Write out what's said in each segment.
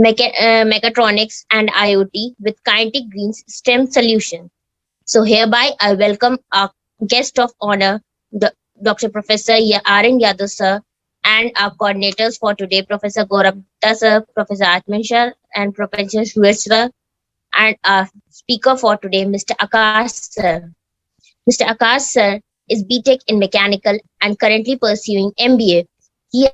mechatronics, and IoT with Kinetic Green's STEM solution. So hereby I welcome our guest of honor, Dr. Professor R.N. Yadav sir, and our coordinators for today, Professor Gaurav Gupta sir, Professor Atman sir, and Professor Suresh sir, and our speaker for today, Mr. Akash sir. Mr. Akash sir is BTech in Mechanical and currently pursuing MBA. He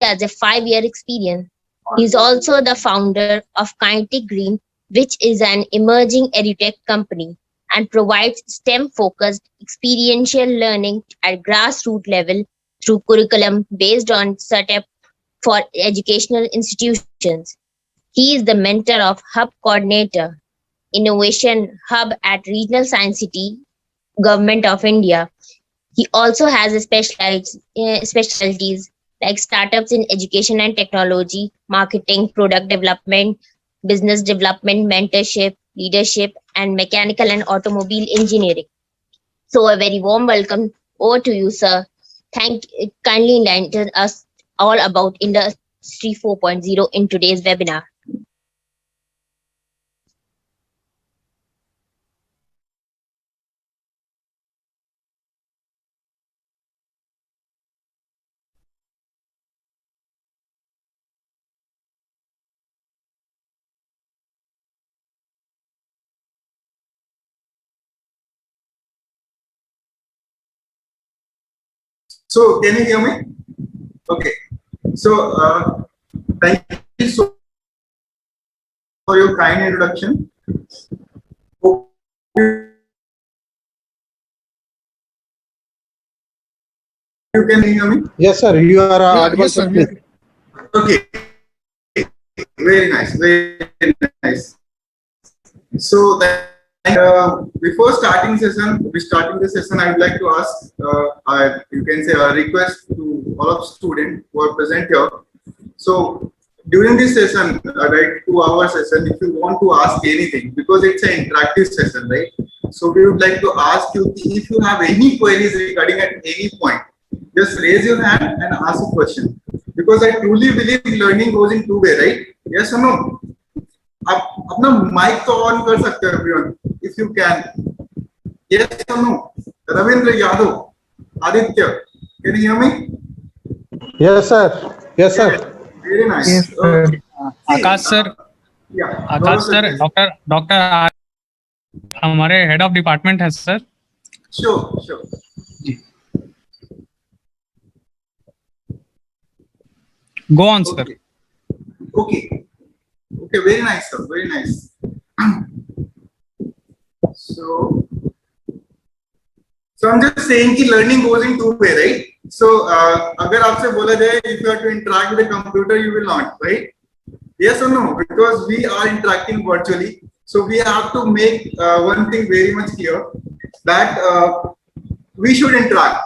has a 5-year experience. He is also the founder of Kinetic Green, which is an emerging edutech company and provides STEM-focused experiential learning at grassroots level through curriculum based on setup for educational institutions. He is the mentor of Hub Coordinator, Innovation Hub at Regional Science City, Government of India. He also has a specialties like startups in education and technology, marketing, product development, business development, mentorship, leadership, and mechanical and automobile engineering. So a very warm welcome over to you, sir. Kindly enlighten us all about Industry 4.0 in today's webinar. So can you hear me? Okay. So thank you so much for your kind introduction. You can hear me? Yes, sir. You are audible. Yes, sir. Okay. Very nice. Very nice. So that, before starting the session, I would like to ask, you can say a request to all of students who are present here. So during this session, right, 2-hour session, if you want to ask anything, because it's an interactive session, right? So we would like to ask you if you have any queries regarding at any point, just raise your hand and ask a question. Because I truly believe learning goes in 2 ways, right? Yes or no? आप अपना mic तो on कर सकते हो everyone if you can yes और no Ravindra Yadav Aditya can you hear me Yes, sir. Yes, sir. Very nice Yes, sir. Akash sir doctor हमारे head of department है sir. Sure go on sir. Okay, very nice, sir. Very nice. So I'm just saying कि learning goes in 2 ways, right? So अगर आपसे बोला जाए if you have to interact with a computer, you will not, right? Yes or no? Because we are interacting virtually, so we have to make one thing very much clear that we should interact.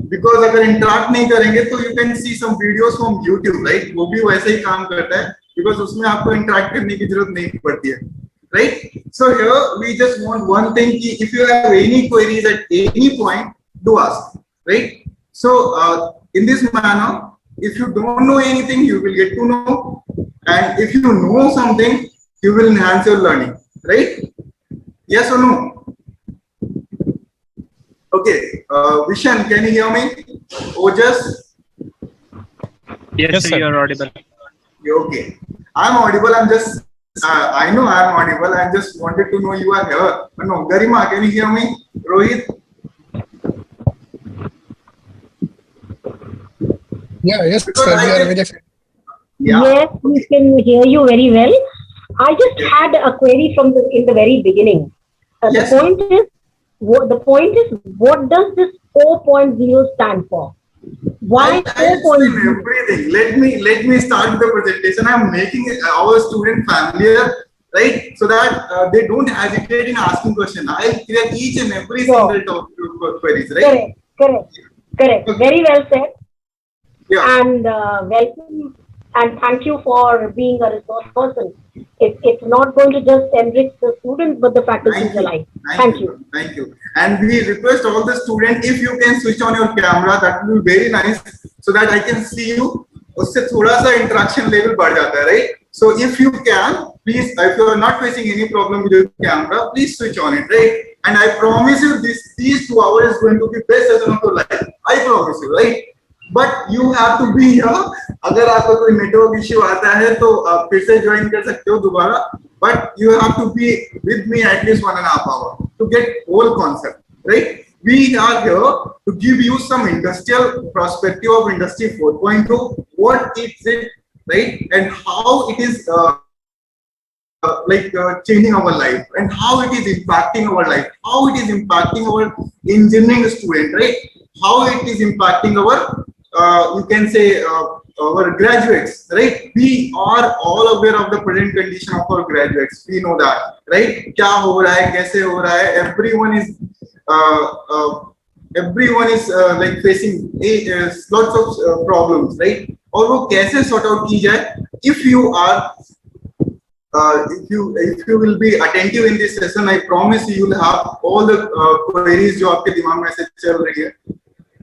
Because अगर interact नहीं करेंगे तो you can see some videos from YouTube, right? वो भी वैसे ही काम करता है. Because उसमें आपको interact करने की जरूरत नहीं पड़ती है, right? So here we just want one thing कि if you have any queries at any point, do ask, right? So in this manner, if you don't know anything, you will get to know, and if you know something, you will enhance your learning, right? Yes or no? Okay, Vishan, can you hear me? Ojas? Yes, sir. You are audible. Okay, I'm audible. I'm just, I know I'm audible. I just wanted to know you are here. No, Garima, can you hear me? Rohit? Yes, Because sir. I We are can- very Yes, we can hear you very well. I just had a query from in the very beginning. Yes. The point is, what does this 4.0 stand for? Why I'll explain 4.0? everything. Let me start the presentation. I'm making our student familiar, right? So that they don't hesitate in asking questions. I'll clear each and every Sure. single topic queries, right? Correct. Very well said. Yeah. And welcome and thank you for being a resource person. It's not going to just enrich the students, but the faculty alike. Thank you. Thank you. And we request all the students, if you can switch on your camera, that will be very nice, so that I can see you. उससे थोड़ा सा interaction level बढ़ जाता है, right? So if you can, please, if you are not facing any problem with your camera, please switch on it, right? And I promise you, these 2 hours is going to be best session of your life. I promise you, right? But you have to be here. अगर आपको कोई network issue आता है तो आप फिर से join कर सकते हो दोबारा. But you have to be with me at least 1.5 hours to get whole concept, right? We are here to give you some industrial perspective of Industry 4.0. What is it, right? And how it is changing our life, and how it is impacting our life, how it is impacting our engineering student, right? How it is impacting our you can say our graduates, right? We are all aware of the present condition of our graduates. We know that, right? क्या हो रहा है, कैसे हो रहा है? Everyone is like facing lots of problems, right? और वो कैसे sort out की जाए? If you are if you will be attentive in this session, I promise you will have all the queries जो आपके दिमाग में से चल रही है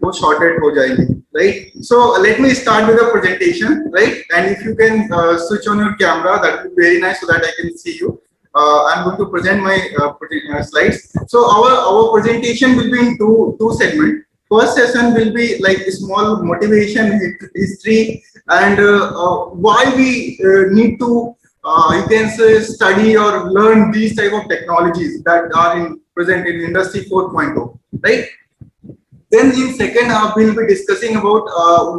वो sorted हो जाएंगी, right? So let me start with the presentation, right? And if you can switch on your camera, that would be very nice so that I can see you. I'm going to present my slides. So our presentation will be in two segments. First session will be like a small motivation history and why we need to you can say study or learn these type of technologies that are present in Industry 4.0, right? Then in second half we'll be discussing about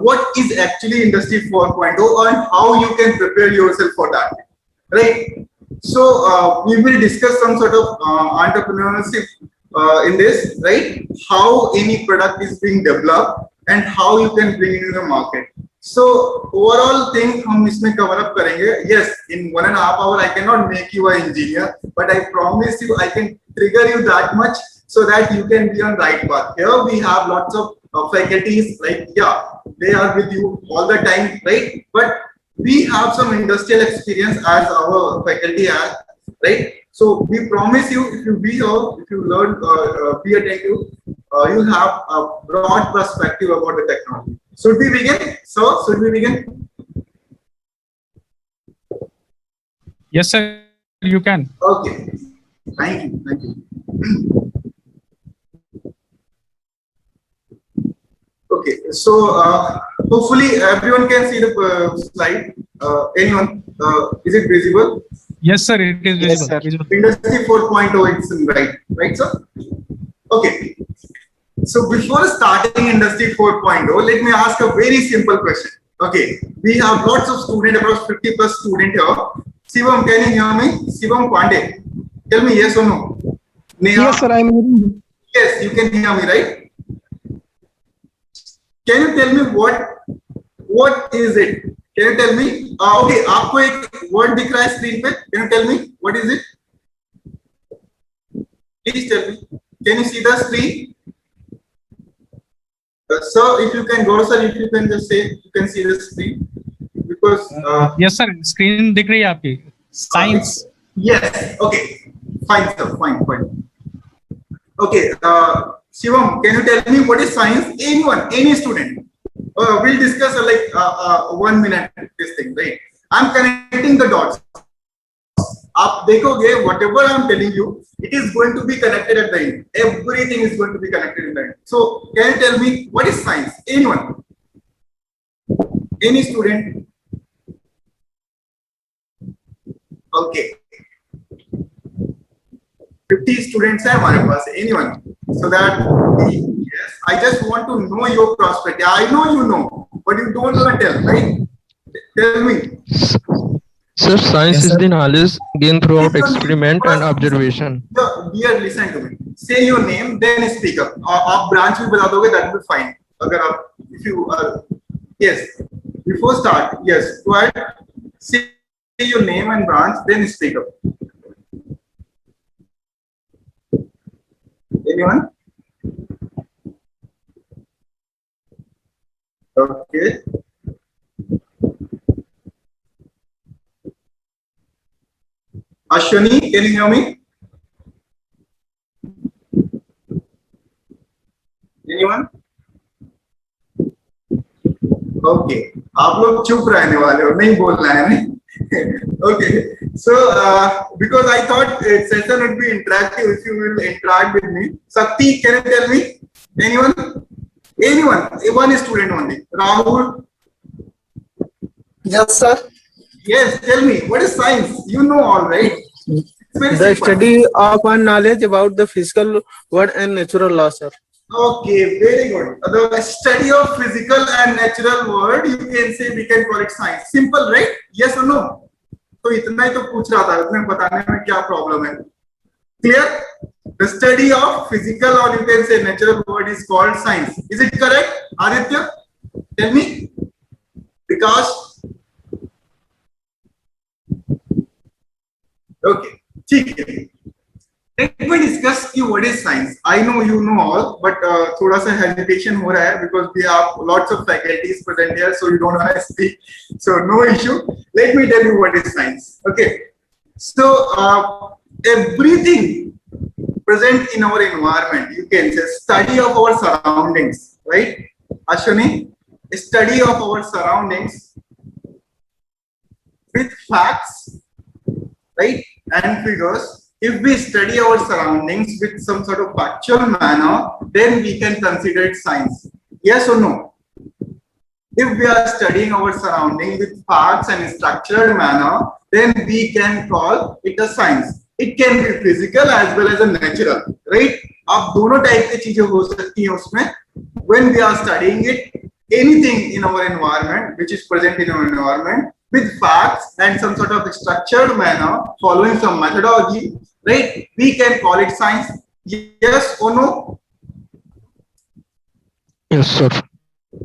what is actually Industry 4.0 and how you can prepare yourself for that, right? So we will discuss some sort of entrepreneurship in this, right? How any product is being developed and how you can bring it in the market. So overall thing हम इसमें cover up करेंगे. Yes, in 1.5 hours I cannot make you an engineer, but I promise you I can trigger you that much so that you can be on right path. Here we have lots of faculties, like they are with you all the time, right? But we have some industrial experience as our faculty has, right? So we promise you, if you be here, if you learn, be attentive, you have a broad perspective about the technology. Should we begin? So should we begin? Yes, sir. You can. Okay. Thank you. Thank you. Okay. So hopefully everyone can see the slide. Anyone? Is it visible? Yes, sir. It is Yes, visible. sir. Visible. Industry 4.0, it's in right, sir? Okay. So before starting Industry 4.0, let me ask a very simple question. Okay, we have lots of students, about 50 plus students here. Shivam, can you hear me? Shivam Pandey, tell me yes or no. Neha? Yes, sir, I am hearing you. Yes, you can hear me, right? Can you tell me what is it? Can you tell me? Okay, आपको एक word दिख रहा है screen पे? Can you tell me what is it? Please tell me. Can you see the screen? Sir, if you can go, sir, if you can just say you can see the screen because Yes, sir. Screen दिख रही है आपकी. Science. Yes. Okay. Fine, sir. Fine. Okay. Shivam, can you tell me what is science? Anyone, any student. We'll discuss 1 minute this thing, right? I'm connecting the dots. आप देखोगे whatever I'm telling you, it is going to be connected at the end. Everything is going to be connected in the end. So can you tell me what is science? Anyone? Any student? Okay. 50 students है हमारे पास. Anyone? So that yes, I just want to know your perspective. I know you know, but you don't want to tell, right? Tell me. Sir, science is the knowledge gained throughout experiment and observation. Dear, listen to me. Say your name, then speak up. आप branch भी बता दोगे, that will be fine. अगर आप, if you yes, before start, yes, go ahead. Say your name and branch, then speak up. Anyone? Okay. Ashwini, can you hear me? Anyone? Okay. आप लोग चुप रहने वाले हो, नहीं बोलना है नहीं. Okay. So, because I thought session would be interactive if you will interact with me. Sakti, can you tell me? Anyone? Anyone? One student only. Rahul? Yes, sir. Yes, tell me. What is science? You know all, right? It's very The simple. study of and knowledge about the physical world and natural law, sir. Okay, very good. The study of physical and natural world, you can say we can call it science. Simple, right? Yes or no? तो इतना ही तो पूछ रहा था, उसने बताने में क्या प्रॉब्लम है? Clear? The study of physical or you can say natural world is called science. Is it correct? Aditya, tell me. Because okay, ठीक है. Let me discuss कि what is science. I know you know all, but थोड़ा सा hesitation हो रहा है because we have lots of faculties present here, so you don't want to speak. So no issue. Let me tell you what is science. Okay. So everything present in our environment, you can say study of our surroundings, right? Ashwini, study of our surroundings with facts, right, and figures. If we study our surroundings with some sort of factual manner, then we can consider it science. Yes or no? If we are studying our surroundings with facts and structured manner, then we can call it a science. It can be physical as well as a natural, right? आप दोनों type की चीजें हो सकती हैं उसमें. When we are studying it, anything in our environment which is present in our environment with facts and some sort of structured manner, following some methodology, right? We can call it science. Yes or no? Yes, sir.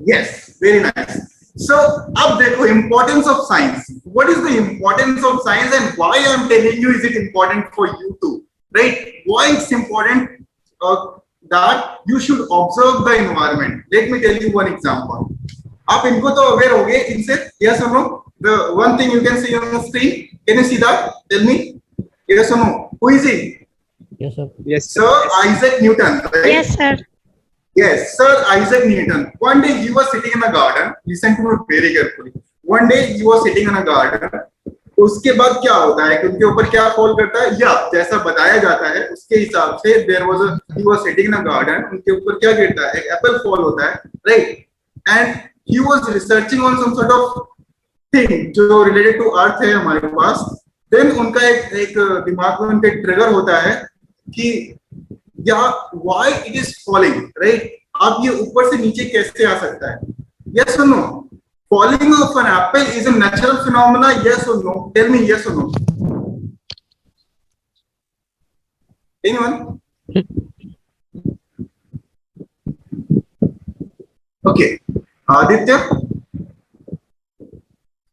Yes, very nice. So, अब देखो importance of science. What is the importance of science and why I am telling you is it important for you too, right? Why it's important that you should observe the environment. Let me tell you one example. आप इनको तो aware होगे इनसे? Yes or no? The one thing you can see on the screen. Can you see that? Tell me. Yes or no? Who is he? Yes, sir. Yes, Sir Isaac Newton, right? Yes, sir. Yes, Sir Isaac Newton. One day he was sitting in a garden. Listen to me very carefully. One day he was sitting in a garden. उसके बाद क्या होता है कि उनके ऊपर क्या fall करता है या जैसा बताया जाता है उसके हिसाब से he was sitting in a garden. उनके ऊपर क्या गिरता है? एक एप्पल फॉल होता है, right? And he was researching on some sort of thing जो related to earth है हमारे पास. Then उनका एक दिमाग में उनका ट्रिगर होता है कि why it is falling, right? अब ये ऊपर से नीचे कैसे आ सकता है? Yes or no? Falling of an apple is a natural phenomena. Yes or no? Tell me yes or no. Anyone? Okay, Aditya.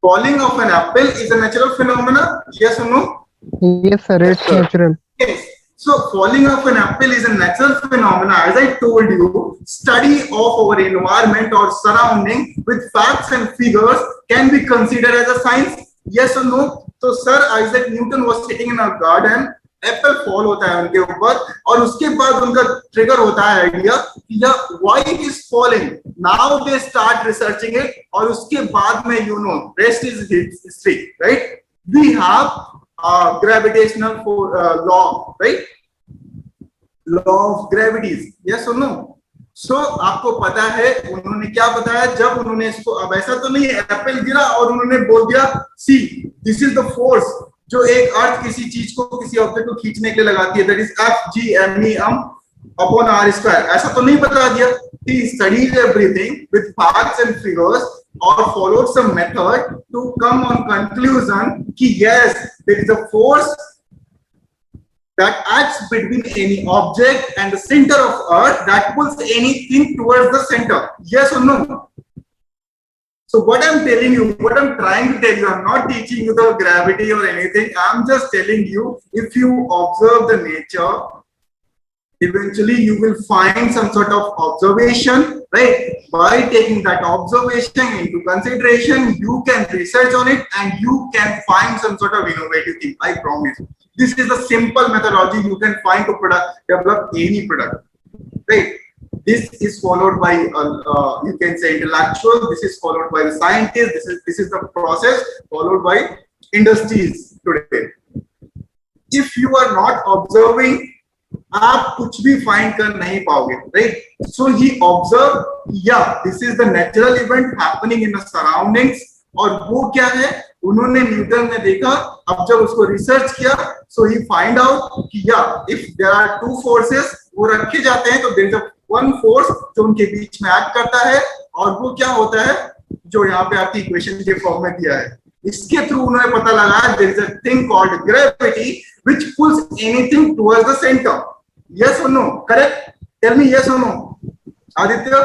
Falling of an apple is a natural phenomena. Yes or no? Yes, sir. It's natural. Yes. So falling of an apple is a natural phenomena. As I told you, study of our environment or surrounding with facts and figures can be considered as a science. Yes or no? So Sir Isaac Newton was sitting in a garden. Apple fall होता है उनके ऊपर और उसके बाद उनका trigger होता है आइडिया या why it is falling. Now they start researching it और उसके बाद में you know rest is history, right? We have gravitational law, right? Law of gravities. Yes or no? So आपको पता है उन्होंने क्या बताया जब उन्होंने इसको, अब ऐसा तो नहीं है एप्पल गिरा और उन्होंने बोल दिया see this is the force जो एक अर्थ किसी चीज को किसी ऑब्जेक्ट को खींचने के लिए लगाती है, that is F(g)m(e)m upon r². ऐसा तो नहीं बता दिया. He studied everything with facts and figures or followed some method to come on conclusion कि yes, there is a force that acts between any object and the center of earth that pulls anything towards the center. Yes or no? So what I'm telling you, what I'm trying to tell you, I'm not teaching you the gravity or anything. I'm just telling you, if you observe the nature, eventually you will find some sort of observation, right? By taking that observation into consideration, you can research on it and you can find some sort of innovative thing. I promise. This is the simple methodology you can find to develop any product, right? This is followed by you can say intellectual. This is followed by the scientist. This is the process followed by industries today. If you are not observing, आप कुछ भी find कर नहीं पाओगे, right? सो ही observe, या this is the natural event happening in the surroundings, और वो क्या है उन्होंने न्यूटन ने देखा, अब जब उसको रिसर्च किया, सो ही फाइंड आउट कि या if there are two forces वो रखे जाते हैं तो देयर इज वन फोर्स जो उनके बीच में एक्ट करता है, और वो क्या होता है जो यहाँ पे आपकी इक्वेशन के फॉर्म में दिया है। इसके थ्रू उन्होंने पता लगाया there is a thing called gravity which pulls anything towards the centre. Yes or no? Correct? Tell me yes or no. Aditya?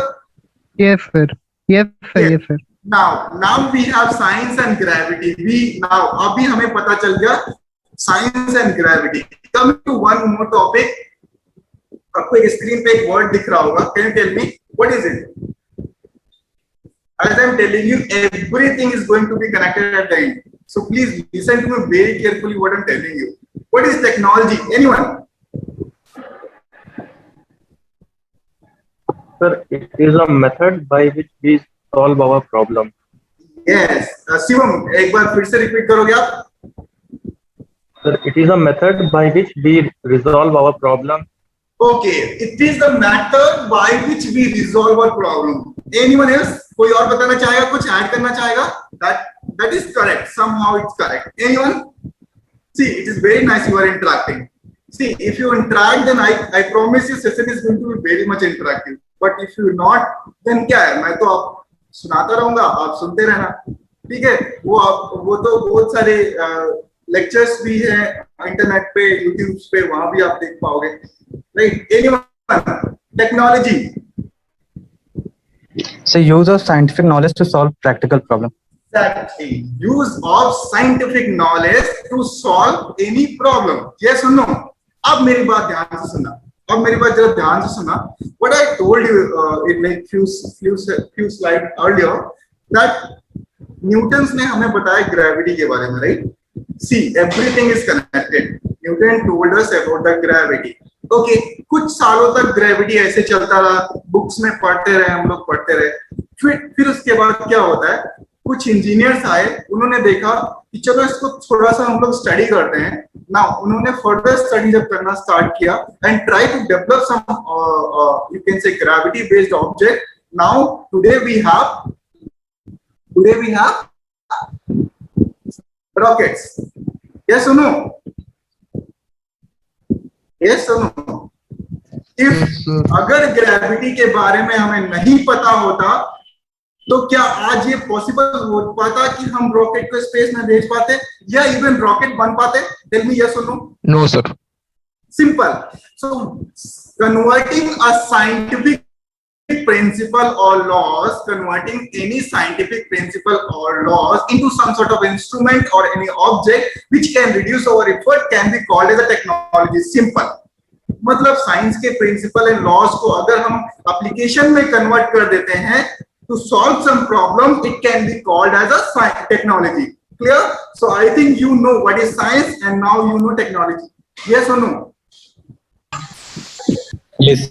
Yes, sir. Yes, sir. Yes, sir. Now we have science and gravity. अभी हमें पता चल गया science and gravity. Come to one more topic. आपको एक screen पे एक word दिख रहा होगा. Can you tell me what is it? As I'm telling you, everything is going to be connected at the end. So please listen to me very carefully what I'm telling you. What is technology? Anyone? Sir, it is a method by which we solve our problem. Yes. Shivam, एक बार फिर से repeat करोगे आप? Sir, it is a method by which we resolve our problem. Okay, it is the method by which we resolve our problem. Anyone else? कोई और बताना चाहेगा, कुछ ऐड करना चाहेगा? That is correct. Somehow it's correct. Anyone? See, it is very nice you are interacting. See, if you interact, then I promise you session is going to be very much interactive. But if you not, then क्या है, मैं तो आप सुनाता रहूंगा, आप सुनते रहना, ठीक है? वो तो बहुत सारे लेक्चर्स भी हैं इंटरनेट पे, यूट्यूब पे, वहां भी आप देख पाओगे, right? Anyone? Technology? So use of scientific knowledge to solve practical problem. Exactly. Use of scientific knowledge to solve any problem. Yes or no? अब मेरी बात ध्यान से सुनना, अब मेरी बात जरा ध्यान से सुना. What I told you in like few slides earlier that Newton's ने हमें बताया ग्रेविटी के बारे में, right? See, everything is connected. Newton told us about the gravity. Okay, कुछ सालों तक ग्रेविटी ऐसे चलता रहा, बुक्स में पढ़ते रहे, हम लोग पढ़ते रहे. फिर उसके बाद क्या होता है, कुछ इंजीनियर्स आए, उन्होंने देखा कि चलो इसको थोड़ा सा हम लोग स्टडी करते हैं. ना उन्होंने फर्दर स्टडी जब करना स्टार्ट किया and try to develop some you can say gravity based object. Now today we have rockets. Yes और नो? यस और नो? इफ अगर ग्रेविटी के बारे में हमें नहीं पता होता तो क्या आज ये पॉसिबल हो पाता कि हम रॉकेट को स्पेस में भेज पाते या इवन रॉकेट बन पाते? टेल मी यस और no? No, sir. Simple. So converting a scientific principle or laws, converting any scientific principle or laws into some sort of instrument or any object which can reduce our effort can be called as a technology. Simple. मतलब science के principal and laws को अगर हम application में convert कर देते हैं to solve some problem, it can be called as a technology. Clear? So I think you know what is science and now you know technology. Yes or no? Yes.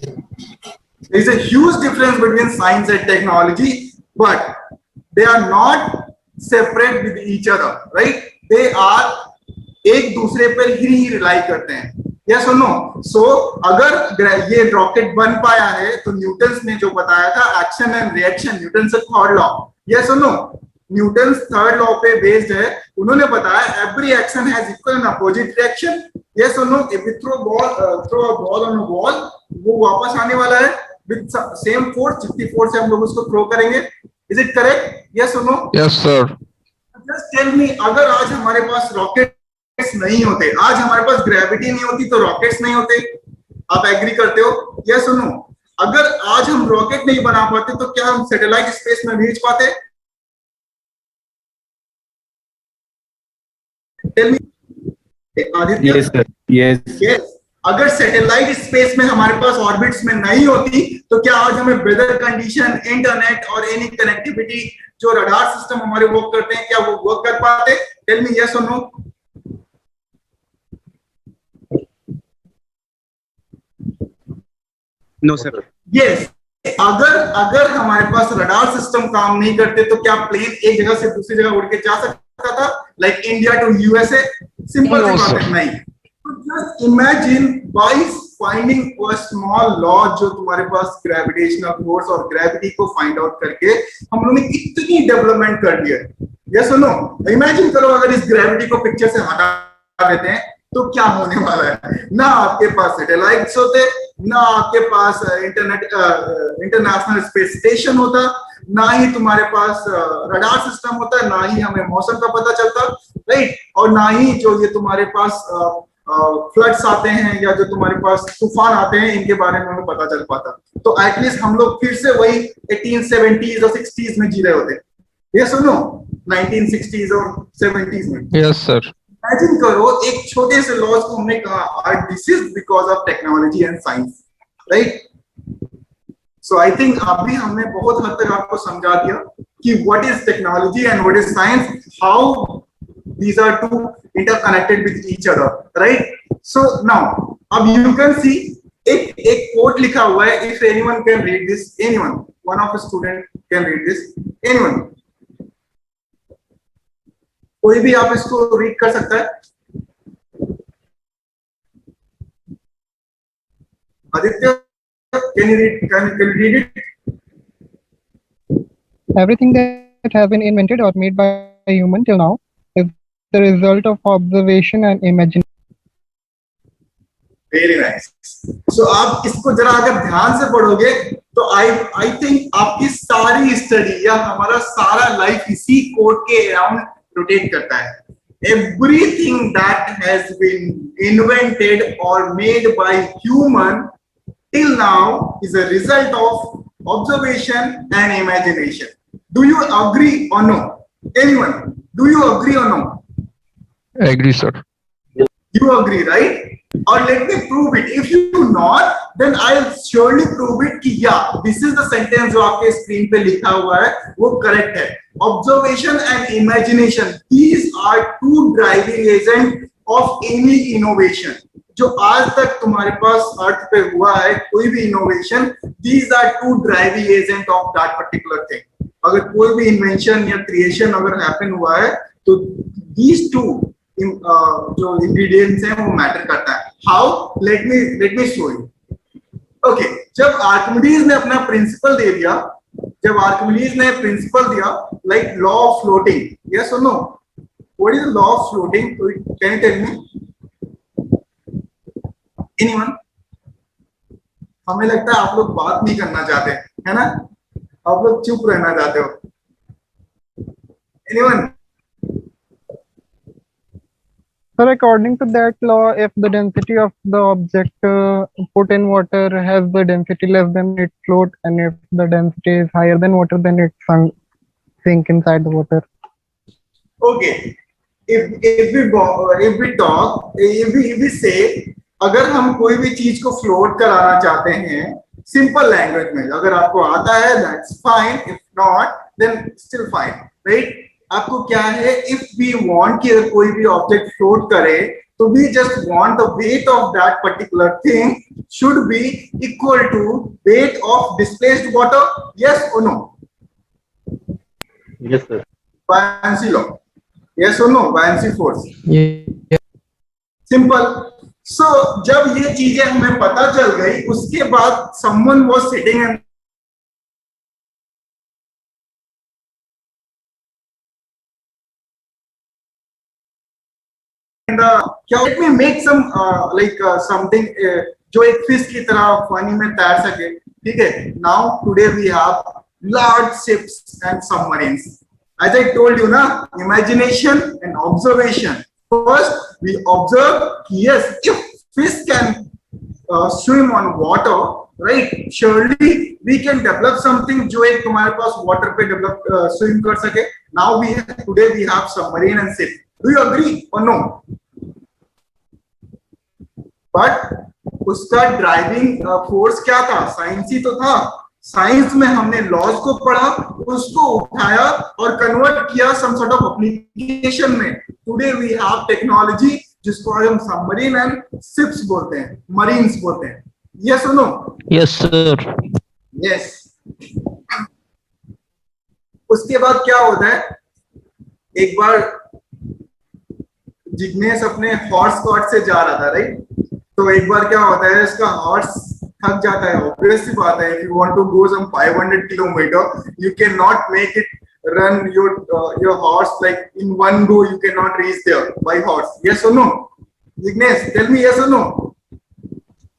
There is a huge difference between science and technology, but they are not separate with each other, right? They are एक दूसरे पर ही rely करते हैं. Yes or no? So अगर ये rocket बन पाया है तो न्यूटन ने जो बताया था एक्शन एंड रिएक्शन, न्यूटन से third law. Yes or no? Newton third law पे बेस्ड है. उन्होंने बताया every action has equal and opposite reaction. Yes or no? If we throw a ball on a wall, वो वापस आने वाला है with same force, जितनी फोर्स से हम लोग उसको थ्रो करेंगे. Is it correct? Yes or no? Yes, sir. Just tell me, अगर आज हमारे पास रॉकेट नहीं होते, आज हमारे पास ग्रेविटी नहीं होती तो रॉकेट्स नहीं होते. आप एग्री करते हो? यस और नो? अगर आज हम रॉकेट नहीं बना पाते तो क्या हम सैटेलाइट स्पेस में भेज पाते? Tell me Aditya. Yes, sir. Yes. Yes. अगर सैटेलाइट स्पेस में हमारे पास ऑर्बिट्स में नहीं होती तो क्या आज हमें वेदर कंडीशन, इंटरनेट और एनी कनेक्टिविटी जो रडार सिस्टम हमारे वर्क करते हैं, क्या वो वर्क कर पाते? टेल मी यस और नो? No, sir. Yes. अगर हमारे पास रडार सिस्टम काम नहीं करते तो क्या प्लेन एक जगह से दूसरी जगह उड़ के जा सकता था? Like India to USA, simple सी बात है नहीं। Just imagine by finding a small law जो तुम्हारे पास ग्रेविटेशनल फोर्स और ग्रेविटी को फाइंड आउट करके हम लोगों ने कितनी डेवलपमेंट कर दी है। ये सुनो, इमेजिन करो अगर इस ग्रेविटी को पिक्चर से हटा देते हैं तो क्या होने वाला है। ना आपके पास सैटेलाइट्स होते, ना आपके पास इंटरनेशनल स्पेस स्टेशन होता, ना ही तुम्हारे पास रडार सिस्टम होता, ना ही हमें मौसम का पता चलता, राइट, और ना ही जो ये तुम्हारे पास फ्लड्स आते हैं या जो तुम्हारे पास तूफान आते हैं इनके बारे में हमें पता चल पाता। तो एटलीस्ट हम लोग फिर से वही 1870s और 60s में जी रहे होते। ये सुनो, 1960s और 70s में। Yes, sir. इमेजिन करो एक छोटे से लॉज को हमने कहा this is because of technology and science, right. So I think अभी हमने बहुत हद तक आपको समझा दिया कि what is technology and what is science, how these are two interconnected with each other, right? So now अब you can see एक quote लिखा हुआ है, if anyone can read this, anyone, one of the student can read this, anyone, कोई भी आप इसको read कर सकता है। Aditya, can you read it? Everything that has been invented or made by a human till now is the result of observation and imagination. Very nice. So आप इसको जरा अगर ध्यान से पढ़ोगे तो I think आपकी सारी स्टडी या हमारा सारा लाइफ इसी कोड के अराउंड रोटेट करता है। Everything that has been invented or made by human till now is a result of observation and imagination. Do you agree or no? Anyone? Do you agree or no? Agree, sir. You agree, right? Or let me prove it. If you do not, then I'll surely prove it कि yeah, this is the sentence जो आपके screen पे लिखा हुआ है वो correct है। Observation and imagination, these are two driving agents of any innovation. जो आज तक तुम्हारे पास अर्थ पे हुआ है कोई भी innovation, these are two driving agents of that particular thing. अगर कोई भी इन्वेंशन या क्रिएशन अगर हैपन हुआ है तो these two जो इंग्रेडिएंट्स हैं वो मैटर करता है। How? Let me show you. Okay, जब आर्किमिडीज ने अपना प्रिंसिपल दे दिया, like law of floating, yes और no, what is law of floating? Can you tell me? Anyone? हमें लगता है आप लोग बात नहीं करना चाहते, है ना? आप लोग चुप रहना चाहते हो। Anyone? So according to that law, if the density of the object put in water has the density less than it float, and if the density is higher than water, then it sink inside the water. Okay, if we say अगर हम कोई भी चीज को float कराना चाहते हैं simple language में, अगर आपको आता है that's fine, if not then still fine, right? आपको क्या है, इफ वी वांट कि अगर कोई भी ऑब्जेक्ट फ्लोट करे तो we just want the weight of that particular thing should be equal to weight of displaced water, yes और no? Yes, sir. Buoyancy law, yes और no? Buoyancy force, simple. So जब ये चीजें हमें पता चल गई, उसके बाद समवन वाज सिटिंग एंड क्या let me make some something जो एक फिश की तरह पानी में तैर सके, ठीक है? Now today we have large ships and submarines, as I told you ना, imagination and observation. First we observe, yes, if fish can swim on water, right? Surely we can develop something जो एक तुम्हारे पास water पे develop swim कर सके। Now today we have submarine and ship. Do you agree or no? But उसका driving force क्या था? Science ही तो था। साइंस में हमने लॉज को पढ़ा, उसको उठाया और कन्वर्ट किया सम सॉर्ट ऑफ एप्लीकेशन में। टुडे वी हैव टेक्नोलॉजी जिसको हम सबमरीन एंड शिप्स बोलते हैं, मरीन्स बोलते हैं। यस और नो? Yes, sir. यस। उसके बाद क्या होता है, एक बार जिग्नेश अपने हॉर्स कॉट से जा रहा था, राइट? तो एक बार क्या होता है, इसका हॉर्स थक जाता है, ऑब्वियस सी बात है, if you want to go some 500 kilometre you can not make it run your horse like in one go, you cannot reach there by horse. Yes or no? Jignesh, tell me yes or no?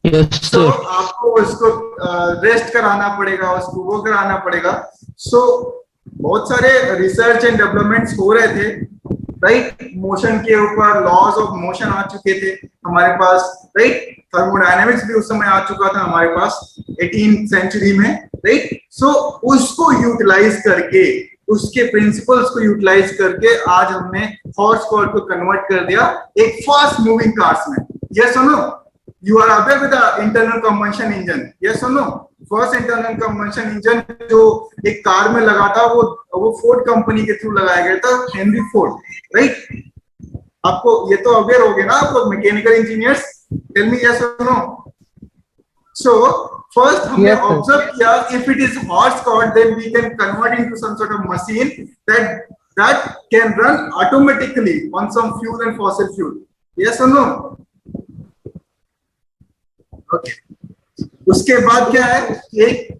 Yes तो sir. आपको उसको rest कराना पड़ेगा, उसको वो कराना पड़ेगा. सो बहुत सारे रिसर्च एंड डेवलपमेंट्स हो रहे थे, राइट? मोशन के ऊपर लॉज ऑफ मोशन आ चुके थे हमारे पास, राइट? थर्मोडायनेमिक्स भी उस समय आ चुका था हमारे पास 18th सेंचुरी में, राइट? सो उसको यूटिलाइज करके, उसके प्रिंसिपल्स को यूटिलाइज करके आज हमने हॉर्स कॉर्ड को कन्वर्ट कर दिया एक फास्ट मूविंग कार्स में. यस और no? You are aware with the internal combustion engine? Yes और no? First internal combustion engine जो एक कार में लगा था वो फोर्ड कंपनी के थ्रू लगाया गया था, हेनरी फोर्ड, राइट? आपको ये तो अवेयर हो गए ना आप लोग mechanical engineers? Tell me yes और नो? सो first हमने ऑब्जर्व किया, if it is horse caught then we can convert into some sort of machine that can run automatically on some fuel and fossil fuel. Yes or no? Okay. उसके बाद क्या है, एक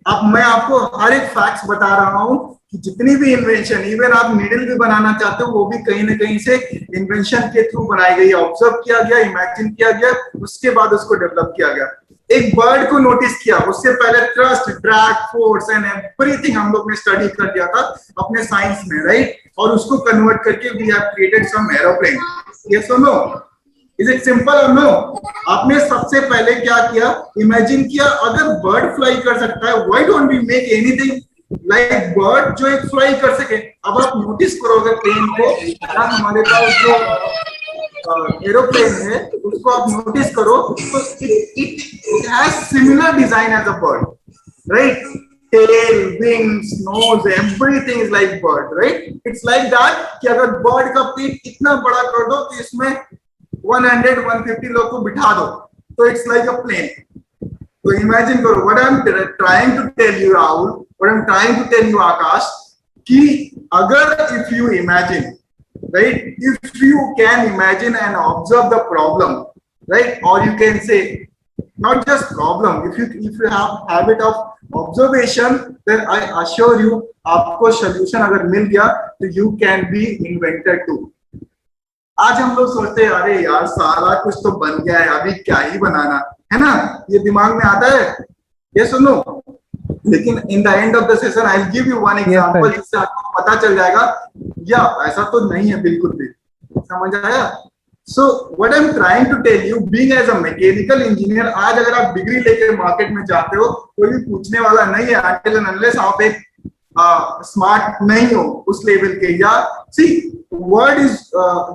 अब मैं आपको हर एक फैक्ट्स बता रहा हूं कि जितनी भी इन्वेंशन, इवन आप नीडल भी बनाना चाहते हो वो भी कहीं ना कहीं से इन्वेंशन के थ्रू बनाई गई है, ऑब्जर्व किया गया, इमेजिन किया गया, उसके बाद उसको डेवलप किया गया. एक बर्ड को नोटिस किया, उससे पहले thrust, drag, force and everything हम लोग ने स्टडी कर दिया था अपने साइंस में, राइट? और उसको कन्वर्ट करके we have created some aeroplane. Yes और नो? इज इट सिंपल और नो? आपने सबसे पहले क्या किया, इमेजिन किया अगर बर्ड फ्लाई कर सकता है, why don't we make anything like bird जो एक फ्लाई कर सके. अब आप नोटिस करो अगर प्लेन को, हमारे पास जो एरोप्लेन है उसको आप नोटिस करो तो it has similar design as a bird, right? Tail, wings, nose, everything is like bird, right? It's like that कि अगर bird का पेट इतना बड़ा कर दो कि इसमें 100-150 लोग को बिठा दो तो it's like a plane. तो imagine करो, what I'm trying to tell you Rahul, what I'm trying to tell you Akash, कि अगर if you imagine, right, if you can imagine and observe the problem, right, or you can say not just problem, if you have habit of observation, then I assure you आपको solution अगर मिल गया तो you can be inventor too. आज हम लोग सोचते हैं अरे यार सारा कुछ तो बन गया है, अभी क्या ही बनाना है ना, ये दिमाग में आता है. ये सुनो, लेकिन in the end of the session I will give you one example जिससे आपको पता चल जाएगा या ऐसा तो नहीं है बिल्कुल भी. समझ आया? So what I am trying to tell you, being as a mechanical engineer, आज अगर आप डिग्री लेके मार्केट में जाते हो कोई भी पूछने वाला नहीं है until and unless आप एक स्मार्ट नहीं हो उस लेवल के. या सी वर्ड इज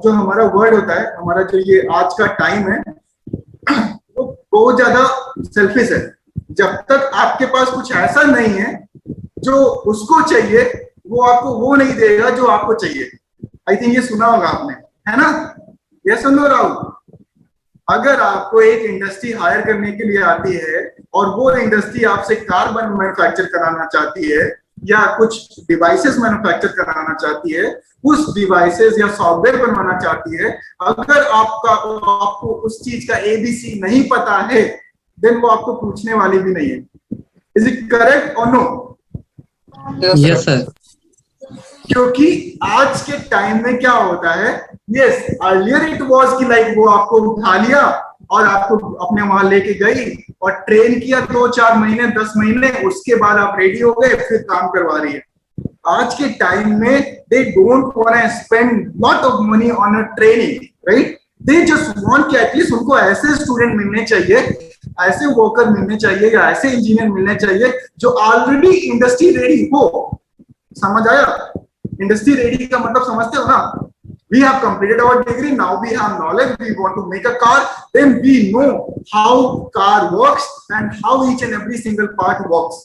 जो हमारा वर्ड होता है, हमारा जो ये आज का टाइम है वो बहुत ज्यादा सेल्फिश है. जब तक आपके पास कुछ ऐसा नहीं है जो उसको चाहिए वो आपको वो नहीं देगा जो आपको चाहिए. आई थिंक ये सुना होगा आपने, है ना? ये सुन लो राहुल, अगर आपको एक इंडस्ट्री हायर करने के लिए आती है और वो इंडस्ट्री आपसे कार मैन्युफैक्चर कराना चाहती है या कुछ डिवाइसेस मैन्युफैक्चर कराना चाहती है, उस डिवाइसेस या सॉफ्टवेयर बनवाना चाहती है, अगर आपको उस चीज का एबीसी नहीं पता है देन वो आपको पूछने वाली भी नहीं है. इज इट करेक्ट और नो? Yes sir. क्योंकि आज के टाइम में क्या होता है, यस अर्लियर इट वाज कि लाइक वो आपको उठा लिया और आपको अपने वहां लेके गई और ट्रेन किया 2-4 महीने 10 महीने, उसके बाद आप रेडी हो गए, फिर काम करवा रही है. आज के टाइम में they don't want to spend lot of money on a training, right? They just want कि एटलीस्ट उनको ऐसे स्टूडेंट मिलने चाहिए, ऐसे वर्कर मिलने चाहिए या ऐसे इंजीनियर मिलने चाहिए जो ऑलरेडी इंडस्ट्री रेडी हो. समझ आया? इंडस्ट्री रेडी का मतलब समझते हो ना? We have completed our degree, now we have knowledge, we want to make a car, then we know how car works and how each and every single part works.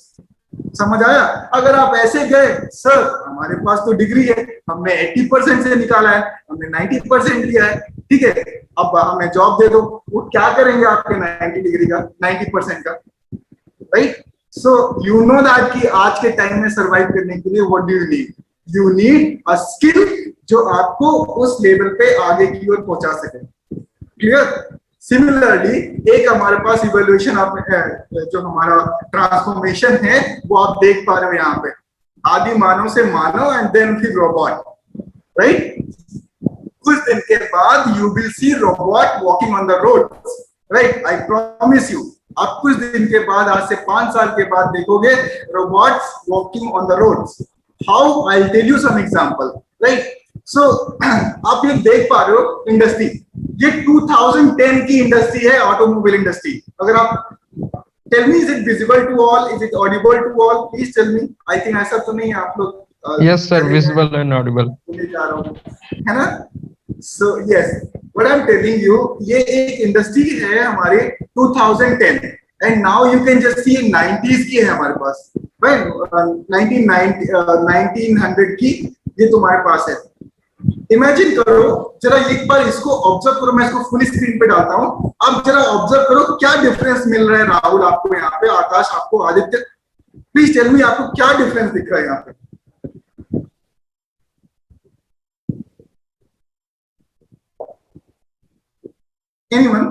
समझ आया? अगर आप ऐसे गए, सर हमारे पास तो डिग्री है, हमने 80% से निकाला है, हमने 90% लिया है, ठीक है, अब हमें जॉब दे दो, वो क्या करेंगे आपके 90 डिग्री का, 90% का, right? So you know that कि आज के टाइम में सर्वाइव करने के लिए what do you need? You need a skill जो आपको उस लेवल पे आगे की ओर पहुंचा सके। क्लियर? सिमिलरली एक हमारे पास इवोल्यूशन जो हमारा ट्रांसफॉर्मेशन है वो आप देख पा रहे हो यहाँ पे, आदि मानव से मानव एंड देन फिर रोबोट, राइट? कुछ दिन के बाद you will C robot walking on the road, right? I promise you. आप कुछ दिन के बाद, आज से 5 साल के बाद देखोगे robots walking on the roads. How? I tell you some example, right? So आप ये देख पा रहे हो इंडस्ट्री, ये 2010 की इंडस्ट्री है, ऑटोमोबाइल इंडस्ट्री। अगर आप tell me, is it visible to all, is it audible to all? Please tell me. I think ऐसा तो नहीं है आप लोग? Yes, sir. Visible and audible. है ना? So yes, what I'm telling you, ये एक इंडस्ट्री है हमारे 2010 and now you can just see 90s की है हमारे पास, right? 1900 की ये तुम्हारे पास है। इमेजिन करो जरा, एक बार इसको ऑब्जर्व करो, मैं इसको फुल स्क्रीन पे डालता हूँ। अब जरा ऑब्जर्व करो क्या डिफरेंस मिल रहा है राहुल आपको यहाँ पे, आकाश आपको, आदित्य, प्लीज टेल मी आपको क्या डिफरेंस दिख रहा है यहाँ पे? Anyone?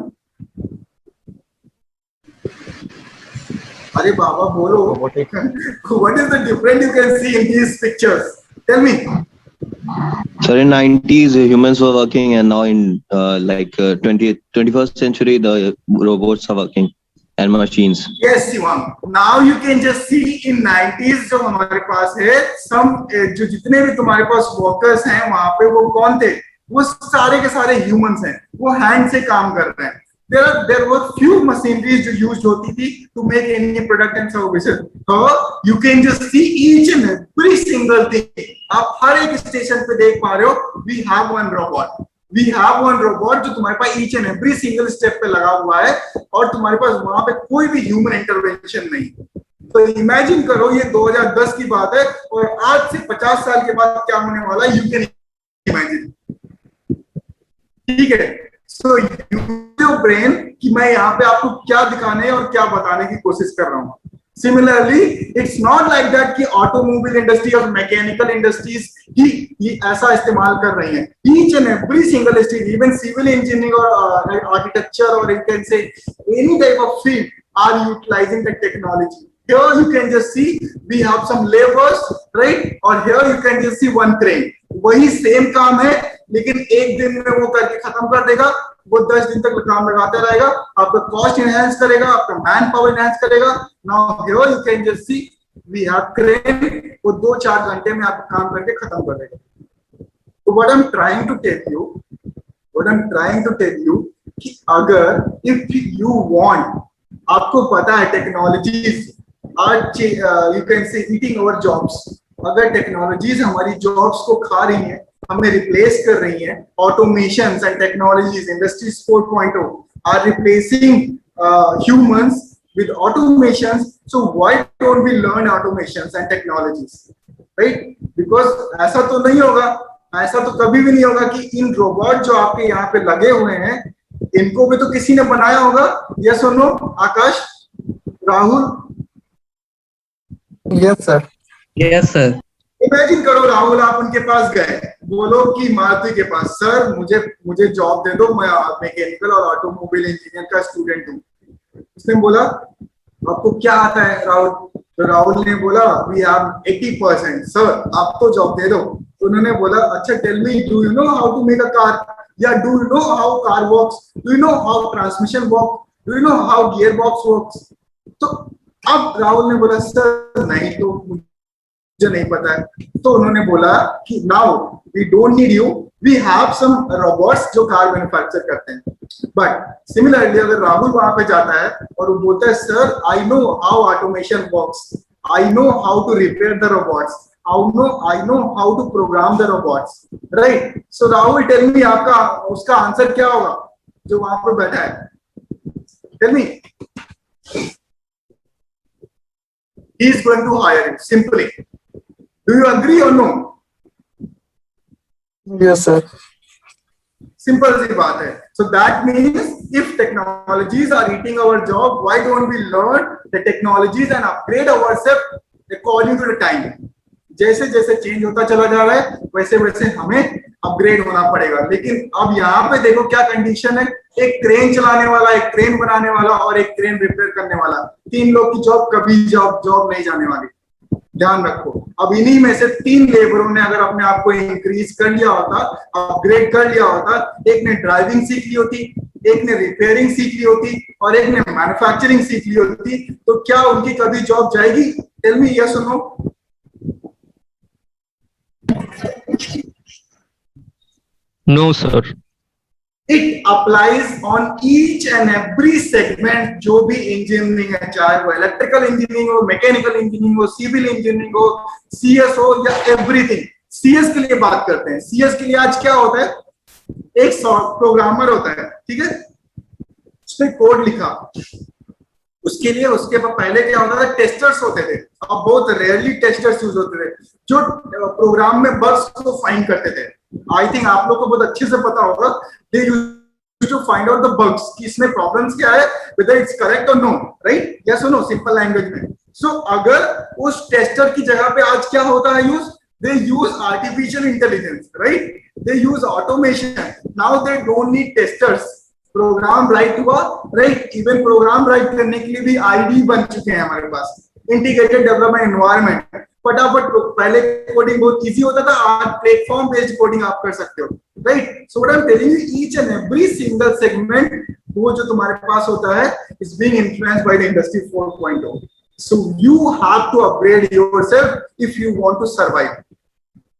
अरे बाबा बोलो, what is the difference you can see in these pictures? Tell me. Sir, in 90s humans were working, and now in 21st century the robots are working and machines. Yes, Shivam. Now you can just see in 90s जो हमारे पास है, जो जितने भी तुम्हारे पास workers हैं वहां पे, वो कौन थे? वो सारे के सारे ह्यूमंस हैं, वो हैंड से काम कर रहे हैं। There were few machineries जो यूज होती थी to make any product and services. So you can just see each and every single thing. आप हर एक स्टेशन पे देख पा रहे हो, we have one robot. We have one robot जो तुम्हारे पास each and every single step पे लगा हुआ है, और तुम्हारे पास वहां पे कोई भी ह्यूमन इंटरवेंशन नहीं। तो इमेजिन करो ये 2010 की बात है, और आज से 50 साल के बाद क्या होने वाला है, यू कैन इमेजिन। ठीक है? सो यूज ब्रेन कि मैं यहाँ पे आपको क्या दिखाने और क्या बताने की कोशिश कर रहा हूँ। Similarly it's not like that कि ऑटोमोबाइल इंडस्ट्री और मैकेनिकल इंडस्ट्रीज ही ऐसा इस्तेमाल कर रही हैं। Each and every single street, even civil engineering और आर्किटेक्चर और you can say any type of field are utilising the technology. Here you can just see we have some laborers, right? और here you can just see one crane. वही same काम है, लेकिन एक दिन में वो करके खत्म कर देगा, वो 10 दिन तक काम लगाता रहेगा, आपका कॉस्ट इनहेंस करेगा, आपका मैन पावर इनहेंस करेगा। Now here you can just see we have crane, वो 2-4 घंटे में आपका काम करके खत्म कर देगा। तो what I'm trying to tell you कि अगर if you want, आपको पता है टेक्नोलॉजीज आज you can say eating our jobs. अगर टेक्नोलॉजीज हमारी जॉब्स को खा रही हैं, हमें रिप्लेस कर रही हैं, automations and technologies, industry 4.0 are replacing humans with automations, so why don't we learn automations and technologies, right? Because ऐसा तो नहीं होगा, ऐसा तो कभी भी नहीं होगा कि इन रोबोट जो आपके यहाँ पे लगे हुए हैं, इनको भी तो किसी ने बनाया होगा। यस और no? Akash, Rahul? Yes, sir. Yes, sir. Imagine करो राहुल, आप उनके पास गए, बोलो कि मारुति के पास, सर मुझे जॉब दे दो, मैं मैकेनिकल और ऑटोमोबाइल इंजीनियर का स्टूडेंट हूँ। उसने बोला आपको क्या आता है राहुल? तो राहुल ने बोला वी हैव 80%। सर आप तो जॉब दे दो। तो उन्होंने बोला अच्छा tell me, do you know how to make a car, या do you know how car works, do you know how transmission work, do you know how gear box works? तो अब राहुल ने बोला सर नहीं, तो मुझे नहीं पता है। तो उन्होंने बोला कि now we don't need you, we have some robots जो कार मैन्युफैक्चर करते हैं। बट सिमिलरली अगर राहुल वहां पे जाता है और वो बोलता है sir I know how automation works, I know how to repair the robots, I know how to program the robots, right? So Rahul tell me, आपका उसका आंसर क्या होगा जो वहां पे बैठा है? Tell me. He is going to hire him, simply. Do you agree or no? Yes, sir. Simple सी बात है। So that means if technologies are eating our job, why don't we learn the technologies and upgrade ourselves according to the time? जैसे जैसे change होता चला जा रहा है वैसे वैसे हमें अपग्रेड होना पड़ेगा। लेकिन अब यहाँ पे देखो क्या कंडीशन है, एक क्रेन चलाने वाला, एक क्रेन बनाने वाला और एक क्रेन रिपेयर करने वाला, 3 लोग की जॉब कभी जॉब नहीं जाने वाली, ध्यान रखो। अब इन्हीं में से 3 लेबरों ने अगर अपने आप को इंक्रीज कर लिया होता, अपग्रेड कर लिया होता, एक ने ड्राइविंग सीख ली होती, एक ने रिपेयरिंग सीख ली होती और एक ने मैन्युफैक्चरिंग सीख ली होती, तो क्या उनकी कभी जॉब जाएगी? टेल मी यस और no. No, sir. It applies on each and every segment, जो भी इंजीनियरिंग है, चाहे वो इलेक्ट्रिकल इंजीनियरिंग हो, मैकेनिकल इंजीनियरिंग हो, सिविल इंजीनियरिंग हो, सीएस हो या एवरीथिंग। सीएस के लिए बात करते हैं। सीएस के लिए आज क्या होता है, एक प्रोग्रामर होता है, ठीक है, उसने कोड लिखा, उसके लिए उसके पहले क्या होता था, टेस्टर्स होते थे। अब बहुत रेयरली टेस्टर्स यूज होते थे जो प्रोग्राम में बग्स को फाइंड करते थे। आई थिंक आप लोग को बहुत अच्छे से पता होगा, they used to find out the bugs कि इसमें प्रॉब्लम्स क्या है, वेदर इट्स करेक्ट और नो, राइट, यस और नो, सिंपल लैंग्वेज में। सो अगर उस टेस्टर की जगह पे आज क्या होता है use, they use artificial intelligence, right, they use automation. Now they don't need testers, program write हुआ, राइट, इवन प्रोग्राम राइट करने के लिए भी आईडी बन चुके हैं हमारे पास, इंटीग्रेटेड डेवलपमेंट एनवायरनमेंट। फटाफट, पहले कोडिंग बहुत इजी होता था, आज प्लेटफॉर्म बेस्ड कोडिंग आप कर सकते हो, right. So what I am telling you, each and every single segment वो जो तुम्हारे पास होता है is being influenced by the industry 4.0। So you have to upgrade yourself if you want to survive,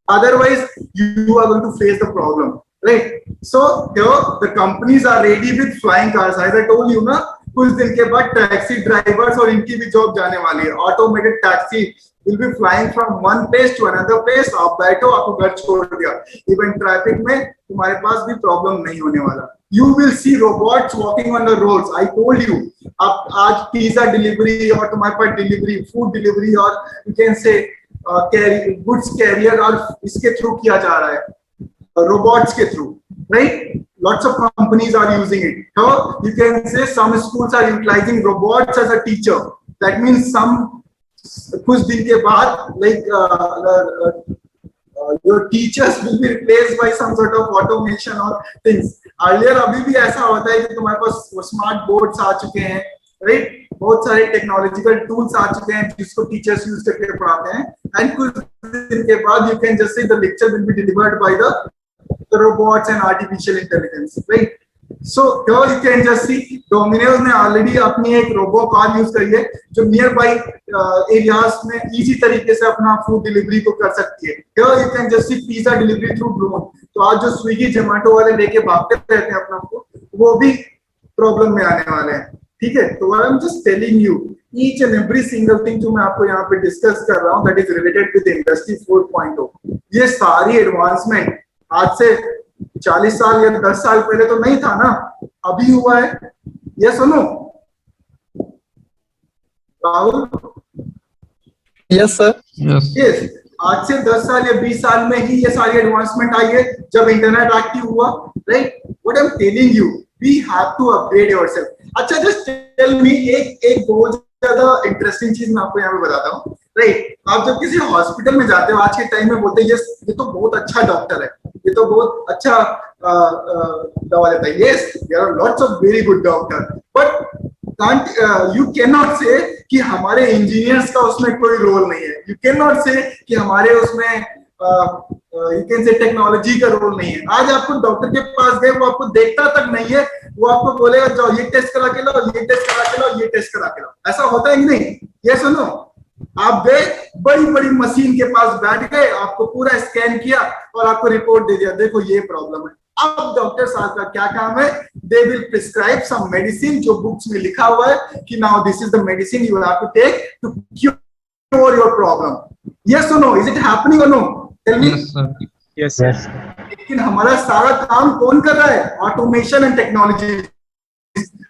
otherwise you are going to face the problem, right? So here the companies are ready with flying cars, as I told you ना, कुछ दिन के बाद taxi drivers और इनकी भी job जाने वाली है। Automated taxi will be flying from one place to another place, आप बैठो, आपको घर छोड़ दिया, इवन ट्रैफिक में तुम्हारे पास भी प्रॉब्लम नहीं होने वाला। You will see robots walking on the roads. I told you, आप आज पिज्जा डिलीवरी और तुम्हारे पास डिलीवरी, फूड डिलीवरी और you can say goods carrier और इसके थ्रू किया जा रहा है, रोबोट्स के through, right. Lots of companies are using it. So you can say some schools are utilizing robots as a teacher. That means कुछ दिन के बाद like your teachers will be replaced by some sort of automation or things. Earlier अभी भी ऐसा होता है कि तुम्हारे पास स्मार्ट बोर्ड्स आ चुके हैं, राइट, बहुत सारे टेक्नोलॉजिकल टूल्स आ चुके हैं जिसको टीचर्स यूज करके पढ़ाते हैं, एंड कुछ दिन के बाद you can just say the lecture will be delivered by the robots and artificial intelligence, right? So here you can just see Domino's ने ऑलरेडी अपनी एक रोबो कार यूज करी है जो नियर बाई एरियाज में इजी तरीके से अपना फूड डिलीवरी को कर सकती है। Here you can just see pizza delivery through drone. तो आज जो स्विगी जोमेटो वाले लेके भागते रहते हैं अपना को, वो भी प्रॉब्लम में आने वाले हैं, ठीक है। तो I am just telling you each and every single thing जो मैं आपको यहाँ पे डिस्कस कर रहा हूँ that is related with industry 4.0। ये सारी एडवांसमेंट आज से 40 साल या 10 साल पहले तो नहीं था ना, अभी हुआ है, ये सुनो राहुल। यस सर, यस, आज से 10 साल या 20 साल में ही ये सारी एडवांसमेंट आई है जब इंटरनेट एक्टिव हुआ, right. What I am telling you, we have to upgrade yourself. अच्छा, जस्ट टेल मी, एक बहुत ज्यादा इंटरेस्टिंग चीज मैं आपको यहाँ पे बताता हूँ, राइट। आप जब किसी हॉस्पिटल में जाते हो आज के टाइम में बोलते हैं ये तो बहुत अच्छा डॉक्टर है, ये तो बहुत अच्छा दवा देता है। Yes, there are lots of very good doctor, but you can not say कि हमारे इंजीनियर्स का उसमें कोई रोल नहीं है। यू कैन नॉट से कि हमारे उसमें यू कैन से टेक्नोलॉजी का रोल नहीं है। आज आपको डॉक्टर के पास गए, वो आपको देखता तक नहीं है, वो आपको बोलेगा जाओ ये टेस्ट करा के लो, ये टेस्ट करा के लो, ये टेस्ट करा के लो। ऐसा होता है कि नहीं? ये सुनो, आप गए बड़ी बड़ी मशीन के पास बैठ गए, आपको पूरा स्कैन किया और आपको रिपोर्ट दे दिया, देखो ये प्रॉब्लम है। अब डॉक्टर साहब का क्या काम है, they will prescribe some medicine जो बुक्स में लिखा हुआ है कि now this is the medicine you have to take to cure your problem. Yes और नो, इज इट हैपनिंग और no? Tell me. Yes sir. लेकिन हमारा सारा काम कौन कर रहा है? Automation and technology.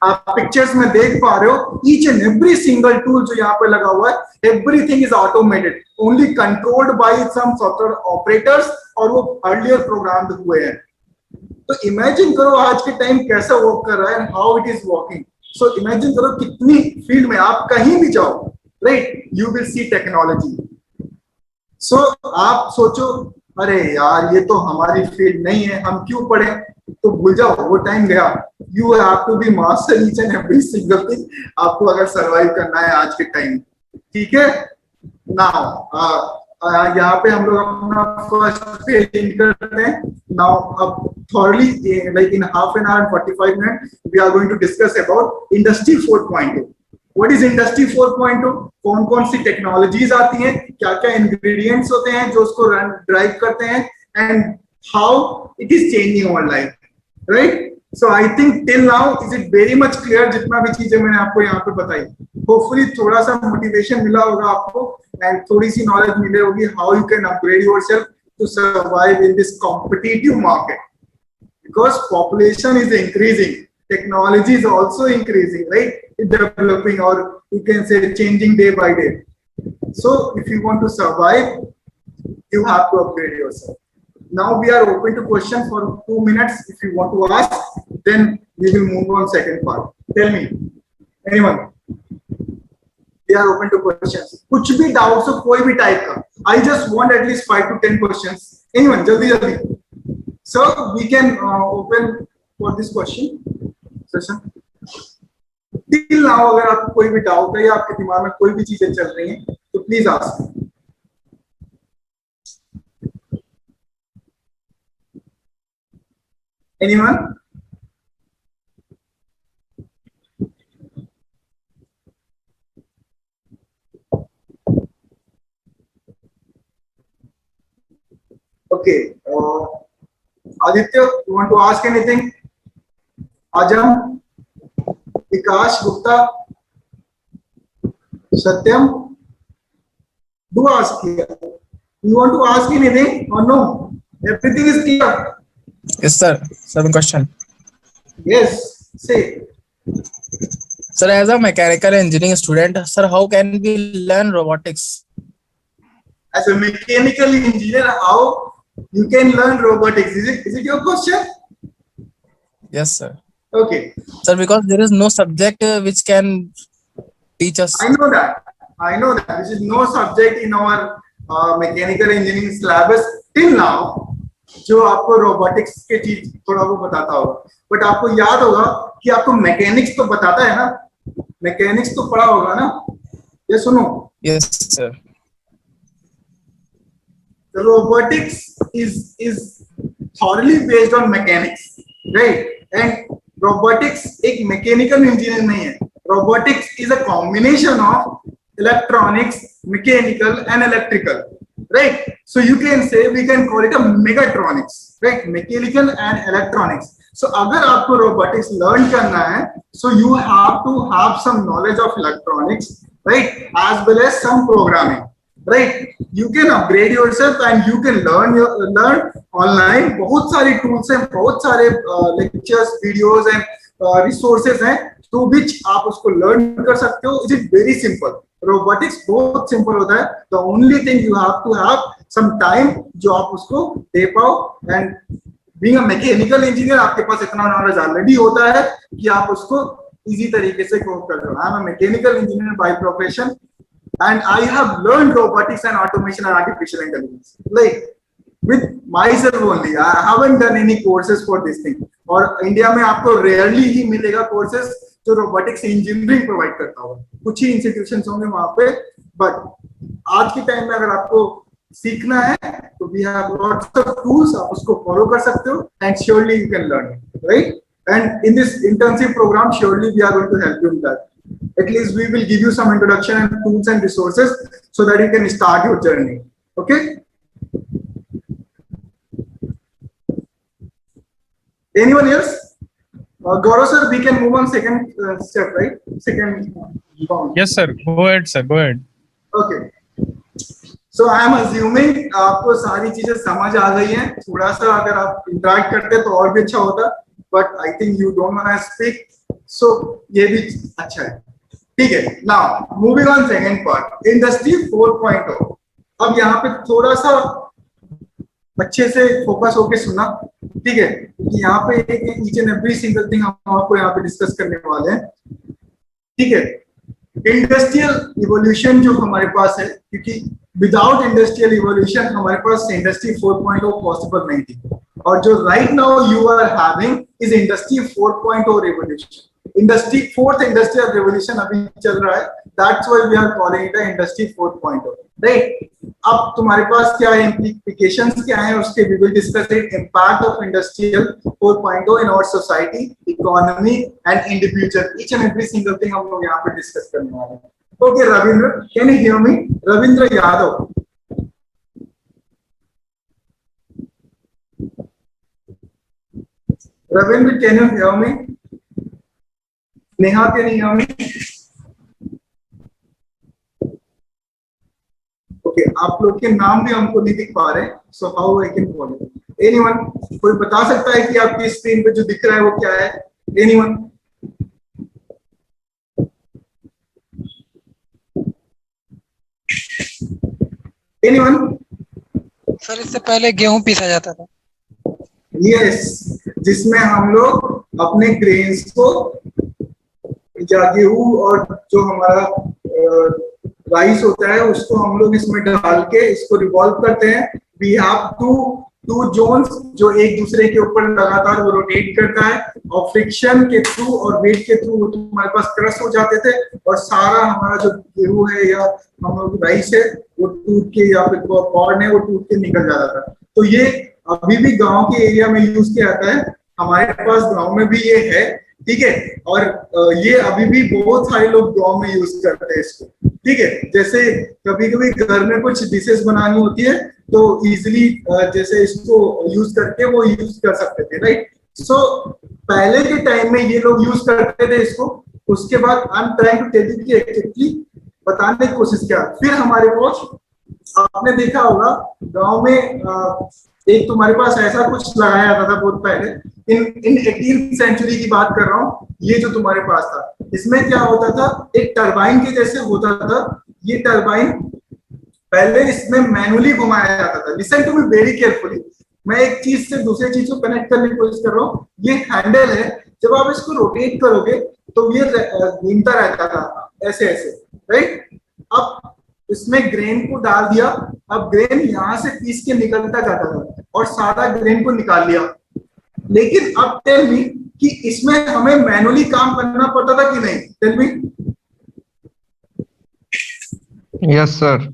आप पिक्चर्स में देख पा रहे हो, each and every single tool जो यहाँ पे लगा हुआ है, everything is automated, only controlled by some software operators, और वो अर्लियर प्रोग्राम्ड हुए हैं। तो इमेजिन करो आज के टाइम कैसा वर्क कर रहा है, how it is working. So imagine करो कितनी फील्ड में आप कहीं भी जाओ, right, you will see technology. So आप सोचो अरे यार ये तो हमारी फील्ड नहीं है, हम क्यों पढ़े, तो भूल जाओ, वो टाइम गया। You have to be master each and every single thing, आपको अगर सरवाइव करना है आज के टाइम। ठीक है, नाउ यहाँ पे हम लोग अपना फर्स्ट पेज इन करते हैं। नाउ अब thoroughly like in half an hour 45 minute we are going to discuss about industry 4.0। What is industry 4.0? कौन कौन सी टेक्नोलॉजीज आती हैं, क्या क्या इंग्रेडिएंट्स होते हैं जो उसको रन ड्राइव करते हैं, and how it is changing our life, right? So I think till now is it very much clear, जितना भी चीजें मैंने आपको यहाँ पे बताई। होपफुली थोड़ा सा मोटिवेशन मिला होगा आपको एंड थोड़ी सी नॉलेज मिली होगी how you can upgrade yourself to survive in this competitive market, because population is increasing, technology is also increasing, right? It's developing, or you can say changing day by day. So if you want to survive, you have to upgrade yourself. Now we are open to question for 2 minutes. If you want to ask, then we will move on second part. Tell me, anyone? We are open to questions. कुछ भी doubts हो कोई भी type का. I just want at least 5 to 10 questions. Anyone? जल्दी जल्दी. So we can open for this question. Till now अगर आपको कोई भी डाउट है या आपके दिमाग में कोई भी चीजें चल रही हैं तो please ask. Anyone? Okay, Aditya, you want to ask anything? Azam, Vikas Gupta, Satyam, do ask here. You want to ask anything or no? Everything is clear. Yes, sir. Some question. Yes, say. Sir, as a mechanical engineering student, sir, how can we learn robotics? As a mechanical engineer, how you can learn robotics? Is it your question? Yes, sir. Okay. Sir, because there is no subject which can teach us. I know that. There is no subject in our mechanical engineering syllabus till now जो आपको robotics के चीज थोड़ा वो बताता होगा, but आपको याद होगा कि आपको मैकेनिक्स तो बताता है ना, मैकेनिक्स तो पढ़ा होगा ना, ये सुनो। Yes, sir. The robotics is thoroughly based on mechanics, right? And robotics एक मैकेनिकल इंजीनियर नहीं है. Robotics is a combination of electronics, mechanical and electrical, right? So you can say we can call it a megatronics, right? Mechanical and electronics. So अगर आपको robotics learn करना है, so you have to have some knowledge of electronics, right? As well as some programming, right? You can upgrade yourself and you can learn online. बहुत सारी tools हैं, बहुत सारे lectures, videos and resources हैं to which आप उसको learn कर सकते हो. It is very simple. Robotics बहुत simple होता है. The only thing you have to have some time जो आप उसको दे पाओ, and being a mechanical engineer आपके पास इतना knowledge already होता है कि आप उसको easy तरीके से cope कर लो. I am a mechanical engineer by profession and I have learned robotics and automation and artificial intelligence like with myself only. I haven't done any courses for this thing. और India में आपको rarely ही मिलेगा courses जो robotics engineering provide करता होगा. कुछ ही institutions होंगे वहां पे, बट आज के टाइम में अगर आपको सीखना है तो we have lots of tools, आप उसको फॉलो कर सकते हो and surely you can learn, right? And in this internship programme surely we are going to help you in that. At least we will give you some introduction and tools and resources so that you can start your journey. Okay? Anyone else? Gaurav sir, we can move on second step, right? Second bound. Yes, sir. Go ahead, sir. Go ahead. Okay. So I am assuming आपको सारी चीजें समझ आ गई हैं. थोड़ा सा अगर आप interact करते तो और भी अच्छा होता. But I think you don't want to speak. So ये भी अच्छा है. ठीक है. Now moving on second part. Industry 4.0. अब यहाँ पे थोड़ा सा अच्छे से फोकस होके सुना, ठीक है? क्योंकि यहाँ पे एक each and every single thing हम आपको यहाँ पे डिस्कस करने वाले हैं, ठीक है? इंडस्ट्रियल इवोल्यूशन जो हमारे पास है, क्योंकि विदाउट इंडस्ट्रियल इवोल्यूशन हमारे पास इंडस्ट्री 4.0 पॉसिबल नहीं थी, और जो right now you are having is industry 4.0 revolution. Industry fourth industrial revolution अभी चल रहा है, that's why we are calling it industry 4.0, right. अब तुम्हारे पास क्या implications क्या है उसके, we will discuss it. Impact of industrial 4.0 in our society, economy and individual, each and every single thing हम लोग यहाँ पे डिस्कस करने वाले हैं. Okay Ravindra, can you hear me? Ravindra Yadav. Ravindra, can you hear me? Neha, can you hear me? Okay, आप लोग के नाम भी हमको नहीं दिख पा रहे, so how I can follow? Anyone, कोई बता सकता है कि आपकी स्क्रीन पे जो दिख रहा है वो क्या है? एनीवन? एनीवन? सर इससे पहले गेहूं पीसा जाता था. यस, जिसमें हम लोग अपने ग्रेन्स को या गेहूं और जो हमारा राइस होता है उसको हम लोग इसमें डाल के इसको रिवॉल्व करते हैं. वी हैव टू जोन्स जो एक दूसरे के ऊपर लगातार वो रोटेट करता है, और फ्रिक्शन के थ्रू और वेट के थ्रू वो तुम्हारे पास क्रश हो जाते थे, और सारा हमारा जो गेहूं है या हम लोग राइस है वो टूट के, या फिर कॉर्न है वो टूट के निकल जाता था. तो ये अभी भी गांव के एरिया में यूज किया जाता है, हमारे पास गांव में भी ये है, ठीक है. और ये अभी भी बहुत सारे लोग गांव में यूज करते हैं इसको, ठीक है. जैसे कभी कभी घर में कुछ डिशेस बनानी होती है तो इजीली जैसे इसको यूज करके वो यूज कर सकते थे, राइट. सो पहले के टाइम में ये लोग यूज करते थे इसको. उसके बाद I am trying to tell you कि एक्चुअली बताने की कोशिश किया. फिर हमारे पास आपने देखा होगा गांव में एक तुम्हारे पास ऐसा कुछ लगाया जाता था बहुत पहले, इन 18th सेंचुरी की बात कर रहा हूँ. ये जो तुम्हारे पास था, इसमें क्या होता था, एक टरबाइन के जैसे होता था. ये टरबाइन पहले इसमें मैनुअली घुमाया जाता था. Listen to me very carefully, मैं एक चीज से दूसरे चीज को कनेक्ट करने की कोशिश कर रहा हूँ. ये हैंडल है, जब आप इसको रोटेट करोगे तो ये घूमता रहता था ऐसे ऐसे, राइट. अब इसमें ग्रेन को डाल दिया, अब ग्रेन यहाँ से पीस के निकलता जाता था और सारा ग्रेन को निकाल लिया. लेकिन अब टेल मी कि इसमें हमें मैनुअली काम करना पड़ता था कि नहीं? Tell me. Yes sir.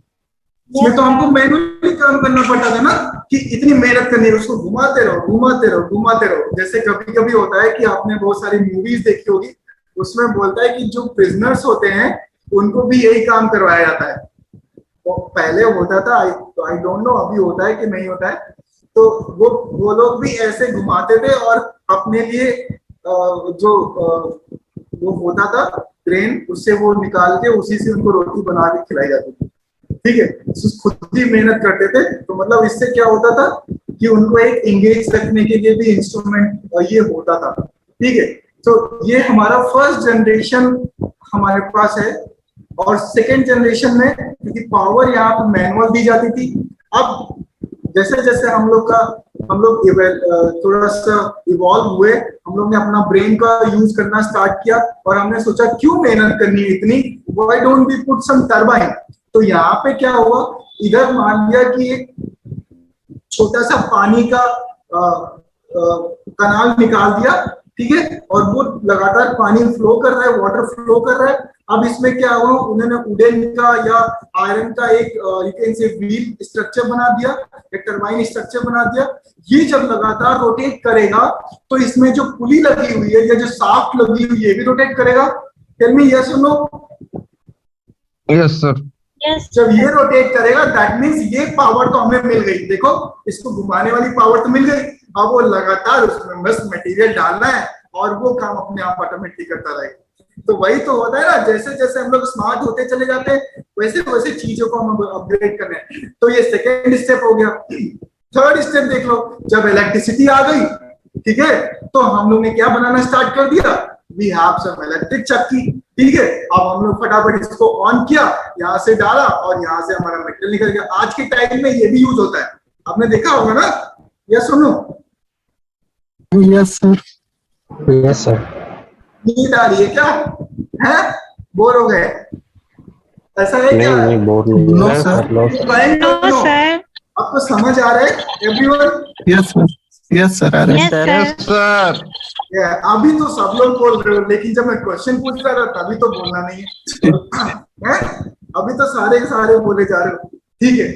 इसमें तो हमको मैनुअली काम करना पड़ता था ना, कि इतनी मेहनत करनी है, उसको घुमाते रहो घुमाते रहो घुमाते रहो. जैसे कभी कभी होता है कि आपने बहुत सारी मूवीज देखी होगी, उसमें बोलता है कि जो प्रिजनर्स होते हैं उनको भी यही काम करवाया जाता है. तो पहले होता था, आई डोंट नो अभी होता है कि नहीं होता है. तो वो लोग भी ऐसे घुमाते थे और अपने लिए जो वो होता था ग्रेन, उससे वो निकाल के उसी से उनको रोटी बना के खिलाई जाती थी, ठीक है. खुद ही मेहनत करते थे. तो मतलब इससे क्या होता था कि उनको एक एंगेज रखने के लिए भी इंस्ट्रूमेंट ये होता था, ठीक है. तो ये हमारा फर्स्ट जनरेशन हमारे पास है. और सेकेंड जनरेशन में क्योंकि पावर यहाँ पर मैनुअल दी जाती थी, अब जैसे जैसे हम लोग थोड़ा सा इवॉल्व हुए, हम लोग ने अपना ब्रेन का यूज करना स्टार्ट किया और हमने सोचा क्यों मेहनत करनी है इतनी, why don't we put some turbine. तो यहाँ पे क्या हुआ, इधर मान लिया कि एक छोटा सा पानी का कनाल निकाल दिया, ठीक है, और वो लगातार पानी फ्लो कर रहा है, वाटर फ्लो कर रहा है. अब इसमें क्या हुआ, उन्होंने वुडन का या आयरन का एक यू कैन से व्हील स्ट्रक्चर बना दिया, एक टरबाइन स्ट्रक्चर बना दिया. ये जब लगातार रोटेट करेगा तो इसमें जो पुली लगी हुई है या जो शाफ्ट लगी हुई है ये भी रोटेट करेगा. टेल मी यस और नो? Yes sir. जब ये रोटेट करेगा दैट मींस ये पावर तो हमें मिल गई. देखो इसको घुमाने वाली पावर तो मिल गई, अब वो लगातार उसमें बस मटेरियल डालना है और वो काम अपने आप ऑटोमेटिक करता रहेगा. तो वही तो होता है ना, जैसे जैसे हम लोग स्मार्ट होते चले जाते हैं वैसे वैसे चीजों को हम अपग्रेड कर रहे हैं. तो ये सेकेंड स्टेप हो गया. थर्ड स्टेप देख लो, जब इलेक्ट्रिसिटी आ गई, ठीक है, तो हम लोग ने क्या बनाना स्टार्ट कर दिया, वी हैव सम इलेक्ट्रिक चक्की, ठीक है. अब हम लोग फटाफट इसको ऑन किया, यहाँ से डाला और यहाँ से हमारा मेटल निकल गया. आज के टाइम में ये भी यूज होता है, आपने देखा होगा ना? यस सुनो? Yes sir. Yes sir. नींद आ रही है क्या? है? बोर हो गए? ऐसा है क्या? नहीं बोर नहीं No, है sir. No sir. आपको समझ आ रहा है everyone? Yes, sir. Yes, sir. आ रहा है। Yes, sir. अभी तो सब लोग बोल रहे हो, लेकिन जब मैं क्वेश्चन पूछ रहा था तभी तो बोलना नहीं है, अभी तो सारे के सारे बोले जा रहे हो। ठीक है,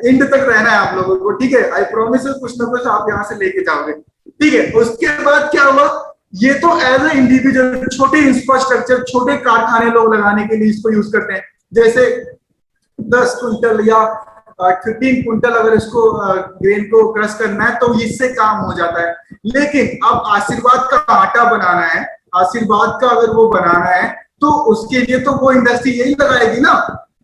एंड तक रहना है आप लोगों को, ठीक है? आई प्रॉमिस कुछ ना कुछ आप यहाँ से लेके जाओगे, ठीक है? उसके बाद क्या हुआ, ये तो एज ए इंडिविजुअल छोटे इंफ्रास्ट्रक्चर, छोटे कारखाने लोग लगाने के लिए इसको यूज करते हैं। जैसे 10 क्विंटल या 15 क्विंटल अगर इसको ग्रेन को क्रश करना है तो इससे काम हो जाता है। लेकिन अब आशीर्वाद का आटा बनाना है, आशीर्वाद का अगर वो बनाना है तो उसके लिए तो वो इंडस्ट्री यही लगाएगी ना।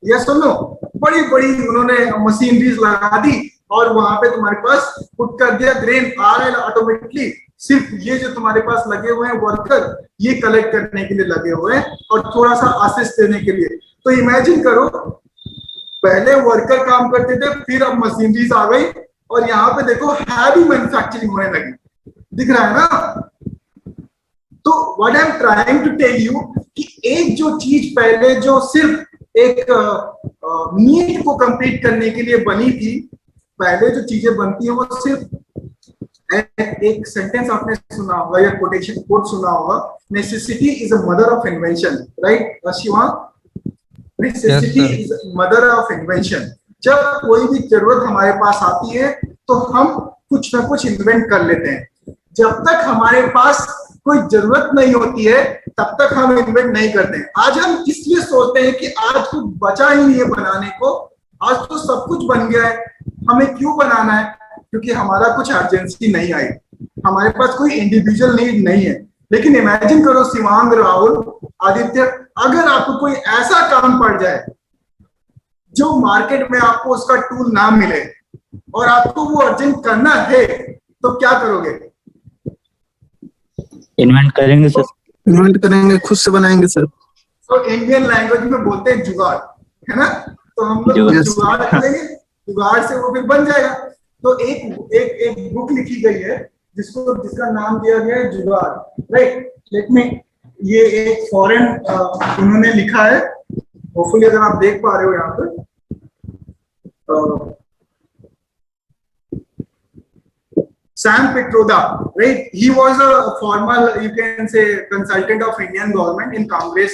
ये सुनो, बड़ी बड़ी उन्होंने मशीनरीज लगा दी और वहां पे तुम्हारे पास पुट कर दिया, ग्रेन आ रहा है ऑटोमेटिकली। सिर्फ ये जो तुम्हारे पास लगे हुए हैं वर्कर, ये कलेक्ट करने के लिए लगे हुए हैं और थोड़ा सा असिस्ट देने के लिए। तो इमेजिन करो, पहले वर्कर काम करते थे, फिर अब मशीनरीज आ गई और यहाँ पे देखो हैवी मैन्युफैक्चरिंग होने लगी, दिख रहा है ना? तो what I am trying to tell you कि एक जो चीज पहले जो सिर्फ एक नीड को कंप्लीट करने के लिए बनी थी, पहले जो चीजें बनती है वो सिर्फ एक सेंटेंस आपने सुना होगा या कोटेशन कोट सुना होगा, necessity is a mother of invention, right Shiva? Necessity is mother of invention. जब कोई भी जरूरत हमारे पास आती है तो हम कुछ ना कुछ इन्वेंट कर लेते हैं। जब तक हमारे पास कोई जरूरत नहीं होती है तब तक हम इन्वेंट नहीं करते हैं। आज हम इसलिए सोचते हैं कि आज कुछ बचा ही नहीं है बनाने को, आज तो सब कुछ बन गया है, हमें क्यों बनाना है? क्योंकि हमारा कुछ अर्जेंसी नहीं आई, हमारे पास कोई इंडिविजुअल नीड नहीं है। लेकिन इमेजिन करो शिवांग, राहुल, आदित्य, अगर आपको कोई ऐसा काम पड़ जाए जो मार्केट में आपको उसका टूल ना मिले और आपको वो अर्जेंट करना है, तो क्या करोगे? इन्वेंट करेंगे सर। इन्वेंट करेंगे, खुद से बनाएंगे सर। तो इंडियन लैंग्वेज में बोलते हैं जुगाड़, है ना? तो हम लोग जुगाड़ करेंगे, जुगाड़ से वो फिर बन जाएगा। तो एक बुक लिखी गई है जिसका नाम दिया गया है जुगाड़, राइट? लेट मी, ये एक फॉरेन उन्होंने लिखा है, होपफुली अगर आप देख पा रहे हो यहाँ पर, Sam Pitroda, right? He was a former, you can say, consultant of Indian government in Congress.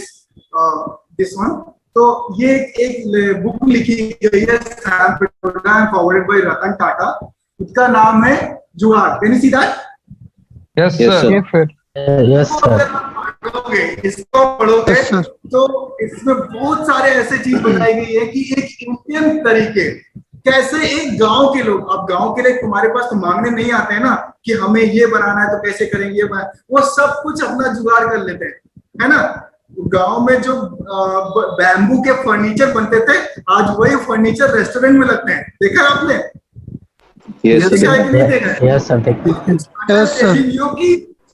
This one. तो ये एक बुक लिखी गई है Sam Pitroda and forwarded by Ratan Tata. उसका नाम है जुगाड़। Can you see that? Yes, sir. Yes, sir. Yes, sir. इसको पढ़ोगे तो इसमें बहुत सारे ऐसे चीज बताई गई है कि एक इंडियन तरीके कैसे एक गांव के लोग, अब गांव के लिए तुम्हारे पास तो मांगने नहीं आते हैं ना कि हमें ये बनाना है तो कैसे करेंगे, वो सब कुछ अपना जुगाड़ कर लेते हैं, है ना? गांव में जो बैम्बू के फर्नीचर बनते थे, आज वही फर्नीचर रेस्टोरेंट में लगते हैं। देखा आपने?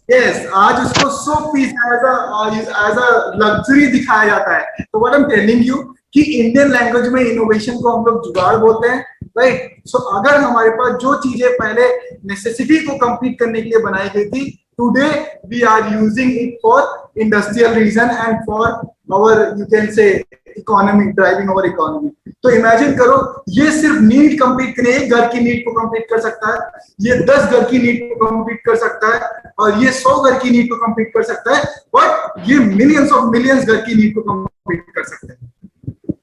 यस, आज उसको सो पीस एज अ लग्जरी दिखाया जाता है। तो what I am telling you कि इंडियन लैंग्वेज में इनोवेशन को हम लोग जुगाड़ बोलते हैं, राइट? सो अगर हमारे पास जो चीजें पहले नेसेसिटी को कंप्लीट करने के लिए बनाई गई थी, today we are using it for industrial reason and for our, you can say, economy, driving our economy. तो इमेजिन करो, ये सिर्फ नीड कंप्लीट करने, एक घर की नीड को कंप्लीट कर सकता है, ये 10 घर की नीड को कंप्लीट कर सकता है, और ये 100 घर की नीड को कंप्लीट कर सकता है, बट ये मिलियंस ऑफ मिलियंस घर की नीड को कंप्लीट कर सकते हैं।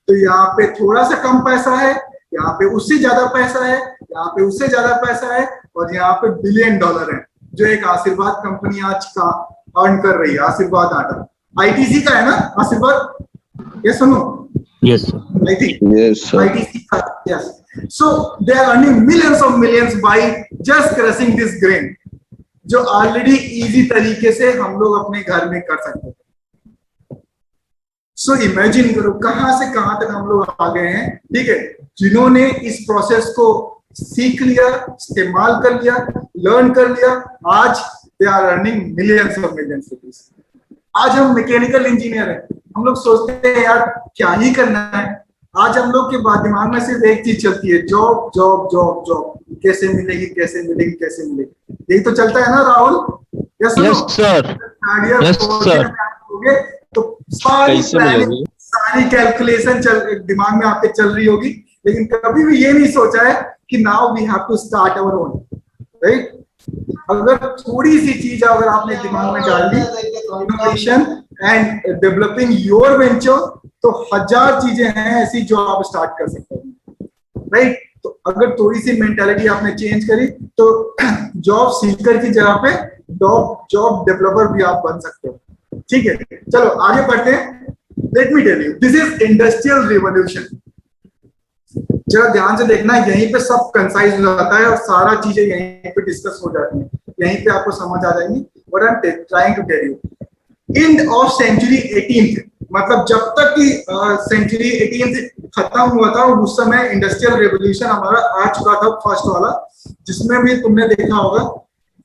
तो यहाँ पे थोड़ा सा कम पैसा है, यहाँ पे उससे ज्यादा पैसा है, यहाँ पे उससे ज्यादा पैसा है, और यहाँ पे $1 बिलियन है जो एक आशीर्वाद कंपनी आज का अर्न कर रही है। आशीर्वाद आटा आईटीसी का है ना? आशीर्वाद, ये सुनो। Yes, sir. I think. Yes, sir. ITC, yes. So they are earning millions of millions by just crushing this grain, जो ऑलरेडी इजी तरीके से हम लोग अपने घर में कर सकते हैं। So imagine करो कहां से कहां तक हम लोग आ गए हैं, ठीक है? जिन्होंने इस प्रोसेस को सीख लिया, इस्तेमाल कर लिया, लर्न कर लिया, आज they are earning millions of millions rupees. आज हम मैकेनिकल इंजीनियर हैं, हम लोग सोचते हैं यार क्या ही करना है। आज हम लोग के दिमाग में सिर्फ एक चीज चलती है, जॉब जॉब जॉब जॉब, कैसे मिलेगी कैसे मिलेगी कैसे मिलेगी, यही तो चलता है ना Rahul? Yes, sir. Yes, sir. तो सारी सारी कैलकुलेशन दिमाग में आपके चल रही होगी, लेकिन कभी भी ये नहीं सोचा है कि now we have to start our own, right. अगर थोड़ी सी चीज अगर आपने दिमाग में डाल ली, innovation and developing your venture, तो 1000 चीजें हैं ऐसी जो आप स्टार्ट कर सकते हैं, राइट। तो अगर थोड़ी सी मेंटालिटी आपने चेंज करी तो जॉब सीकर की जगह पे जॉब डेवलपर भी आप बन सकते हो, ठीक है। चलो आगे बढ़ते हैं। Let me tell you, this is industrial revolution. जरा ध्यान से देखना, यहीं पे सब कंसाइज हो जाता है और सारा चीजें यहीं पे डिस्कस हो जाती है, यहीं पे आपको समझ आ जाएंगी what I am trying to tell you. End of century 18th, मतलब जब तक कि सेंचुरी 18th खत्म हुआ था उस समय इंडस्ट्रियल रेवोल्यूशन हमारा आ चुका था, फर्स्ट वाला, जिसमें भी तुमने देखा होगा।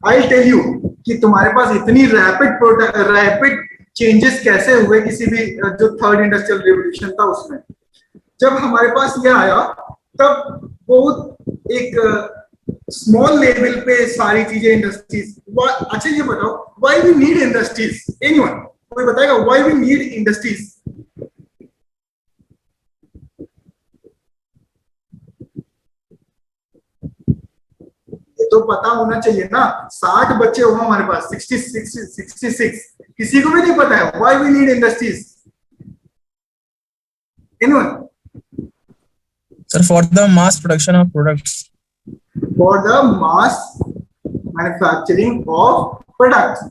आई टेल यू कि तुम्हारे पास इतनी रैपिड चेंजेस कैसे हुए किसी भी जो थर्ड इंडस्ट्रियल रेवोल्यूशन था उसमें। जब हमारे पास ये आया तब बहुत एक स्मॉल लेवल पे सारी चीजें इंडस्ट्रीज। अच्छा ये बताओ, why we need industries? Anyone कोई बताएगा व्हाई वी नीड इंडस्ट्रीज? ये तो पता होना चाहिए ना। 60 बच्चे हो हमारे पास, 66 किसी को भी नहीं पता है why we need industries? Anyone? Sir, for the mass production of products. For the mass manufacturing of products,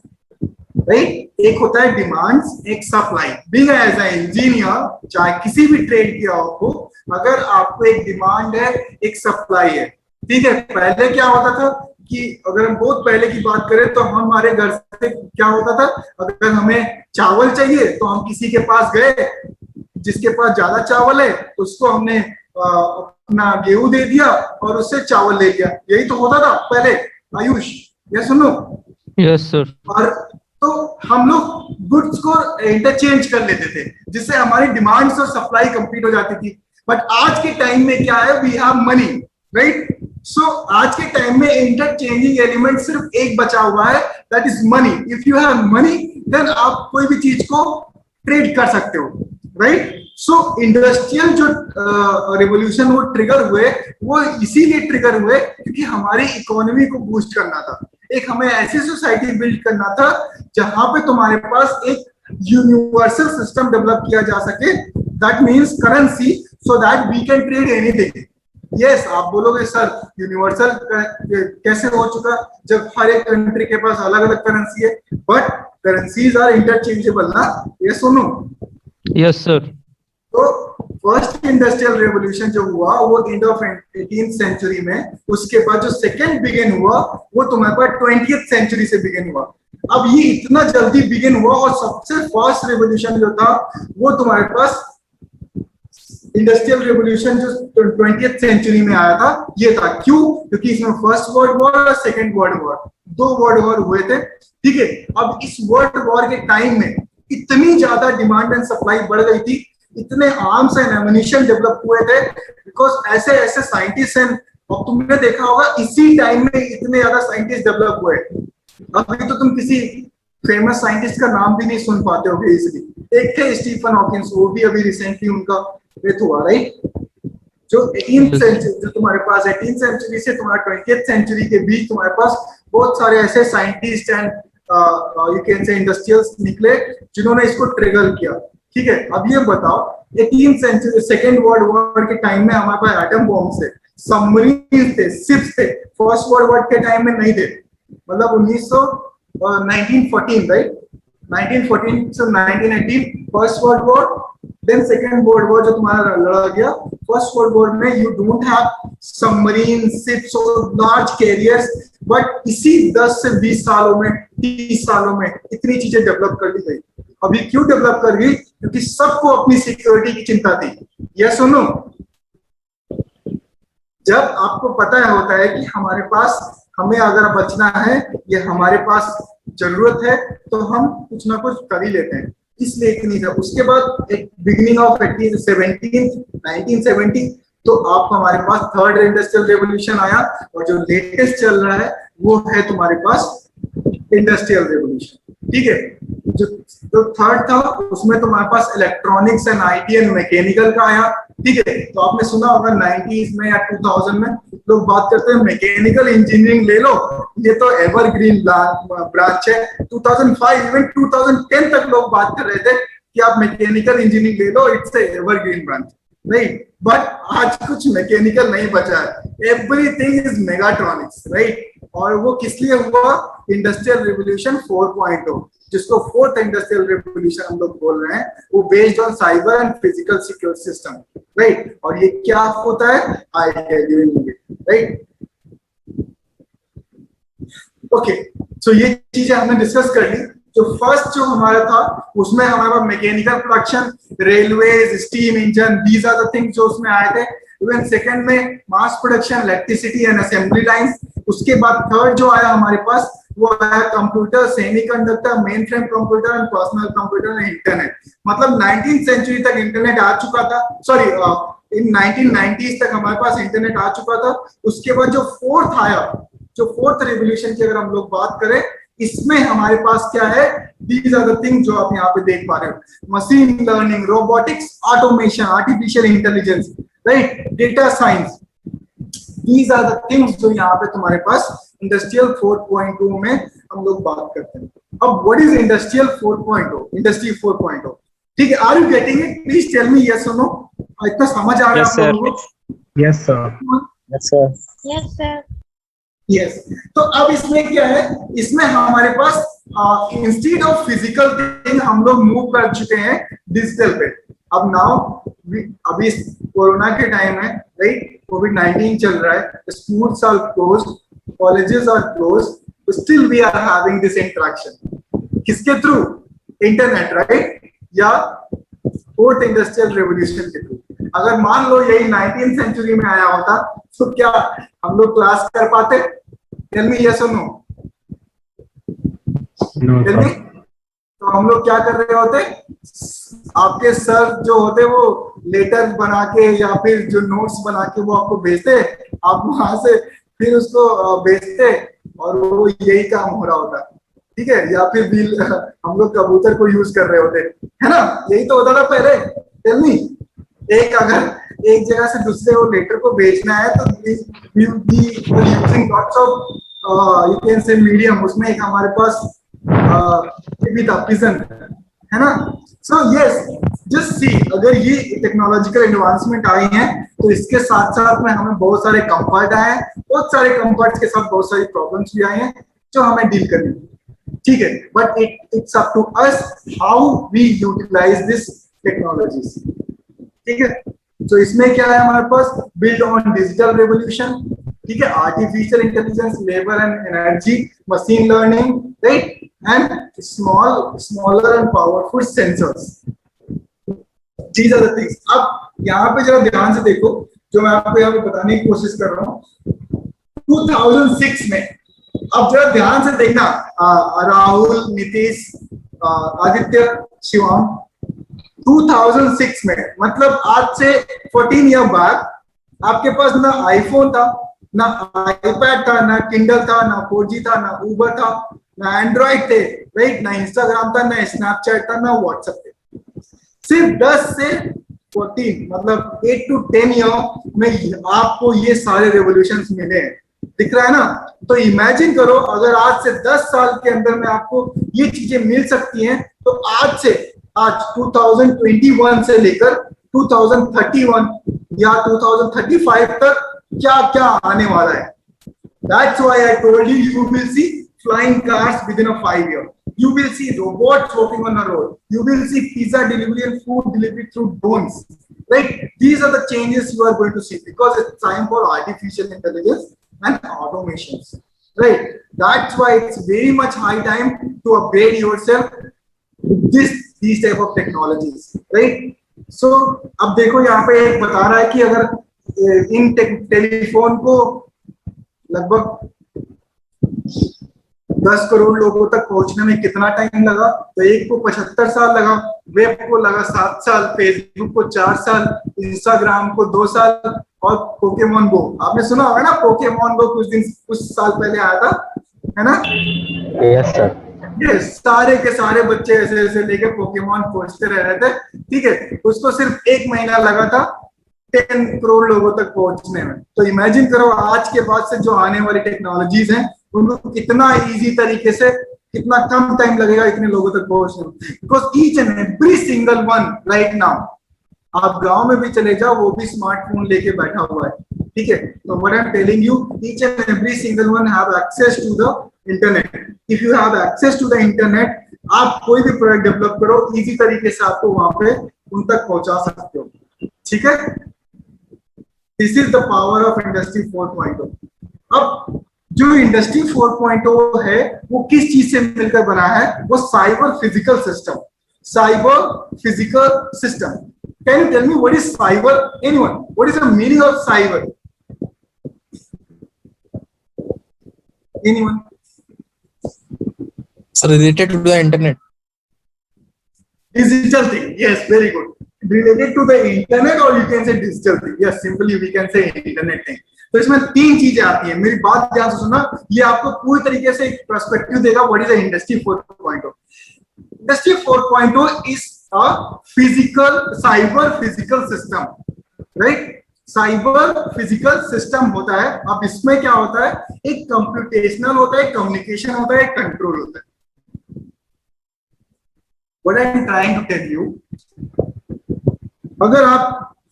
right? एक होता है डिमांड्स, एक supply. Being as a engineer, चाहे किसी भी ट्रेड किया हो, अगर आपको एक डिमांड है, एक सप्लाई है, ठीक है। पहले क्या होता था कि अगर हम बहुत पहले की बात करें तो हमारे घर से क्या होता था, अगर हमें चावल चाहिए तो हम किसी के पास गए, जिसके पास ज्यादा चावल है उसको हमने अपना गेहूं दे दिया और उससे चावल ले लिया। यही तो होता था पहले, आयुष, ये सुनो। Yes sir. और तो हम लोग गुड्स को इंटरचेंज कर लेते थे, जिससे हमारी डिमांड्स और सप्लाई कंप्लीट हो जाती थी। बट आज के टाइम में क्या है, वी हैव मनी, राइट। सो आज के टाइम में इंटरचेंजिंग एलिमेंट सिर्फ एक बचा हुआ है, that is money. If you have money then आप कोई भी चीज को ट्रेड कर सकते हो, राइट। सो इंडस्ट्रियल जो रिवोल्यूशन वो ट्रिगर हुए, वो इसीलिए ट्रिगर हुए क्योंकि हमारी इकोनॉमी को बूस्ट करना था। एक हमें ऐसी सोसाइटी बिल्ड करना था जहां पे तुम्हारे पास एक यूनिवर्सल सिस्टम डेवलप किया जा सके, that means currency, so that we can trade anything. Yes, आप बोलोगे सर यूनिवर्सल कैसे हो चुका जब हर एक कंट्री के पास अलग अलग करेंसी है, बट करेंसीज आर इंटरचेंजेबल ना। ये सुनो। Yes sir. तो फर्स्ट इंडस्ट्रियल रेवोल्यूशन जो हुआ वो एंड ऑफ 18th सेंचुरी में, उसके बाद जो सेकेंड बिगिन हुआ वो तुम्हारे पास 20th सेंचुरी से बिगिन हुआ। अब ये इतना जल्दी बिगिन हुआ और सबसे फर्स्ट रेवोल्यूशन जो था वो तुम्हारे पास इंडस्ट्रियल रेवोल्यूशन जो 20th सेंचुरी में आया था, ये था। क्यों? क्योंकि इसमें फर्स्ट वर्ल्ड वॉर और second world war, 2 world war हुए थे, ठीक है। अब इस वर्ल्ड वॉर के टाइम में इतनी ज्यादा डिमांड एंड सप्लाई बढ़ गई थी, इतने आर्म्स एंड एमुनिशन डेवलप हुए थे, बिकॉज ऐसे ऐसे साइंटिस्ट एंड, और तुमने देखा होगा इसी टाइम में इतने ज्यादा साइंटिस्ट डेवलप हुए। अभी तो तुम किसी फेमस साइंटिस्ट का नाम भी नहीं सुन पाते हो इजीली। एक थे स्टीफन हॉकिंस, वो भी अभी रिसेंटली उनका डेथ हुआ, राइट। जो 18th सेंचुरी, जो तुम्हारे पास 18th सेंचुरी से तुम्हारा 20th सेंचुरी के बीच तुम्हारे पास बहुत सारे ऐसे साइंटिस्ट एंड यू कैन से इंडस्ट्रियल्स निकले जिन्होंने इसको ट्रिगर किया, ठीक है। अब ये बताओ, 18th सेंचुरी सेकेंड वर्ल्ड वॉर के टाइम में हमारे पास एटम बॉम्ब थे, सबमरीन थे, शिप्स थे। फर्स्ट वर्ल्ड वॉर के टाइम में नहीं थे, मतलब 1914, राइट। 1914 से 1918 first world war, then second world war जो तुम्हारा लड़ा गया। फर्स्ट वर्ल्ड वॉर में you don't have submarine, ships और लार्ज कैरियर्स, बट इसी 10 से 20 सालों में, 30 सालों में इतनी चीजें डेवलप कर दी गई। अभी क्यों डेवलप कर गई? क्योंकि सबको अपनी सिक्योरिटी की चिंता थी। यह सुनो, जब आपको पता होता है कि हमारे पास, हमें अगर बचना है, ये हमारे पास जरूरत है, तो हम कुछ ना कुछ कर ही लेते हैं, इसलिए इतनी था। उसके बाद एक बिगिनिंग ऑफ 1970, तो आप हमारे पास थर्ड इंडस्ट्रियल रेवोल्यूशन आया, और जो लेटेस्ट चल रहा है वो है तुम्हारे पास इंडस्ट्रियल रेवोल्यूशन, ठीक है। जो थर्ड था उसमें तुम्हारे पास electronics and IT and mechanical का आया, ठीक है। तो आपने सुना होगा 90s में या 2000 में लोग बात करते हैं मैकेनिकल इंजीनियरिंग ले लो, ये तो एवरग्रीन ब्रांच है। 2005 इवन 2010 तक लोग बात कर रहे थे कि आप मैकेनिकल इंजीनियरिंग ले लो, it's evergreen branch, right. But आज कुछ मैकेनिकल नहीं बचा है, एवरीथिंग इज मेगाट्रॉनिक्स, राइट। और वो किस लिए हुआ? इंडस्ट्रियल रिवोल्यूशन 4.0, जिसको फोर्थ इंडस्ट्रियल रिवोल्यूशन हम लोग बोल रहे हैं, वो based on cyber and physical secure system, right. और ये क्या होता है? I tell you, right. Okay, so ये चीजें हमने डिस्कस कर ली। जो फर्स्ट जो हमारा था उसमें हमारे पास mechanical production, railways, steam engine, these are the things जो उसमें आए थे। इवन सेकंड में mass production, electricity and assembly lines. उसके बाद थर्ड जो आया हमारे पास वो आया computer, semiconductor, main frame computer and personal computer and internet. मतलब 19th सेंचुरी तक इंटरनेट आ चुका था, सॉरी इन 1990s तक हमारे पास इंटरनेट आ चुका था। उसके बाद जो फोर्थ आया, जो फोर्थ रेवोल्यूशन की अगर हम लोग बात करें, इसमें हमारे पास क्या है? दीज आर द थिंग्स जो आप यहाँ पे देख पा रहे हो, machine learning, robotics, automation, artificial intelligence, right, data science. These are the things जो यहाँ पे तुम्हारे पास इंडस्ट्रियल 4.2 में हम लोग बात करते हैं। अब व्हाट इज इंडस्ट्रियल 4.0? इंडस्ट्री 4.0, ठीक है। Are you getting it? Please tell me yes और नो। इतना समझ आ रहा है आप लोगों को? Yes sir, yes sir, Yes, sir. Yes. तो अब इसमें क्या है? इसमें हमारे पास इंस्टीड ऑफ फिजिकल थिंग हम लोग मूव कर चुके हैं डिजिटल पे। अब नाउ अभी कोरोना के टाइम है, राइट, कोविड-19 चल रहा है, schools are closed, colleges are closed, still we are having this interaction. किसके थ्रू? इंटरनेट, राइट, या फोर्थ इंडस्ट्रियल रेवोल्यूशन के थ्रू। अगर मान लो यही 19th सेंचुरी में आया होता तो क्या हम लोग क्लास कर पाते? टेल मी यस और नो। Tell me. तो हम लोग क्या कर रहे होते? आपके सर जो होते वो लेटर बना के या फिर जो नोट्स बना के वो आपको भेजते, आप वहां से फिर उसको भेजते और वो यही काम हो रहा होता, ठीक है। या फिर बिल हम लोग कबूतर को यूज कर रहे होते, है ना, यही तो होता था पहले। Tell me. अगर एक जगह से दूसरे वो लेटर को भेजना है तो using lots of you can से मीडियम, उसमें एक हमारे पास पिजन, है ना। सो यस, जस्ट सी, अगर ये टेक्नोलॉजिकल एडवांसमेंट आई है तो इसके साथ साथ में हमें बहुत सारे कंफर्ट आए हैं, बहुत सारे कंफर्ट के साथ बहुत सारी प्रॉब्लम्स भी आई हैं जो हमें डील करनी है, ठीक है। But it's up to us how we utilise this technologies, ठीक है। तो इसमें क्या है हमारे पास? बिल्ड ऑन डिजिटल रेवोल्यूशन, ठीक है, artificial intelligence, labour and energy, machine learning, right, and smaller and powerful sensors. These are the things. अब यहाँ पे जरा ध्यान से देखो, जो मैं आपको यहाँ पे बताने की कोशिश कर रहा हूँ। 2006 में, अब जरा ध्यान से देखना, राहुल, नीतीश, आदित्य, शिवांग, 2006 में, मतलब आज से 14 ईयर बाद आपके पास ना आईफोन था, ना आईपैड था, ना किंडल था, ना 4G था, ना उबर था, ना एंड्रॉइड थे, राइट, ना इंस्टाग्राम था, ना स्नैपचैट था, ना व्हाट्सएप थे। सिर्फ 10 से 14, मतलब 8 to 10 ईयर में आपको ये सारे रेवोल्यूशंस मिले हैं, दिख रहा है ना। तो इमेजिन करो, अगर आज से 10 साल के अंदर में आपको ये चीजें मिल सकती हैं, तो आज 2021 से लेकर 2031 या 2035 तक क्या क्या आने वाला है। That's why I told you, you will see flying cars within a 5 year. You will see robots walking on the road. You will see pizza delivery and food delivery through drones. Right? These are the changes you are going to see because it's time for artificial intelligence and automations. Right? That's why it's very much high time to upgrade yourself with these type of technologies. Right? So अब देखो यहाँ पे एक बता रहा है कि अगर इन टेलीफोन को लगभग 10 करोड़ लोगों तक पहुंचने में कितना टाइम लगा, तो एक को 75 साल लगा, वेब को लगा 7 साल, फेसबुक को 4 साल, इंस्टाग्राम को 2 साल, और पोकेमोन गो, आपने सुना होगा ना, पोकेमोन गो कुछ साल पहले आया था, है ना। Yes sir. यस, सारे के सारे बच्चे ऐसे ऐसे लेके पोकेमॉन खोजते रह रहे थे, ठीक है। उसको सिर्फ 1 महीना लगा था 10 करोड़ लोगों तक पहुंचने में। तो इमेजिन करो आज के बाद से जो आने वाली टेक्नोलॉजीज हैं उनको कितना इजी तरीके से, कितना कम टाइम लगेगा इतने लोगों तक पहुंचने में, because each and every single one right now, आप गांव में भी चले जाओ वो भी स्मार्टफोन लेके बैठा हुआ है, ठीक है। तो what I am telling you, each and every single one have access to the internet. If you have access to the internet, आप कोई भी प्रोडक्ट डेवलप करो इजी तरीके से आपको वहां पे उन तक पहुंचा सकते हो, ठीक है। This is the power of industry 4.0। अब जो इंडस्ट्री 4.0 है वो किस चीज से मिलकर बना है, वो cyber physical system, cyber physical system. Can you tell me what is cyber? Anyone? What is the meaning of cyber? Anyone? So related to the internet. Digital thing. Yes, very good. Related to the internet, or you can say digital thing. Yes, simply we can say internet thing. तो इसमें 3 चीजें आती हैं। मेरी बात ध्यान से सुनना, ये आपको पूरी तरीके से एक पर्सपेक्टिव देगा what is the industry 4.0। Industry 4.0 is a physical cyber physical system, right? Cyber physical system होता है। अब इसमें क्या होता है, एक कंप्यूटेशनल होता है, कम्युनिकेशन होता है, कंट्रोल होता है। What I am trying to tell you, अगर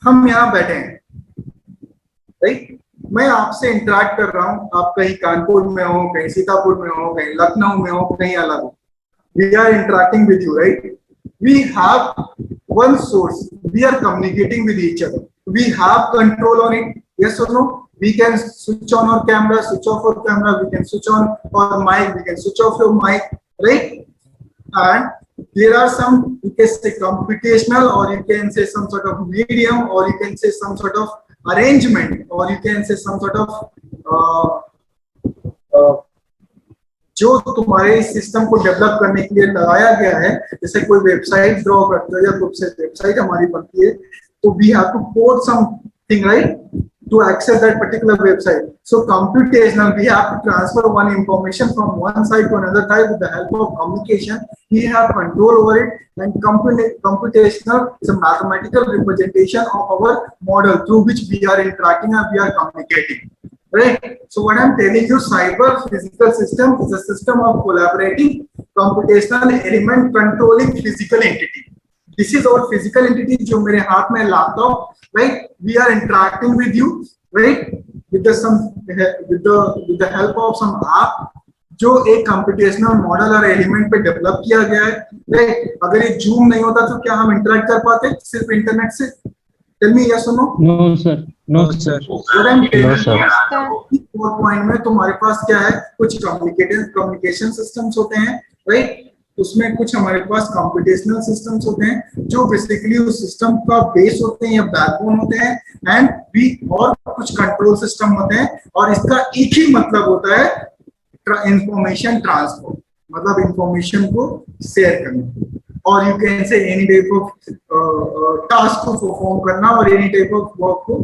हम यहाँ बैठे हैं, राइट, मैं आपसे इंटरेक्ट कर रहा हूं, आप कहीं कानपुर में हो, कहीं सीतापुर में हो, कहीं लखनऊ में हो, कहीं अलग हो, we are interacting with you, right. We have one source. We are communicating with each other. We have control on it. Yes or no? We can switch on our camera, switch off our camera. We can switch on our mic. We can switch off your mic, right? And there are some, you can say computational, or you can say some sort of medium, or you can say some sort of arrangement, or you can say some sort of जो तुम्हारे इस system को develop करने के लिए लगाया गया है। जैसे कोई वेबसाइट ड्रॉ करते हो या ग्रुप से वेबसाइट हमारी बनती है, तो we have to code something, right, to access that particular website. So computational, we have to transfer one information from one side to another side with the help of communication. We have control over it, and computational is a mathematical representation of our model through which we are interacting and we are communicating, right? So what I'm telling you, cyber physical system is a system of collaborating computational element controlling physical entity. This is our physical entity जो मेरे हाथ में laptop, right? We are interacting with you, right? With the help of some app जो एक computational model और element पे develop किया गया है, right? अगर ये Zoom नहीं होता तो क्या हम interact कर पाते सिर्फ इंटरनेट से? Tell me yes or no? No, sir. No, sir. No, sir. 4 में तुम्हारे पास क्या है, कुछ कम्युनिकेशन सिस्टम्स होते हैं, राइट? उसमें कुछ हमारे पास कंप्यूटेशनल सिस्टम्स होते हैं जो बेसिकली उस सिस्टम का बेस होते हैं या बैकबोन होते हैं, एंड भी और कुछ कंट्रोल सिस्टम होते हैं। और इसका एक ही मतलब होता है इंफॉर्मेशन ट्रांसफर, मतलब इंफॉर्मेशन को शेयर करना, और you can say any type of task को परफॉर्म करना और एनी टाइप ऑफ वर्क को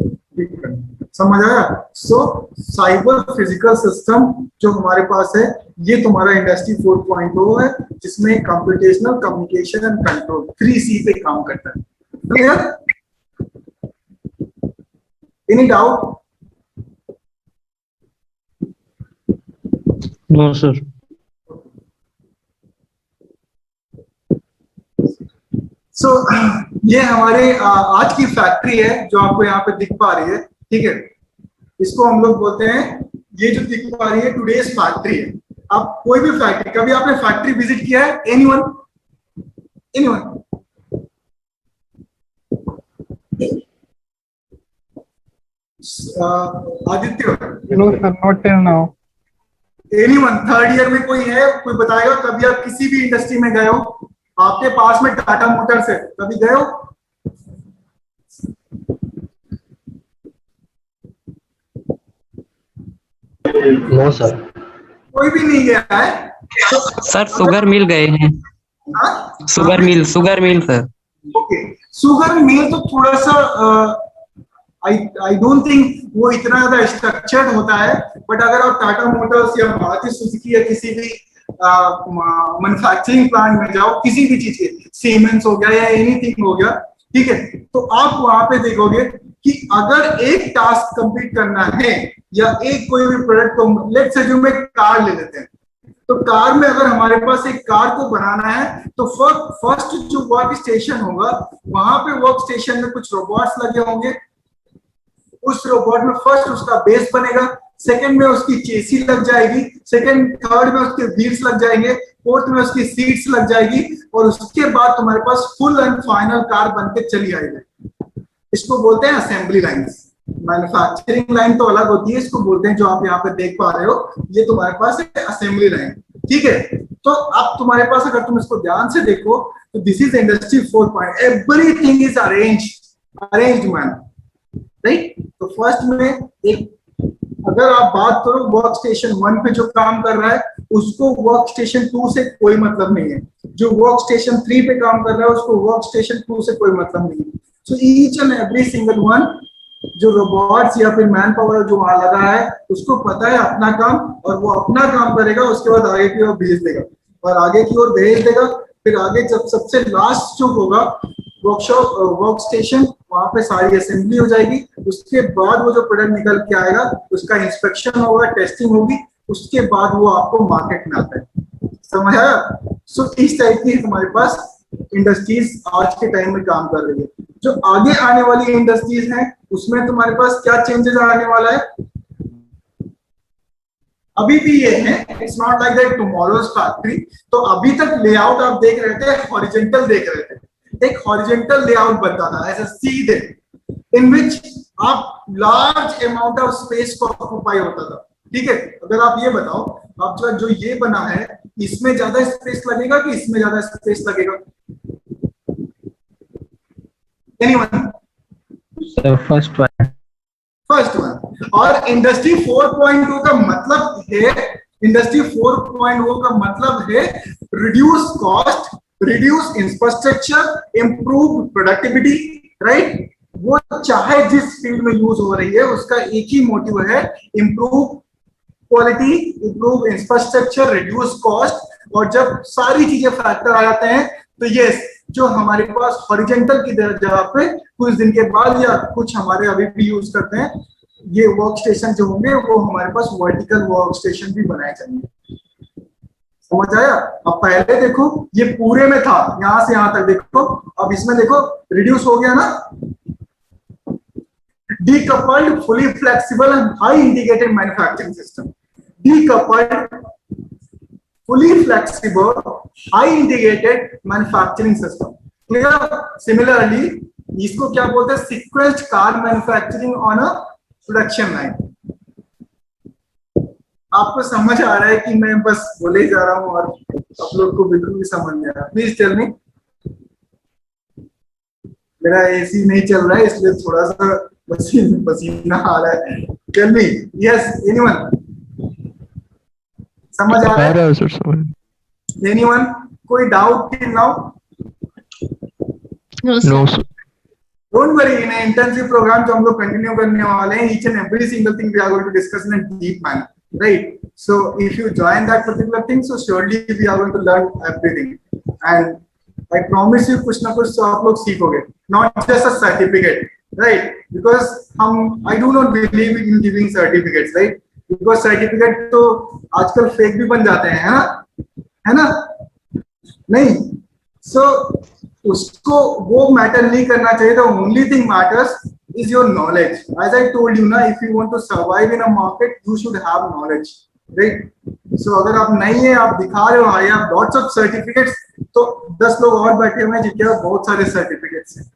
करना। समझ आया? सो साइबर फिजिकल सिस्टम जो हमारे पास है, ये तुम्हारा इंडस्ट्री 4.0 है, जिसमें computational, communication and control 3C पे काम करता है। Clear? Any doubt? No, sir. सो ये हमारे आज की फैक्ट्री है जो आपको यहाँ पे दिख पा रही है, ठीक है। इसको हम लोग बोलते हैं, ये जो दिख पा रही है टुडेज फैक्ट्री है। आप कोई भी फैक्ट्री, कभी आपने फैक्ट्री विजिट किया है? Anyone? Aditya? No, sir, not till now. Anyone? 3rd year में कोई है, कोई बताएगा कभी आप किसी भी इंडस्ट्री में गए हो? आपके पास में टाटा मोटर्स है, कभी गए हो? No, sir. कोई भी नहीं गया है? सर शुगर मिल गए हैं। Sugar mill sir. Okay, sugar mill तो थोड़ा सा आई डोंट थिंक वो इतना ज्यादा स्ट्रक्चर्ड होता है, बट अगर आप टाटा मोटर्स या मारुति सुजुकी या किसी भी मैन्युफैक्चरिंग प्लांट में जाओ, किसी भी चीज के, सीमेंट्स हो गया या एनीथिंग हो गया, ठीक है, तो आप वहां पे देखोगे कि अगर एक टास्क कंप्लीट करना है या एक कोई भी प्रोडक्ट को, लेट्स अज्यूम एक कार ले लेते हैं, तो कार में अगर हमारे पास एक कार को बनाना है तो फर्स्ट जो वर्क स्टेशन होगा, वहां पे वर्क स्टेशन में कुछ रोबोट्स लगे होंगे, उस रोबोट में फर्स्ट उसका बेस बनेगा, सेकंड में उसकी चेसी लग जाएगी, सेकंड थर्ड में उसके व्हील्स लग जाएंगे, फोर्थ में उसकी सीट्स लग जाएगी, और उसके बाद तुम्हारे पास फुल एंड फाइनल कार बनके चली आएगी। इसको बोलते हैं असेंबली लाइंस। मैन्युफैक्चरिंग लाइन तो अलग होती है, इसको बोलते हैं, जो आप यहाँ पे देख पा रहे हो, ये तुम्हारे पास है असेंबली लाइन, ठीक है। तो अब तुम्हारे पास अगर तुम इसको ध्यान से देखो तो this is industry 4.0, everything is arranged man, right. तो फर्स्ट में एक, अगर आप बात करो वर्क स्टेशन 1 पे जो काम कर रहा है उसको वर्क स्टेशन 2 से कोई मतलब नहीं है, जो वर्क स्टेशन 3 पे काम कर रहा है उसको वर्क स्टेशन 2 से कोई मतलब नहीं है। So each and every single one, जो रोबोट्स या फिर मैन पावर जो वहां लगा है, उसको पता है अपना काम, और वो अपना काम करेगा, उसके बाद आगे की ओर भेज देगा, और आगे की ओर भेज देगा, फिर आगे जब सबसे लास्ट जो होगा वर्कशॉप वर्क स्टेशन, वहां पे सारी असेंबली हो जाएगी, उसके बाद वो जो प्रोडक्ट निकल के आएगा उसका इंस्पेक्शन होगा, टेस्टिंग होगी, उसके बाद वो आपको मार्केट में आता है, समझ आया। सो इस टाइप की हमारे पास इंडस्ट्रीज आज के टाइम में काम कर रही है। जो आगे आने वाली इंडस्ट्रीज हैं उसमें तुम्हारे पास क्या चेंजेस आने वाला है, अभी भी ये है, it's not like that tomorrow's factory. तो अभी तक लेआउट आप देख रहे थे, हॉरिजॉन्टल देख रहे थे, एक हॉरिजॉन्टल लेआउट बनता था ऐसा सीधे, इन विच आप लार्ज अमाउंट ऑफ स्पेस को ऑक्यूपाई होता था, ठीक है। अगर आप ये बताओ, आप जो ये बना है इसमें ज्यादा स्पेस लगेगा कि इसमें ज्यादा स्पेस लगेगा? एनीवन? First one. और इंडस्ट्री 4.0 का मतलब है, इंडस्ट्री 4.0 का मतलब है reduce cost, reduce infrastructure, improve productivity, right. वो चाहे जिस फील्ड में यूज हो रही है उसका एक ही मोटिव है, improve quality, improve infrastructure, reduce cost. और जब सारी चीजें फैक्टर आ जाते हैं तो ये जो हमारे पास हॉरिजॉन्टल की जगह पे कुछ दिन के बाद या कुछ हमारे अभी भी यूज करते हैं, ये वर्क स्टेशन जो होंगे वो हमारे पास वर्टिकल वर्क स्टेशन भी बनाए जाएंगे, समझ आया। अब पहले देखो ये पूरे में था, यहां से यहां तक देखो, अब इसमें देखो रिड्यूस हो गया ना। Decoupled, fully flexible and high integrated manufacturing system. Decoupled, fully flexible, high integrated manufacturing system. Clear? Similarly, इसको क्या बोलते हैं? Sequenced car manufacturing on a production line. आपको समझ आ रहा है कि मैं बस बोले जा रहा हूँ और आप लोग को बिल्कुल भी समझ नहीं आ रहा? Please tell me. मेरा एसी नहीं चल रहा है इसलिए थोड़ा सा पसीना आ रहा है। Tell me, yes, anyone? समझ आ रहा है? एनीवन? कोई doubt till now? No sir. Don't worry, in intensive programme जो हम लोग कंटिन्यू करने वाले हैं, each and every single thing we are going to discuss in a deep manner, right? So if you join that particular thing, so surely we are going to learn everything, and I promise you कुछ ना कुछ तो आप लोग सीखोगे, not just a certificate, right? Because I do not believe in giving certificates, right? Because certificate तो आजकल fake भी बन जाते हैं, है ना? नहीं, so उसको वो मैटर नहीं करना चाहिए। The only thing matters is your knowledge. As I told you, na, if you want to survive in a market, you should have knowledge, right? So अगर आप नहीं है, आप दिखा रहे हो, I have lots of certificates, तो 10 लोग और बैठे हुए हैं जिनके पास बहुत सारे सर्टिफिकेट्स हैं।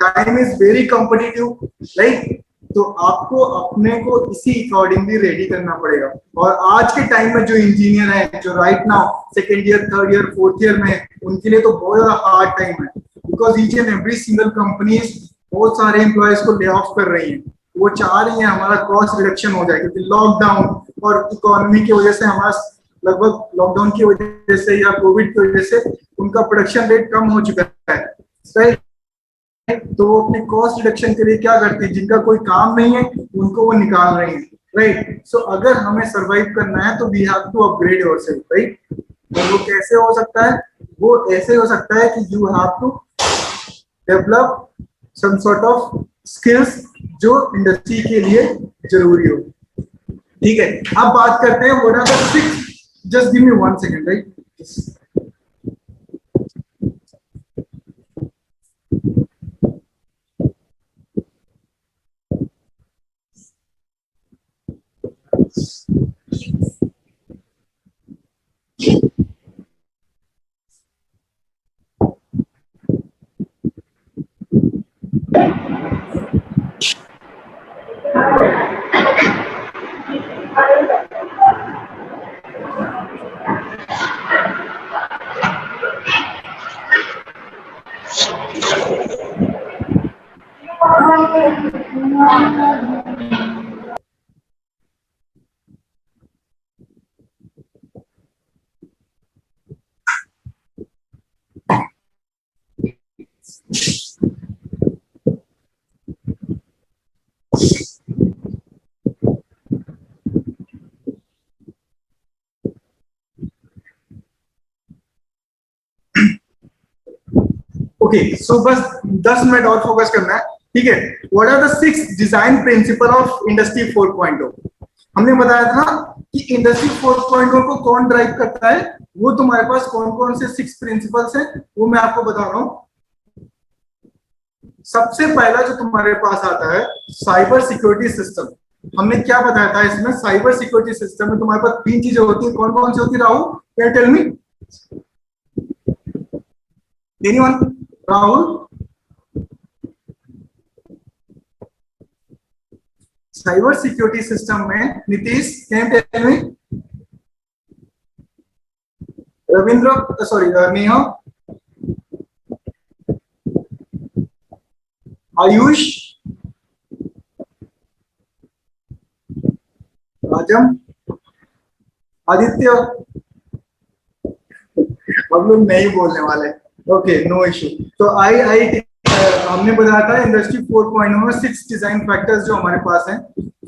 Time is very competitive, right? तो आपको अपने को इसी अकॉर्डिंगली रेडी करना पड़ेगा। और आज के टाइम में जो इंजीनियर हैं, जो right now second year, third year, fourth year में, उनके लिए तो बहुत ज्यादा हार्ड टाइम है, because each and every single companies बहुत सारे एम्प्लॉयज को ले ऑफ कर रही हैं। वो चाह रही है हमारा कॉस्ट रिडक्शन हो जाए, क्योंकि लॉकडाउन और इकोनॉमी की वजह से हमारा लगभग लॉकडाउन की वजह से या कोविड की वजह से उनका प्रोडक्शन रेट कम हो चुका है, राइट? तो वो अपने कॉस्ट रिडक्शन के लिए क्या करते हैं, जिनका कोई काम नहीं है उनको वो निकाल रहे हैं। राइट. सो अगर हमें सर्वाइव करना है तो we have to upgrade yourself, right. तो वो कैसे हो सकता है? वो ऐसे हो सकता है कि you have to develop some sort of skills जो इंडस्ट्री के लिए जरूरी हो. ठीक है, अब बात करते हैं what are the 6. Just give me 1 second, right. Okay, so बस 10 मिनट और फोकस करना है. ठीक है, what are the 6 design principle of industry 4.0? हमने बताया था कि इंडस्ट्री 4.0 को कौन ड्राइव करता है. वो तुम्हारे पास कौन कौन से 6 प्रिंसिपल्स हैं वो मैं आपको बता रहा हूं. सबसे पहला जो तुम्हारे पास आता है साइबर सिक्योरिटी सिस्टम. हमने क्या बताया था इसमें? साइबर सिक्योरिटी सिस्टम में तुम्हारे पास 3 चीजें होती है. कौन कौन सी होती है Rahul? Can tell me? Anyone? Rahul? Cyber security system में Nitish can tell me? Ravindra, sorry Neha, Ayush, Rajam, Aditya. अब लोग नहीं बोलने वाले. Okay, no issue. तो हमने बताया था इंडस्ट्री 4.0 में 6 डिजाइन फैक्टर्स जो हमारे पास हैं.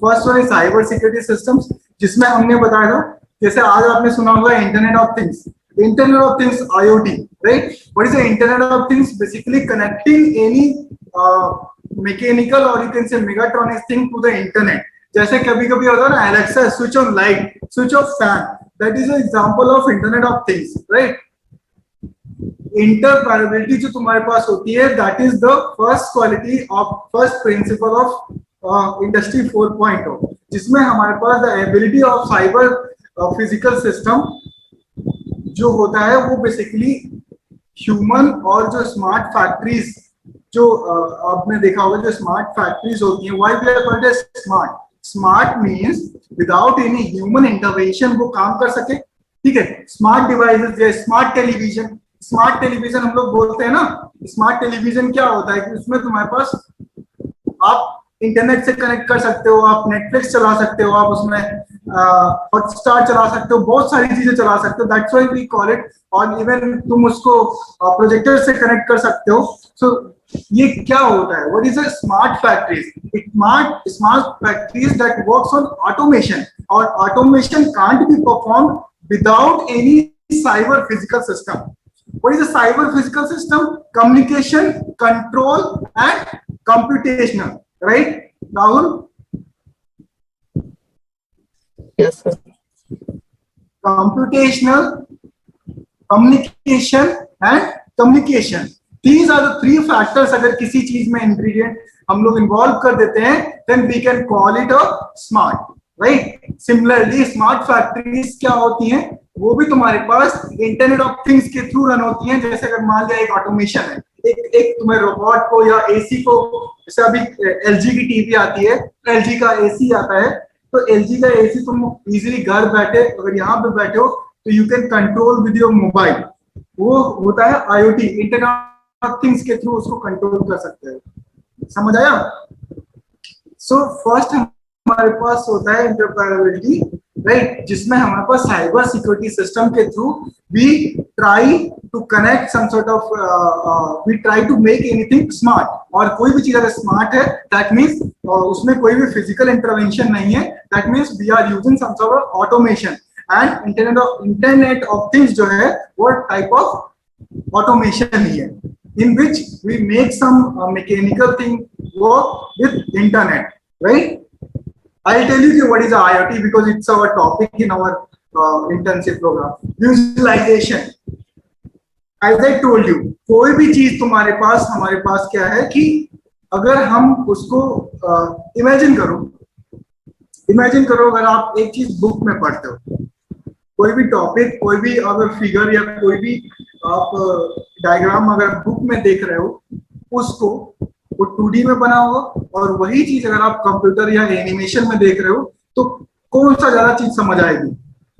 फर्स्ट वन है साइबर सिक्योरिटी सिस्टम्स, जिसमें हमने बताया था जैसे आज आपने सुना होगा internet of things. Internet of things, IoT, right. What is the internet of things? Basically connecting any mechanical or you can say mechatronic thing to the internet. जैसे कभी कभी होता है ना, Alexa switch on light, switch off fan. That is an example of internet of things, right. Interoperability जो तुम्हारे पास होती है, that is the first quality of first principle of industry 4.0, जिसमें हमारे पास the ability of cyber physical system जो होता है वो बेसिकली ह्यूमन और जो स्मार्ट फैक्ट्रीज जो आपने देखा होगा, जो स्मार्ट फैक्ट्रीज होती हैं, why we are called as smart. Smart means without any human intervention वो काम कर सके. ठीक है, स्मार्ट डिवाइसेस जैसे स्मार्ट टेलीविजन. स्मार्ट टेलीविजन हम लोग बोलते हैं ना, स्मार्ट टेलीविजन क्या होता है कि उसमें तुम्हारे पास आप इंटरनेट से कनेक्ट कर सकते हो, आप नेटफ्लिक्स चला सकते हो, आप उसमें हॉटस्टार चला सकते हो, बहुत सारी चीजें चला सकते हो. That's why we call it. और इवन तुम उसको प्रोजेक्टर से कनेक्ट कर सकते हो. सो ये क्या होता है? What is a smart factories? Smart factories that works on automation, और automation can't be performed without any cyber physical system. What is a cyber physical system? Communication, control and computational, right, Rahul? Yes, sir. Computational, communication and communication. These are the 3 factors. अगर किसी चीज में ingredient हम लोग involve कर देते हैं, then we can call it a smart, right? Similarly, smart factories क्या होती हैं? वो भी तुम्हारे पास इंटरनेट ऑफ थिंग्स के थ्रू रन होती हैं. जैसे अगर मान लिया एक ऑटोमेशन है, एक तुम्हें रोबोट को या एसी को, जैसे अभी LG की टीवी आती है, LG का AC आता है, तो LG का AC तुम इजीली घर बैठे, अगर यहाँ पे बैठे हो तो you can control with your mobile. वो होता है IoT, इंटरनेट ऑफ थिंग्स के थ्रू उसको कंट्रोल कर सकते हैं. समझ आया? सो फर्स्ट हमारे पास होता है इंटरऑपरेबिलिटी. राइट, जिसमें हमारे पास साइबर सिक्योरिटी सिस्टम के through we try to connect some sort of we try to make anything smart, और कोई भी चीज अगर स्मार्ट है दैट मीन्स उसमें कोई भी फिजिकल इंटरवेंशन नहीं है, that means we are using some sort of automation, and internet of things जो है वो टाइप ऑफ ऑटोमेशन ही है, in which we make some mechanical thing work with internet, right? I'll tell you what is IoT because it's our topic in our intensive program. Visualization. As I told you, कोई भी चीज तुम्हारे पास हमारे पास क्या है कि अगर हम उसको इमेजिन करो अगर आप एक चीज बुक में पढ़ते हो, कोई भी टॉपिक, कोई भी अगर फिगर या कोई भी आप डायग्राम अगर बुक में देख रहे हो, उसको वो 2D में बना होगा, और वही चीज अगर आप कंप्यूटर या एनिमेशन में देख रहे हो तो कौन सा ज्यादा चीज समझ आएगी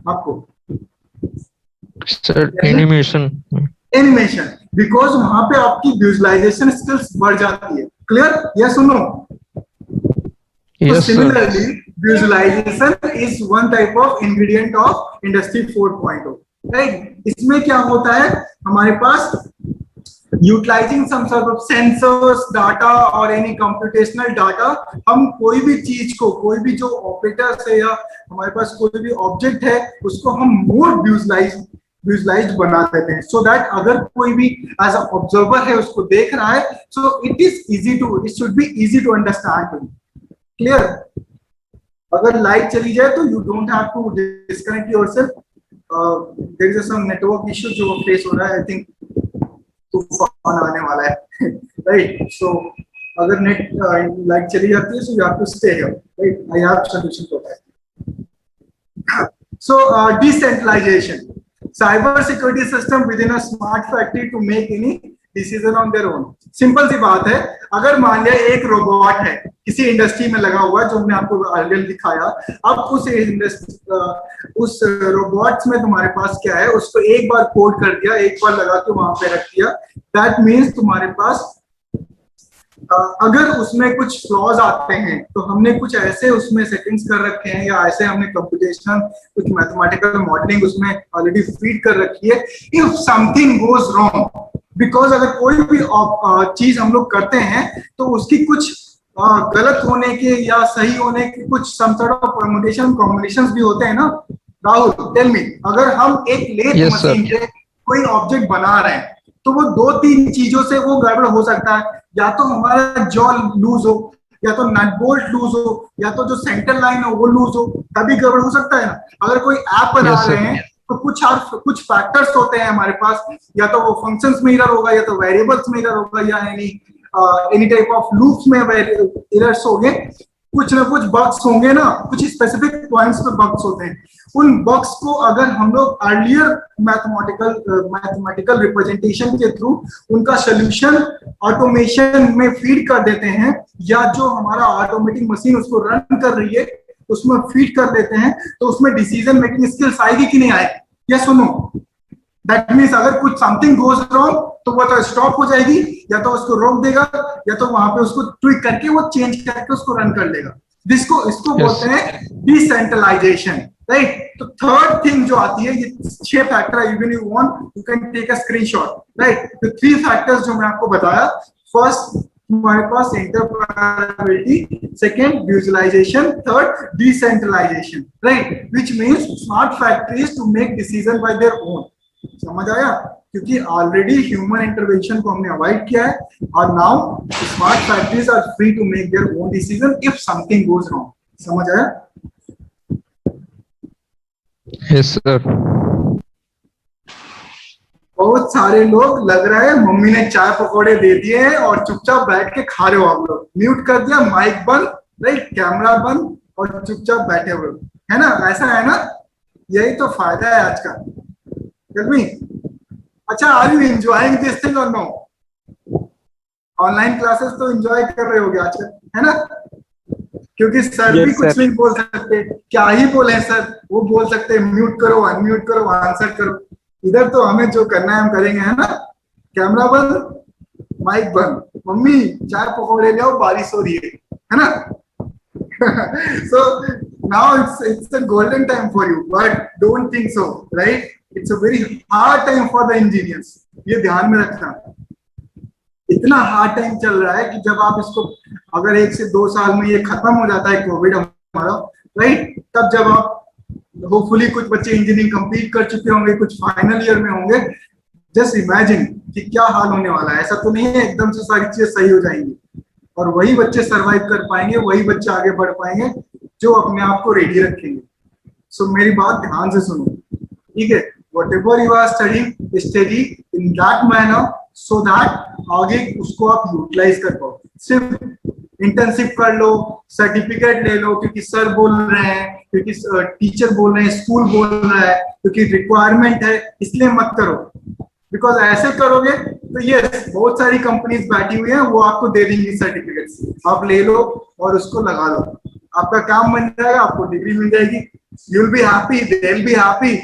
आपको? सर एनिमेशन, बिकॉज वहां पे आपकी विजुअलाइजेशन स्किल्स बढ़ जाती है। क्लियर? यस और no? Yes, similarly, visualization is one type of ingredient of Industry 4.0, right? इसमें क्या होता है, हमारे पास utilizing some sort of sensors, data और any computational data, हम कोई भी चीज को, कोई भी जो ऑपरेटर्स है या हमारे पास कोई भी ऑब्जेक्ट है, उसको हम मोर विजुअलाइज्ड बना देते हैं, सो दैट अगर कोई भी एज अ ऑब्जर्वर है उसको देख रहा है, so it should be easy to understand. Clear? अगर लाइट चली जाए तो you don't have to disconnect yourself, there is some network issue जो फेस हो रहा है, आई थिंक तूफान आने वाला है, राइट? सो अगर नेट लाइट चली जाती है, so you have to stay here, right? I have solution for that. So decentralization, cyber security system with in a smart factory to make any decision on their own. Simple सी बात है, अगर मान लिया एक रोबोट है किसी industry में लगा हुआ, जो हमने आपको अर्लियर दिखाया, अब उस रोबोट्स में तुम्हारे पास क्या है, उसको एक बार कोड कर दिया, एक बार लगा के वहां पे रख दिया, दैट मीन्स तुम्हारे पास अगर उसमें कुछ फ्लॉज आते हैं तो हमने कुछ ऐसे उसमें सेटिंग्स कर रखे हैं, या ऐसे हमने कंप्यूटेशनल कुछ मैथमेटिकल मॉडलिंग उसमें ऑलरेडी फीड कर रखी है, if something goes wrong, because अगर कोई भी चीज हम लोग करते हैं तो उसकी कुछ गलत होने के या सही होने के कुछ some sort of permutation combinations भी होते हैं ना। राहुल, टेल मी, अगर हम एक लेथ मशीन से कोई ऑब्जेक्ट बना रहे हैं तो वो 2-3 चीजों से वो गड़बड़ हो सकता है, या तो हमारा जॉ लूज हो, या तो नट बोल्ट लूज हो, या तो जो सेंटर लाइन हो वो लूज हो, तभी गड़बड़ हो सकता है ना। अगर कोई ऐप बना रहे हैं तो कुछ फैक्टर्स होते हैं हमारे पास, या तो वो फंक्शंस में एरर होगा, या तो वेरिएबल्स में एरर होगा, या एनी टाइप ऑफ लूप्स में एरर्स होंगे, कुछ ना कुछ बग्स होंगे ना, कुछ स्पेसिफिक पॉइंट्स पे बग्स होते हैं। उन बग्स को अगर हम लोग अर्लियर मैथमेटिकल रिप्रेजेंटेशन के थ्रू उनका सोल्यूशन ऑटोमेशन में फीड कर देते हैं, या जो हमारा ऑटोमेटिक मशीन उसको रन कर रही है उसमें फीड कर देते हैं, तो उसमें डिसीजन मेकिंग स्किल्स आएगी कि नहीं आएगी? यस और नो? दैट मीन्स अगर कुछ समथिंग गोज रॉन्ग तो वो तो स्टॉप हो जाएगी, या तो उसको रोक देगा, या तो वहां पे उसको ट्विक करके वो चेंज करके उसको रन कर लेगा। इसको बोलते हैं डिसेंट्रलाइजेशन, राइट? तो थर्ड थिंग जो आती है, ये 6 factor, even you want you can take a screenshot, right? तो 3 फैक्टर्स जो मैं आपको बताया, फर्स्ट हमारे पास interoperability, second visualization, third decentralization, right? Which means smart factories to make decision by their own. समझ आया? क्योंकि ऑलरेडी ह्यूमन इंटरवेंशन को हमने अवॉइड किया है, और now smart factories are free to make their own decision if something goes wrong. समझ आया? Yes sir. बहुत सारे लोग लग रहा है मम्मी ने चाय पकौड़े दे दिए हैं और चुपचाप बैठ के खा रहे हो आप लोग, म्यूट कर दिया, माइक बंद, राइट, कैमरा बंद, और चुपचाप बैठे हुए, है ना? ऐसा है ना? यही तो फायदा है आज का। Tell me, अच्छा, are you enjoying this thing और नो? ऑनलाइन क्लासेस तो एंजॉय कर रहे होगे आजकल, है ना? क्योंकि सर भी कुछ नहीं बोल सकते, क्या ही बोले सर, वो बोल सकते म्यूट करो, अनम्यूट करो, आंसर करो। इधर तो हमें जो करना है हम करेंगे, है ना? कैमरा बंद, माइक बंद, मम्मी चाय पकौड़े ले आओ, बारिश हो रही है ना? So now it's a golden time for you, but don't think so, right? It's a very hard time for the engineers. ये ध्यान में रखना, इतना हार्ड टाइम चल रहा है कि जब आप इसको अगर 1 से 2 साल में ये खत्म हो जाता है कोविड हमारा, राइट, तब जब आप होपफुली कुछ बच्चे इंजीनियरिंग कंप्लीट कर चुके होंगे, कुछ फाइनल ईयर में होंगे, जस्ट इमेजिन कि क्या हाल होने वाला है। ऐसा तो नहीं है एकदम से सारी चीजें सही हो जाएंगी, और वही बच्चे सरवाइव कर पाएंगे, वही बच्चे आगे बढ़ पाएंगे जो अपने आप को रेडी रखेंगे। सो मेरी बात ध्यान से सुनो, ठीक है? whatever you are studying, study in that manner so that आगे उसको आप यूटिलाइज कर पाओ। सिर्फ इंटर्नशिप कर लो, सर्टिफिकेट ले लो क्योंकि सर बोल रहे हैं, क्योंकि टीचर बोल रहे हैं, स्कूल बोल रहा है, क्योंकि रिक्वायरमेंट है, इसलिए मत करो। बिकॉज ऐसे करोगे तो ये बहुत सारी कंपनीज बैठी हुई हैं, वो आपको दे देंगी सर्टिफिकेट्स, आप ले लो और उसको लगा लो, आपका काम बन जाएगा, आपको डिग्री मिल जाएगी, you will be happy, they will be happy,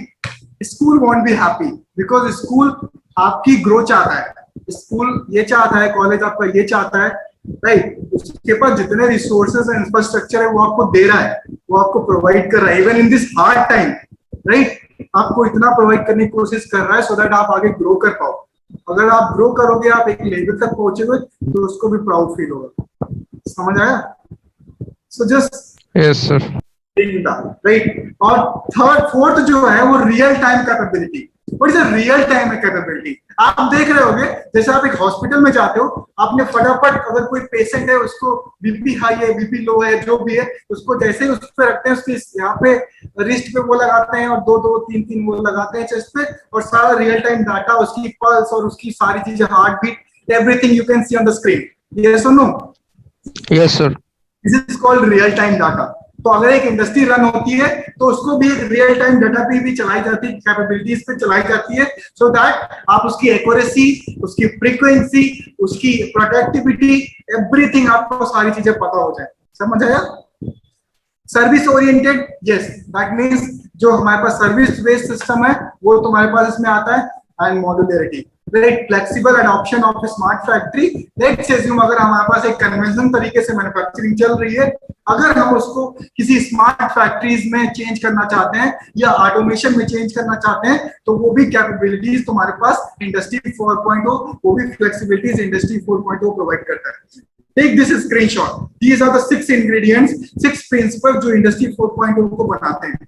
school want be happy, because school आपकी ग्रो चाहता है, स्कूल ये चाहता है, कॉलेज आपका ये चाहता है, राइट? उसके पास जितने रिसोर्सेज एंड इंफ्रास्ट्रक्चर है वो आपको दे रहा है, वो आपको प्रोवाइड कर रहा है, even in this hard time, right? आपको इतना प्रोवाइड करने की कोशिश कर रहा है सो दैट आप आगे ग्रो कर पाओ। अगर आप ग्रो करोगे, आप एक लेवल तक पहुंचोगे तो उसको भी प्राउड फील होगा। समझ आया? So just yes sir, right. और थर्ड फोर्थ जो है वो real time capability. What is a real time capability? आप देख रहे होगे जैसे आप एक हॉस्पिटल में जाते हो, आपने फटाफट अगर कोई पेशेंट है उसको बीपी हाई है, बीपी लो है, जो भी है, उसको जैसे ही उस पर रखते हैं, उसके यहाँ पे रिस्ट पे वो लगाते हैं और 2-2, 3-3 वो लगाते हैं चेस्ट पे, और सारा रियल टाइम डाटा, उसकी पल्स और उसकी सारी चीजें, heart beat, everything you can see on the screen. Yes और no? Yes sir. This is called real time data. तो अगर एक इंडस्ट्री रन होती है तो उसको भी एक रियल टाइम डाटा पे भी चलाई जाती है, कैपेबिलिटीज पे चलाई जाती है, सो दैट आप उसकी एक्यूरेसी, उसकी फ्रीक्वेंसी, उसकी प्रोडक्टिविटी, एवरीथिंग आपको सारी चीजें पता हो जाए। समझ आया? Service oriented, yes, that means जो हमारे पास सर्विस बेस्ड सिस्टम है वो तुम्हारे पास इसमें आता है, and modularity, right? Flexible adoption of smart factory. Let's assume अगर हमारे पास एक कन्वेंशनल तरीके से मैन्युफैक्चरिंग चल रही है, अगर हम उसको किसी स्मार्ट फैक्ट्रीज में चेंज करना चाहते हैं या ऑटोमेशन में चेंज करना चाहते हैं, तो वो भी कैपेबिलिटीज तुम्हारे पास इंडस्ट्री 4.0, वो भी फ्लेक्सिबिलिटीज इंडस्ट्री 4.0 प्रोवाइड करता है। Take this screenshot. These are the 6 ingredients, 6 principle जो इंडस्ट्री 4.0 को बनाते हैं।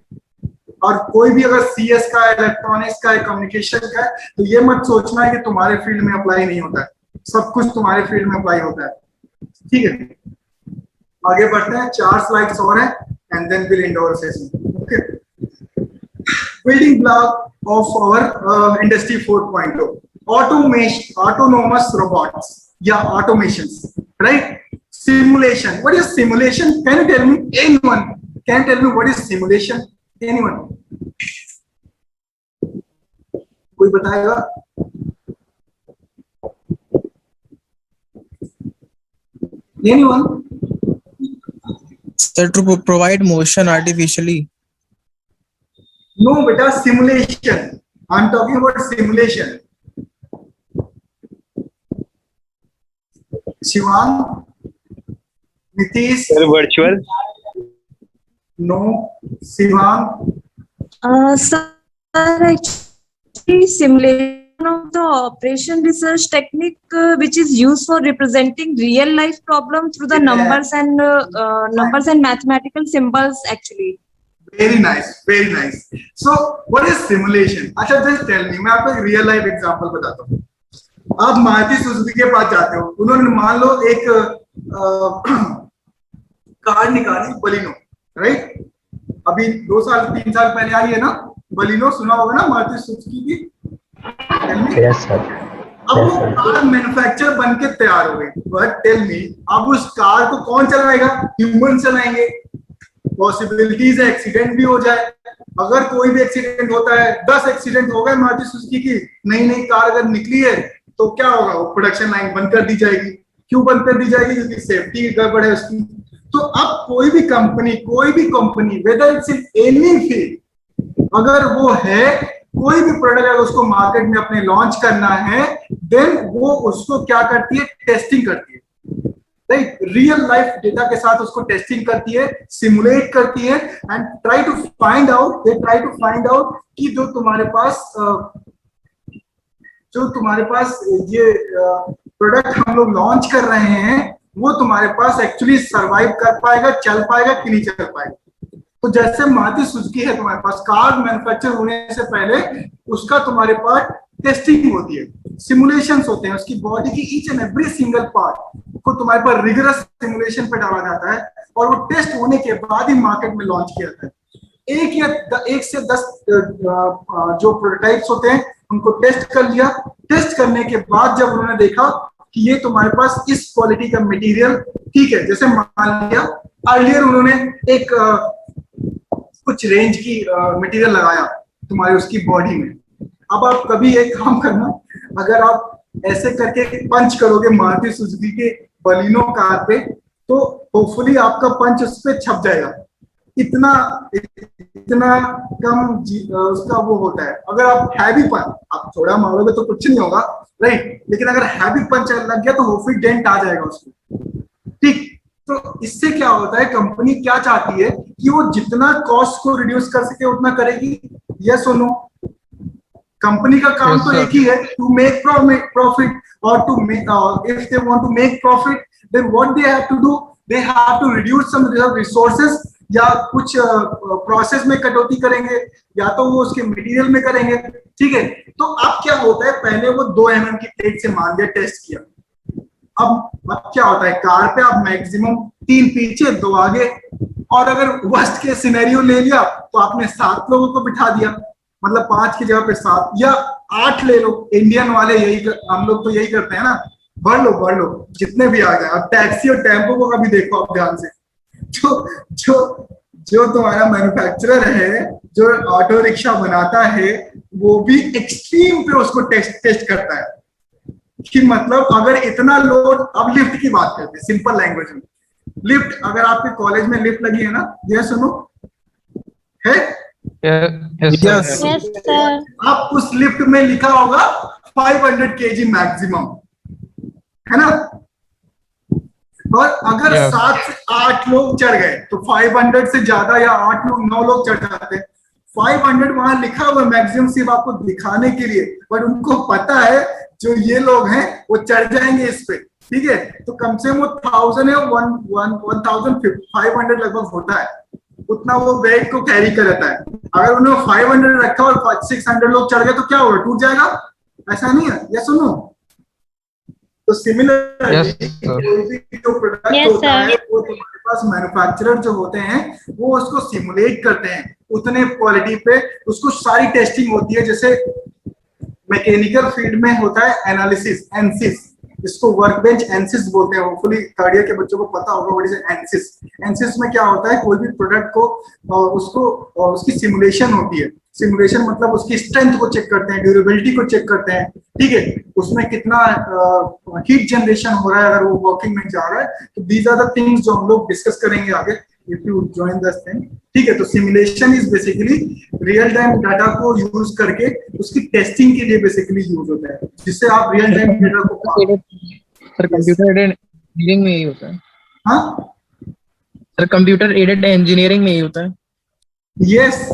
और कोई भी अगर सीएस का है, इलेक्ट्रॉनिक्स का है, कम्युनिकेशन का है, तो ये मत सोचना है कि तुम्हारे फील्ड में अप्लाई नहीं होता है, सब कुछ तुम्हारे फील्ड में अप्लाई होता है। ठीक है, आगे बढ़ते हैं, 4 स्लाइड्स और हैं and then will end our session. Okay, building block of our industry 4.0, automation, autonomous robots या automations, right? Simulation, what is simulation? Can you tell me, anyone can tell me what is simulation? Anyone? कोई बताएगा? Anyone? Sir, to provide motion artificially. No, beta, simulation. I'm talking about simulation. Shivang, Nitish. Sir, virtual. No, Shivang. Sir, actually simulation of the operation research technique which is used for representing real life problem through the numbers and mathematical symbols actually. Very nice, very nice. So what is simulation? अच्छा, just tell me, मैं आपको एक real life example बताता हूँ। आप Maruti Suzuki के पास जाते हो, उन्होंने मान लो एक कार निकाली, बलिनो, राइट? अभी 2 साल 3 साल पहले आई है ना बलिनो, सुना होगा ना मारुति सुजुकी की? Yes sir. अब वो कार मैन्युफैक्चर बन के तैयार हो गई, बट टेल मी, अब उस कार को कौन चलाएगा? ह्यूमन चलाएंगे। पॉसिबिलिटीज है एक्सीडेंट भी हो जाए, अगर कोई भी एक्सीडेंट होता है, 10 एक्सीडेंट हो गए मारुति सुजुकी की, नई नई कार अगर निकली है तो क्या होगा? वो प्रोडक्शन लाइन बंद कर दी जाएगी। क्यों बंद कर दी जाएगी? क्योंकि सेफ्टी की गड़बड़ है उसकी। तो अब कोई भी company whether it's in any field, अगर वो है, कोई भी प्रोडक्ट अगर उसको मार्केट में अपने लॉन्च करना है, देन वो उसको क्या करती है? टेस्टिंग करती है। राइट, रियल लाइफ डेटा के साथ उसको टेस्टिंग करती है, सिमुलेट करती है and try to find out कि जो तुम्हारे पास ये प्रोडक्ट हम लोग लॉन्च कर रहे हैं वो तुम्हारे पास एक्चुअली सरवाइव कर पाएगा, चल पाएगा कि नहीं चल पाएगा। तो जैसे मारुति सुजुकी है, तुम्हारे पास कार मैन्युफैक्चर होने से पहले उसका तुम्हारे पास टेस्टिंग होती है, सिमुलेशंस होते हैं, उसकी बॉडी की each and every single part को तुम्हारे पास रिगरस सिमुलेशन पे डाला जाता है और वो टेस्ट होने के बाद ही मार्केट में लॉन्च किया जाता है। एक से 10 जो प्रोटोटाइप्स होते हैं उनको टेस्ट कर लिया, टेस्ट करने के बाद जब उन्होंने देखा कि ये तुम्हारे पास इस क्वालिटी का मटेरियल ठीक है, जैसे मान लिया अर्लियर उन्होंने एक कुछ रेंज की मटेरियल लगाया तुम्हारे उसकी बॉडी में। अब आप कभी एक काम करना, अगर आप ऐसे करके पंच करोगे मारुति सुजुकी के बलिनो कार पे तो होपफुली आपका पंच उस पे छप जाएगा। इतना कम उसका वो होता है। अगर आप हैवी पंच आप थोड़ा मारोगे तो कुछ नहीं होगा, राइट, लेकिन अगर हैवी पंच लग गया तो होपफुली डेंट आ जाएगा उसको, ठीक। तो इससे क्या होता है, कंपनी क्या चाहती है कि वो जितना कॉस्ट को रिड्यूस कर सके उतना करेगी। यस और नो? कंपनी का काम तो एक ही है, टू मेक प्रॉफिट और to make if they want to make profit then what they have to do, they have to reduce some resources, या कुछ प्रोसेस में कटौती करेंगे या तो वो उसके मटेरियल में करेंगे, ठीक है। तो अब क्या होता है, पहले वो 2 mm की प्लेट से मान दिया, टेस्ट किया। अब क्या होता है, कार पे आप मैक्सिमम 3 पीछे 2 आगे, और अगर वर्स्ट के सिनेरियो ले लिया तो आपने 7 लोगों को बिठा दिया, मतलब 5 की जगह पे 7 या 8 ले लो। इंडियन वाले हम लोग तो यही करते हैं ना, बढ़ लो जितने भी आ जाए। अब टैक्सी और टेम्पो को कभी देखो आप ध्यान से, जो तुम्हारा मैन्युफैक्चरर है, जो ऑटो रिक्शा बनाता है, वो भी एक्सट्रीम पे उसको टेस्ट करता है कि मतलब अगर इतना लोड। अब लिफ्ट की बात करते हैं सिंपल लैंग्वेज में। लिफ्ट, अगर आपके कॉलेज में लिफ्ट लगी है ना, ये सुनो है, Yes, आप उस लिफ्ट में लिखा होगा 500 kg मैक्सिमम, है ना। और अगर 7 से 8 लोग चढ़ गए तो 500 से ज्यादा, या 8 लोग 9 लोग चढ़ जाते हैं। 500 वहां लिखा हुआ मैक्सिमम सिर्फ आपको दिखाने के लिए, बट उनको पता है जो ये लोग हैं वो चढ़ जाएंगे इस पे, ठीक है। तो कम से कम 1000 या 1500 लगभग होता है, उतना वो वेट को कैरी कर लेता है। अगर उन्होंने 500 रखा और 600 लोग चढ़ गए तो क्या होगा, टूट जाएगा? ऐसा नहीं है, ये सुनो। तो सिमिलर जो प्रोडक्ट होता है वो तुम्हारे पास मैन्युफैक्चरर जो होते हैं वो उसको सिमुलेट करते हैं उतने क्वालिटी पे, उसको सारी टेस्टिंग होती है। जैसे मैकेनिकल फील्ड में होता है एनालिसिस, एनसिस, इसको वर्कबेंच एनसिस बोलते हैं। होपफुली थर्ड ईयर के बच्चों को पता होगा व्हाट इज एनसिस। एनसिस में क्या होता है, कोई भी प्रोडक्ट को उसकी सिमुलेशन होती है। सिमुलेशन मतलब उसकी स्ट्रेंथ को चेक करते हैं, ड्यूरेबिलिटी को चेक करते हैं, ठीक है, उसमें कितना हीट जनरेशन हो रहा है अगर वो वर्किंग में जा रहा है। तो दीज आर द थिंग्स जो हम लोग डिस्कस करेंगे आगे if you join this thing, ठीक है। तो simulation is basically real time data को यूज करके उसकी टेस्टिंग के लिए बेसिकली यूज होता है, जिससे आप रियल टाइम डाटा को। सर कंप्यूटर एडेड इंजीनियरिंग में ही होता है। हाँ सर, कंप्यूटर एडेड इंजीनियरिंग में ही होता है। यस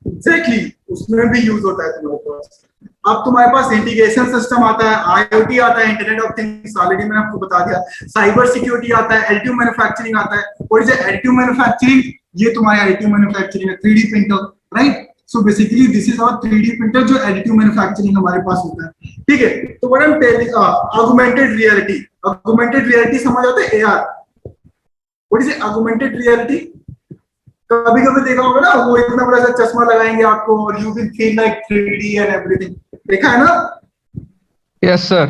एग्जैक्टली, उसमें भी यूज होता है तुम्हारे पास। अब तुम्हारे पास इंटीग्रेशन सिस्टम आता है, आईओटी आता है, इंटरनेट ऑफ थिंग्स ऑलरेडी मैंने आपको बता दिया, साइबर सिक्योरिटी आता है, एडिटिव मैन्युफैक्चरिंग आता है। और ये एडिटिव मैन्युफैक्चरिंग, ये तुम्हारा एडिटिव मैन्युफैक्चरिंग है, 3D printer, right. So basically this is our 3D printer जो एडिटिव मैन्युफैक्चरिंग हमारे पास होता है, ठीक है। तो what I am telling, augmented reality, augmented reality समझ आता है, AR। What is augmented reality? कभी कभी देखा होगा ना, वो इतना बड़ा सा चश्मा लगाएंगे आपको और you will feel like 3D and everything, देखा है ना? yes sir,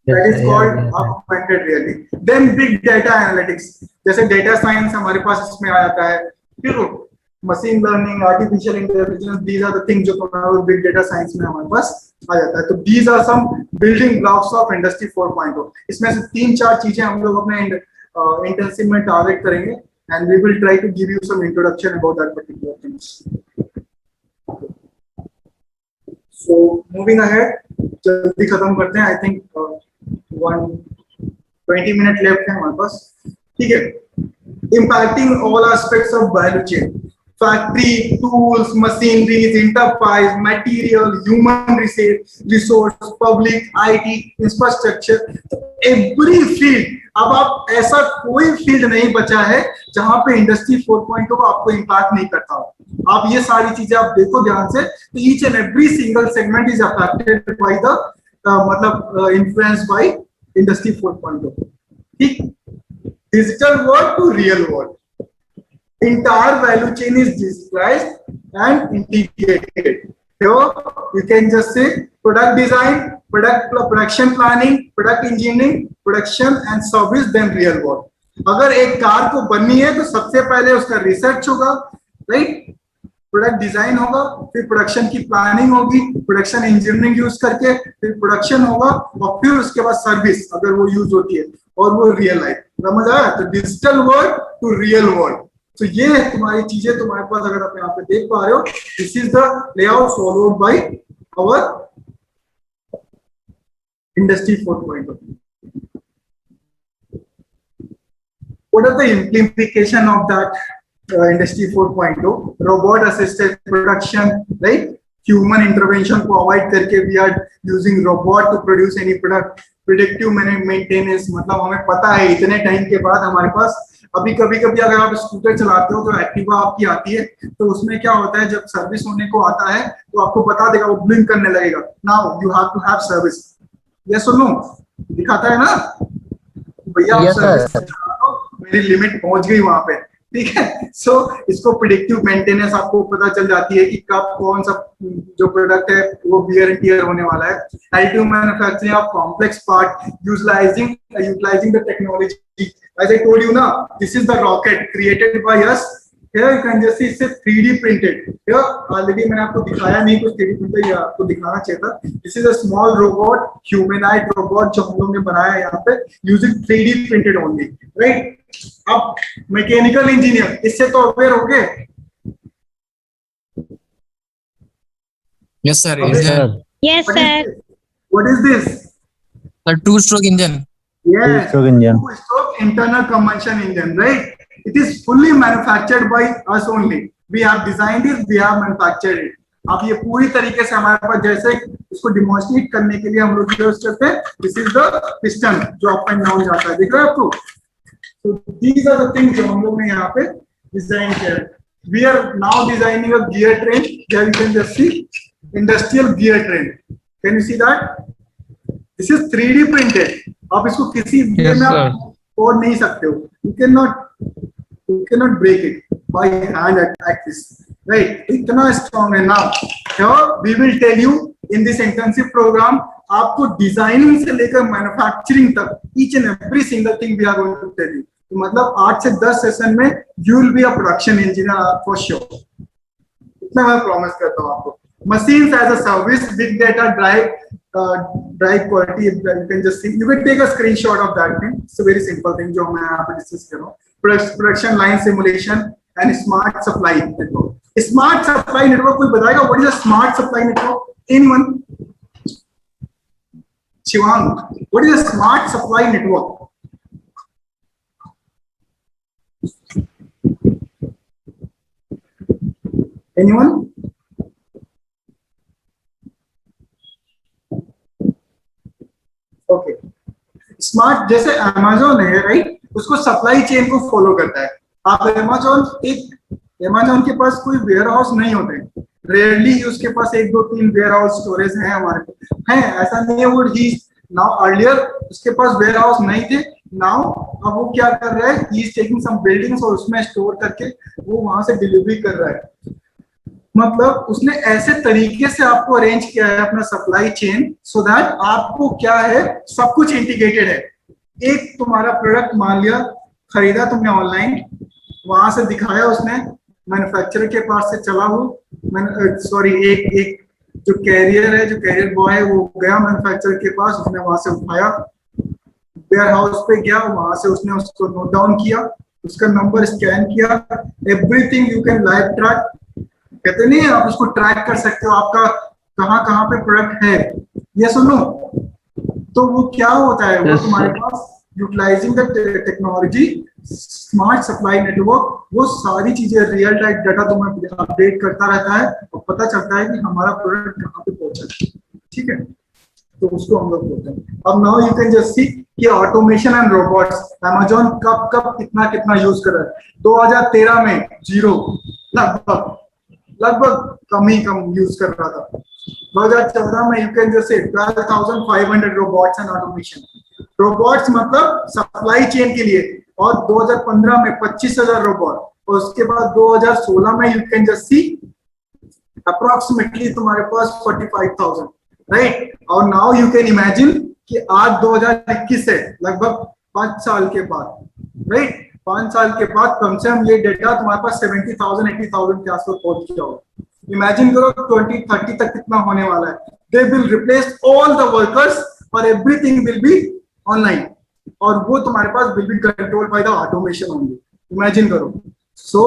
that is called augmented reality. Then big data analytics, जैसे डेटा साइंस हमारे पास इसमें आ जाता है, फिर machine learning, artificial intelligence, these are the things जो हमारे बिग डेटा साइंस में हमारे पास आ जाता है। तो these are some building blocks of industry 4.0। इसमें से 3-4 चीजें हम लोग अपने इंटर्नशिप में टारगेट करेंगे and we will try to give you some introduction about that particular things. So moving ahead, जल्दी खत्म करते हैं। I think 1 20 मिनट लेफ्ट है हमारे पास, ठीक है। Impacting all aspects of value chain, factory, tools, machineries, enterprise, material, human resource, public, IT, infrastructure, every field. अब आप ऐसा कोई फील्ड नहीं बचा है जहां पे इंडस्ट्री 4.0 को आपको इम्पैक्ट नहीं करता हो। आप ये सारी चीजें आप देखो ध्यान से, तो each and every single segment is affected by the मतलब इन्फ्लुएंस बाय इंडस्ट्री 4.0, ठीक। Digital world to real world, entire value chain is digitalized and integrated. Here you can just say product design, production planning, product engineering, production and service, then real world. अगर एक car को बननी है तो सबसे पहले उसका रिसर्च होगा, राइट, प्रोडक्ट डिजाइन होगा, फिर प्रोडक्शन की प्लानिंग होगी, प्रोडक्शन इंजीनियरिंग यूज करके फिर प्रोडक्शन होगा, और फिर उसके बाद सर्विस अगर वो यूज होती है, और वो रियल लाइफ। समझ आया? तो digital world to real world. तो ये है तुम्हारी चीजें तुम्हारे पास, अगर आप यहाँ पे देख पा रहे हो, this is the layout followed by our industry 4.0. What are the implication of that industry 4.0? Robot assisted production, right? Human intervention को अवॉइड करके we are using robot to produce any product. Predictive maintenance, मतलब हमें पता है इतने time के बाद हमारे पास, अभी कभी अगर आप स्कूटर चलाते हो तो एक्टिवा आपकी आती है, तो उसमें क्या होता है जब सर्विस होने को आता है तो आपको बता देगा, वो ब्लिंक करने लगेगा, now you have to have service. Yes और नो? दिखाता है ना भैया, आप सर्विस मेरी लिमिट पहुंच गई वहां पे, ठीक है। सो इसको प्रिडिक्टिव मेंटेनेंस आपको पता चल जाती है कि कब कौन सा जो प्रोडक्ट है वो वियर एंड टियर होने वाला है। Additive manufacturing of complex part utilising the technology. As I told you, now this is the rocket created by us. Here you can just see it's a 3D printed. Here already मैंने आपको दिखाया नहीं कुछ 3D printed, ये आपको दिखाना चाहिए था। This is a small robot, humanoid robot जो हम लोग ने बनाया है यहाँ पे using 3D printed only, right? अब मैकेनिकल इंजीनियर इससे तो अवेयर हो गए। Yes sir. Yes sir. Yes sir. What is this? The two-stroke engine. Yes, two-stroke internal combustion engine, right? It is fully manufactured by us only. We have designed it, we have manufactured it. अब ये पूरी तरीके से हमारे पास, जैसे इसको demonstrate करने के लिए हम लोग यूज करते हैं, दिस इज द पिस्टन जो अप एंड डाउन जाता है, दिख रहा है आपको? So these are the things जो हम लोग ने यहाँ पे डिजाइन किया है। We are now designing a gear train. There you can just see industrial gear train. Can you see that? This is 3D printed. आप इसको किसी वे में आप तोड़ नहीं सकते हो। You cannot break it by hand at this, right? इतना strong है ना। Here we will tell you in this intensive program, आपको डिजाइनिंग से लेकर मैन्युफैक्चरिंग तक each and every single thing we are going to tell you. तो मतलब 8 से 10 सेशन में you will be a production engineer for sure. इतना मैं प्रॉमिस करता हूँ आपको। Machines as a service, big data drive quality. You can just see, you can take a screenshot of that thing. It's a very simple thing जो मैं यहाँ पे discuss कर रहा हूँ। Production line simulation and smart supply network. Smart supply network कोई बताएगा what is a smart supply network? In one, Shivang, what is a smart supply network? Anyone? Okay, smart जैसे Amazon है, राइट? उसको supply chain को follow करता है। आप Amazon के पास कोई वेयर हाउस नहीं होते, रेयरली उसके पास 1 2 3 वेयर हाउस स्टोरेज है हमारे हैं, ऐसा नहीं है। वो ही नाउ अर्लियर उसके पास वेयर हाउस नहीं थे, नाउ अब वो क्या कर रहा है, he is taking some buildings और उसमें स्टोर करके वो वहां से डिलीवरी कर रहा है। मतलब उसने ऐसे तरीके से आपको अरेंज किया है अपना सप्लाई चेन, सो दैट आपको क्या है, सब कुछ इंटीग्रेटेड है। एक तुम्हारा प्रोडक्ट मान लिया खरीदा तुमने ऑनलाइन, वहां से दिखाया उसने, मैन्युफैक्चरर के पास से चला वो, सॉरी एक जो कैरियर है, जो कैरियर बॉय है, वो गया मैन्युफैक्चरर के पास, उसने वहां से उठाया, वेयर हाउस पे गया, वहां से उसने उसको नोट डाउन किया, उसका नंबर स्कैन किया, everything you can live track, कहते नहीं आप उसको ट्रैक कर सकते हो आपका कहाँ पे प्रोडक्ट है, ये सुनो। तो वो क्या होता है, वो तुम्हारे पास utilizing the technology, smart supply network, वो सारी चीजें रियल टाइम डाटा तुम्हें अपडेट करता रहता है और पता चलता है कि हमारा प्रोडक्ट कहाँ पे पहुंचा है, ठीक है। तो उसको हम लोग बोलते हैं। अब now you can just see कि ऑटोमेशन एंड रोबोट्स अमेज़न कब कब कितना कितना यूज कर रहा है। 2013 में 0, लगभग कम ही कम यूज कर रहा था। 2014 में you can just say 12,500 robots and automation. Robots मतलब सप्लाई चेन के लिए, और 2015 में 25,000 रोबोट, और उसके बाद 2016 में you can just see approximately तुम्हारे पास 45,000, राइट। और नाउ यू कैन इमेजिन कि आज 2021 है, लगभग 5 साल के बाद, राइट, 5 साल के बाद कम से कम ये डेटा तुम्हारे पास 70,000 80,000 के आसपास पहुंच गया होगा। इमेजिन करो 2030 तक कितना होने वाला है। They will replace all the workers और एवरीथिंग विल बी ऑनलाइन, और वो तुम्हारे पास will be controlled by the automation only. Imagine करो। So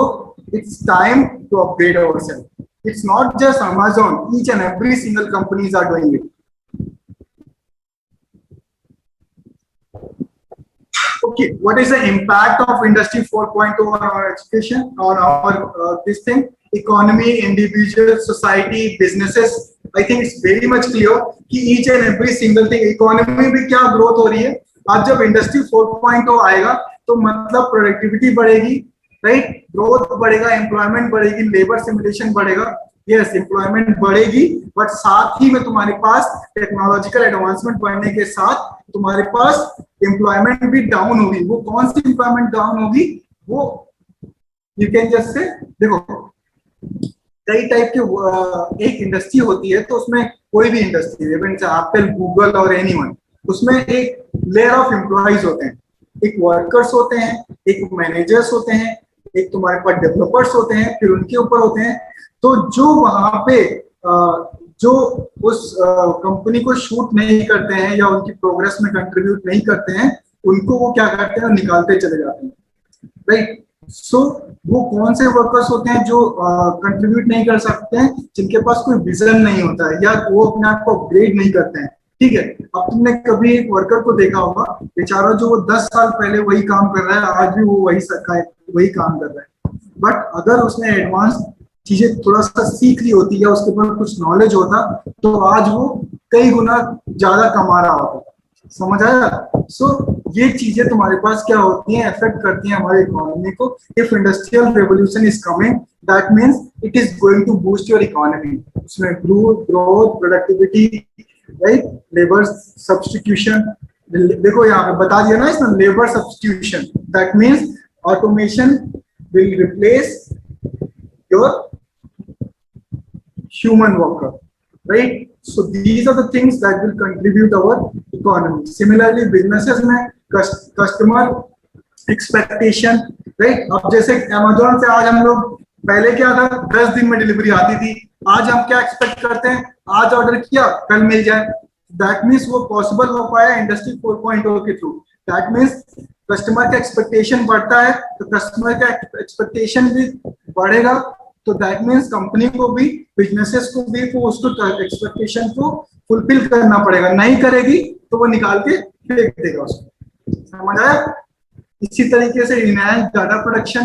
it's time to upgrade ourself. It's not just Amazon, each and every single companies are doing it. Okay, what is the impact of Industry 4.0 on our education, on our this thing, economy, individual, society, businesses? I think it's very much clear कि each and every single thing, economy भी क्या growth हो रही है। आज जब Industry 4.0 आएगा तो मतलब प्रोडक्टिविटी बढ़ेगी, राइट, ग्रोथ बढ़ेगा, एम्प्लॉयमेंट बढ़ेगी, लेबर सिमुलेशन बढ़ेगा। यस, एम्प्लॉयमेंट बढ़ेगी, बट साथ ही में तुम्हारे पास टेक्नोलॉजिकल एडवांसमेंट बढ़ने के साथ तुम्हारे पास एम्प्लॉयमेंट भी डाउन होगी। वो कौन सी एम्प्लॉयमेंट डाउन होगी, वो यू कैन जस्ट से देखो, कई टाइप के एक इंडस्ट्री होती है, तो उसमें कोई भी इंडस्ट्री, एप्पल, गूगल और एनीवन, उसमें एक लेयर ऑफ एम्प्लॉइज होते हैं। एक वर्कर्स होते हैं, एक मैनेजर्स होते हैं, एक तुम्हारे पास डेवलपर्स होते हैं, फिर उनके ऊपर होते हैं। तो जो वहां पे जो उस कंपनी को शूट नहीं करते हैं या उनकी प्रोग्रेस में कंट्रीब्यूट नहीं करते हैं, उनको वो क्या करते हैं, निकालते चले जाते हैं, राइट। सो वो कौन से वर्कर्स होते हैं जो कंट्रीब्यूट नहीं कर सकते हैं, जिनके पास कोई विजन नहीं होता है या वो अपने आप को अपग्रेड नहीं करते हैं, ठीक है। अब तुमने कभी एक वर्कर को देखा होगा, बेचारा जो वो 10 साल पहले वही काम कर रहा है, आज भी वो वही काम कर रहा है, बट अगर उसने एडवांस चीजें थोड़ा सा सीख ली होती या उसके ऊपर कुछ नॉलेज होता, तो आज वो कई गुना ज्यादा कमा रहा होता। समझ आया? सो ये चीजें तुम्हारे पास क्या होती हैं, अफेक्ट करती हैं हमारे इकोनॉमी को। If industrial revolution is coming, that means it is going to boost your economy. उसमें growth, productivity, right, labour substitution, देखो यहाँ पे बता दिया ना इसमें, labour substitution, that means automation will replace your human worker, right? So these are the things that will contribute our economy. Similarly, businesses में customer expectation, right? अब जैसे Amazon से आज हम लोग, पहले क्या था, 10 दिन में डिलीवरी आती थी, आज हम क्या एक्सपेक्ट करते हैं, आज ऑर्डर किया कल मिल जाए। दैट मीन्स वो पॉसिबल हो पाया इंडस्ट्री 4.0 के थ्रू। दैट मीन्स कस्टमर का एक्सपेक्टेशन बढ़ता है, तो कस्टमर का एक्सपेक्टेशन भी बढ़ेगा, तो दैट मीन्स कंपनी को भी, बिजनेसेस को भी वो उसको एक्सपेक्टेशन को फुलफिल करना पड़ेगा। नहीं करेगी तो वो निकाल के फेंक देगा उसको। समझ आया? इसी तरीके से enhance data production,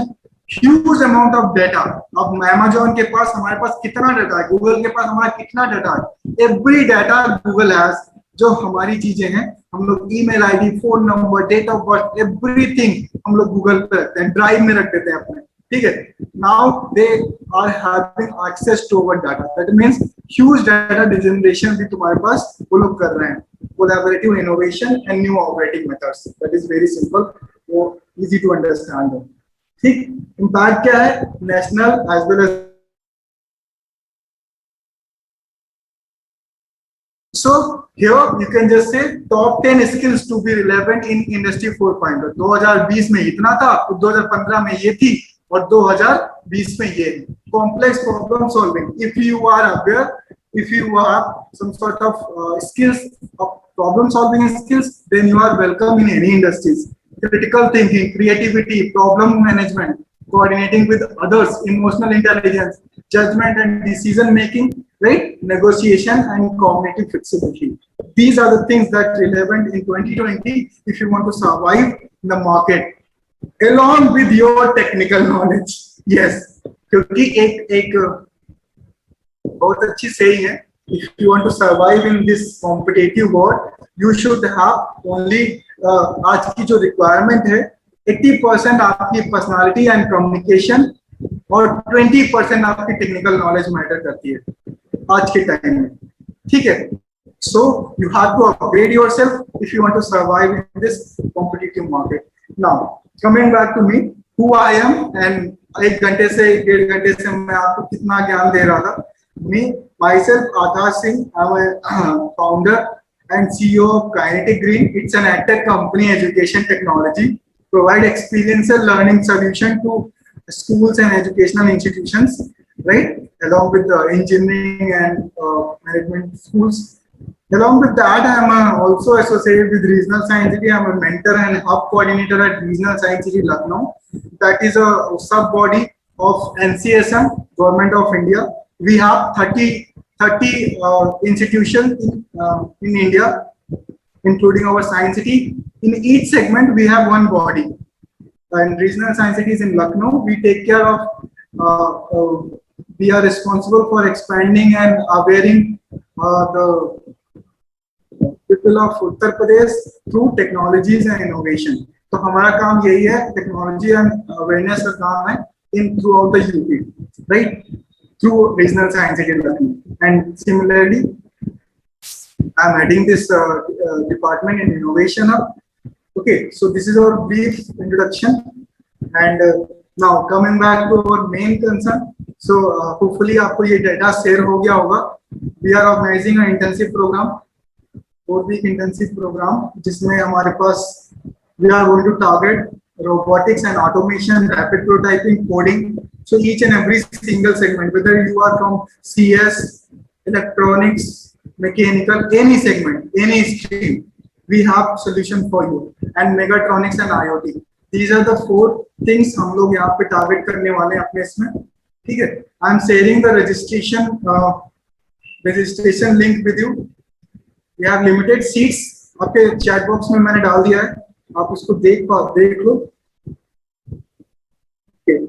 huge amount of data. अब अमेज़न के पास हमारे पास कितना डाटा है, गूगल के पास हमारा कितना डाटा है, एवरी डाटा गूगल हैज। जो हमारी चीजें हैं, हम लोग email ID, phone number, date of birth, everything हम लोग गूगल पे रखते हैं, ड्राइव में रख देते हैं अपने, ठीक है। Now they are having access to our data, that means huge data generation भी तुम्हारे पास वो लोग कर रहे हैं। Collaborative innovation and new operating methods, that is very simple, वो इजी टू अंडरस्टैंड है, ठीक। इम्पैक्ट क्या है, national as well as. So here you can just say top 10 skills to be relevant in industry 4.0. 2020 में इतना था, 2015 में ये थी, और 2020 में ये है। Complex problem solving. If you are aware, if you have some sort of skills of problem solving skills, then you are welcome in any industries. Critical thinking, creativity, problem management, coordinating with others, emotional intelligence, judgment and decision making, right? Negotiation and cognitive flexibility. these are the things that relevant in 2020 if you want to survive in the market along with your technical knowledge. Yes, क्योंकि एक बहुत अच्छी saying है, if you want to survive in this competitive world, you should have only आज की जो requirement है 80% आपकी personality and communication और 20% आपकी technical knowledge matter करती है आज के time में, ठीक है? So you have to upgrade yourself if you want to survive in this competitive market. Now coming back to me, who I am, and 1 घंटे से 1.5 घंटे से मैं आपको कितना ज्ञान दे रहा था. Me myself Akash Singh, I'm a founder and CEO of Kinetic Green. It's an edtech company, education technology, provide experiential learning solution to schools and educational institutions, right? Along with the engineering and management schools. Along with that, I am also associated with Regional Science City. I am a mentor and hub coordinator at Regional Science City, Lucknow. That is a sub-body of NCSM, Government of India. We have 30 institutions in India, including our Science City. In each segment, we have one body. And Regional Science City is in Lucknow. We take care of, we are responsible for expanding and awareing the people of Uttar Pradesh through technologies and innovation. तो हमारा काम यही है, technology and awareness का काम है in throughout the UP, right? Through Regional Science City Lucknow. And similarly, I'm heading this department in Innovation Hub. Okay, so this is our brief introduction. And now coming back to our main concern. So hopefully आपको ये data share हो गया होगा. We are organizing an intensive program. 4-week intensive program जिसमें हमारे पास we are going to target robotics and automation, rapid prototyping, coding. So each and every single segment, whether you are from CS, electronics, mechanical, any segment, any stream, we have solution for you. And megatronics and IoT. These are the 4 things हम लोग यहाँ पे target करने वाले हैं अपने इसमें, ठीक है? I am sharing the registration link with you. We have limited seats. आपके chat box में मैंने डाल दिया है, आप उसको देख लो. Okay.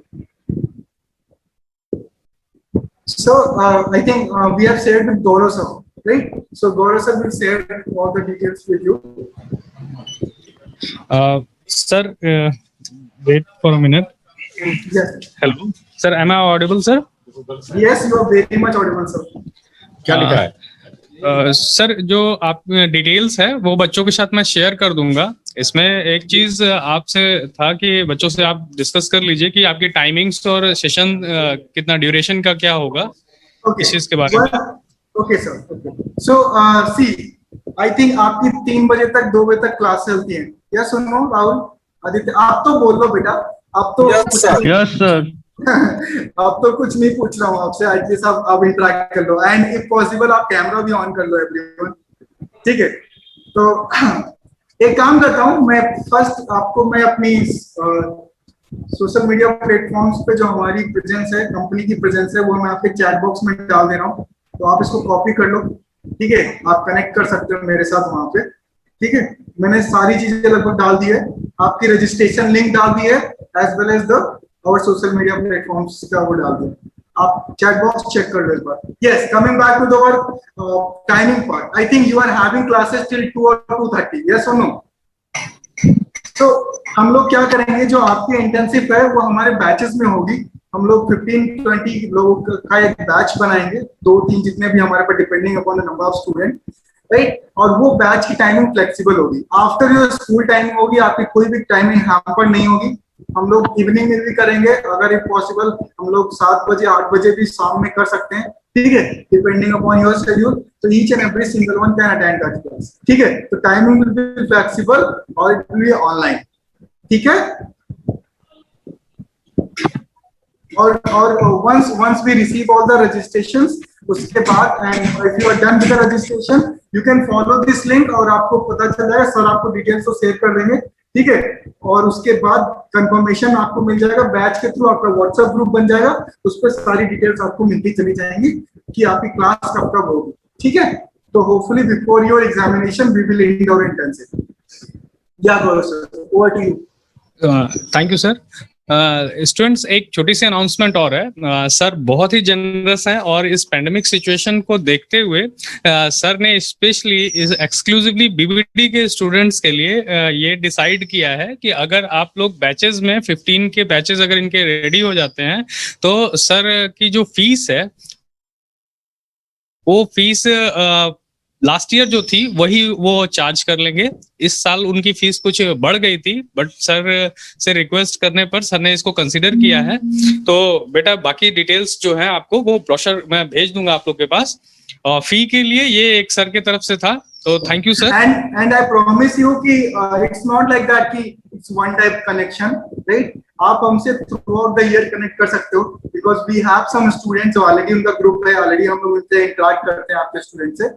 So I think we have shared with Gaurav sir, right? So Gaurav sir will share all the details with you. Sir, wait for a minute. Yes. Hello, sir. Am I audible, sir? Yes, you are very much audible, sir. क्या लिखा है? Sir जो आप details है वो बच्चों के साथ मैं शेयर कर दूंगा. इसमें एक चीज आपसे था कि बच्चों से आप डिस्कस कर लीजिए कि आपकी टाइमिंग्स और सेशन कितना ड्यूरेशन का क्या होगा, इस चीज के बारे में. Okay sir, okay. So see I think आपकी 3 बजे तक 2 बजे तक क्लास चलती है. यस सुनो राहुल, आदित्य आप तो बोल लो बेटा. आप तो यस सर. अब तो कुछ नहीं पूछ रहा हूँ आपसे. आईटी साहब आप इंटरेक्ट कर लो एंड इफ पॉसिबल आप कैमरा भी ऑन कर लो एवरीवन, ठीक है? तो एक काम करता हूँ मैं, फर्स्ट आपको मैं अपनी सोशल मीडिया प्लेटफॉर्म्स पे जो हमारी प्रेजेंस है, कंपनी की प्रेजेंस है, वो मैं आपके चैट बॉक्स में डाल दे रहा हूँ. तो आप इसको कॉपी कर लो, ठीक है? आप कनेक्ट कर सकते हो मेरे साथ वहां पे, ठीक है? मैंने सारी चीजें लगभग डाल दी है, आपकी रजिस्ट्रेशन लिंक डाल दी है, एज वेल एज द और सोशल मीडिया प्लेटफॉर्म्स का वो डाल दो. आप चैट बॉक्स चेक कर लो एक बार. Yes, coming back to the timing part. I think you are having classes till 2 or 2:30. Yes और नो? तो हम लोग क्या करेंगे, जो आपकी इंटेंसिव है वो हमारे बैचेस में होगी. हम लोग 15-20 लोगों का एक बैच बनाएंगे, 2-3 जितने भी हमारे पर, depending upon the number of student, right? और वो बैच की टाइमिंग फ्लेक्सिबल होगी. आफ्टर योर स्कूल टाइमिंग होगी, आपकी कोई भी टाइमिंग हैम्पर नहीं होगी. हम लोग इवनिंग में भी करेंगे, अगर इफ पॉसिबल हम लोग 7 बजे 8 बजे भी शाम में कर सकते हैं, ठीक है? Depending upon your schedule. तो each and every single one can attend that class, ठीक है? तो टाइमिंग विल बी फ्लेक्सिबल और इट विल बी ऑनलाइन, ठीक है? और once we receive all the registrations, उसके बाद and if you are done with the registration you can follow this link और आपको पता चल जाएगा. सर आपको डिटेल्स तो शेयर कर देंगे, ठीक है? और उसके बाद कंफर्मेशन आपको मिल जाएगा बैच के थ्रू. आपका व्हाट्सएप ग्रुप बन जाएगा, उस पर सारी डिटेल्स आपको मिलती चली जाएंगी कि आपकी क्लास कब कब होगी, ठीक है? So hopefully before your examination, we will end our intensive. Yeah, Gaurav sir, over to you. Thank you sir. Students, एक छोटी सी अनाउंसमेंट और है। सर बहुत ही जनरस हैं और इस पैंडेमिक सिचुएशन को देखते हुए सर ने स्पेशली इस एक्सक्लूसिवली बीबीडी के स्टूडेंट्स के लिए ये डिसाइड किया है कि अगर आप लोग बैचेस में 15 के बैचेस अगर इनके रेडी हो जाते हैं तो सर की जो फीस है वो फीस लास्ट ईयर जो थी वही वो चार्ज कर लेंगे। इस साल उनकी फीस कुछ बढ़ गई थी, बट सर से रिक्वेस्ट करने पर सर ने इसको कंसीडर किया है। तो बेटा बाकी डिटेल्स जो है आपको वो ब्रोशर मैं भेज दूंगा आप लोग के पास। फी के लिए ये एक सर की तरफ से था, तो thank you sir. And I promise you कि इट्स नॉट लाइक दैट कि it's one type connection, right? आप हमसे throughout the year connect कर सकते हो, because we have some students already उनका ग्रुप है, ऑलरेडी हम लोग उनसे इंटरेक्ट करते हैं आपके स्टूडेंट से,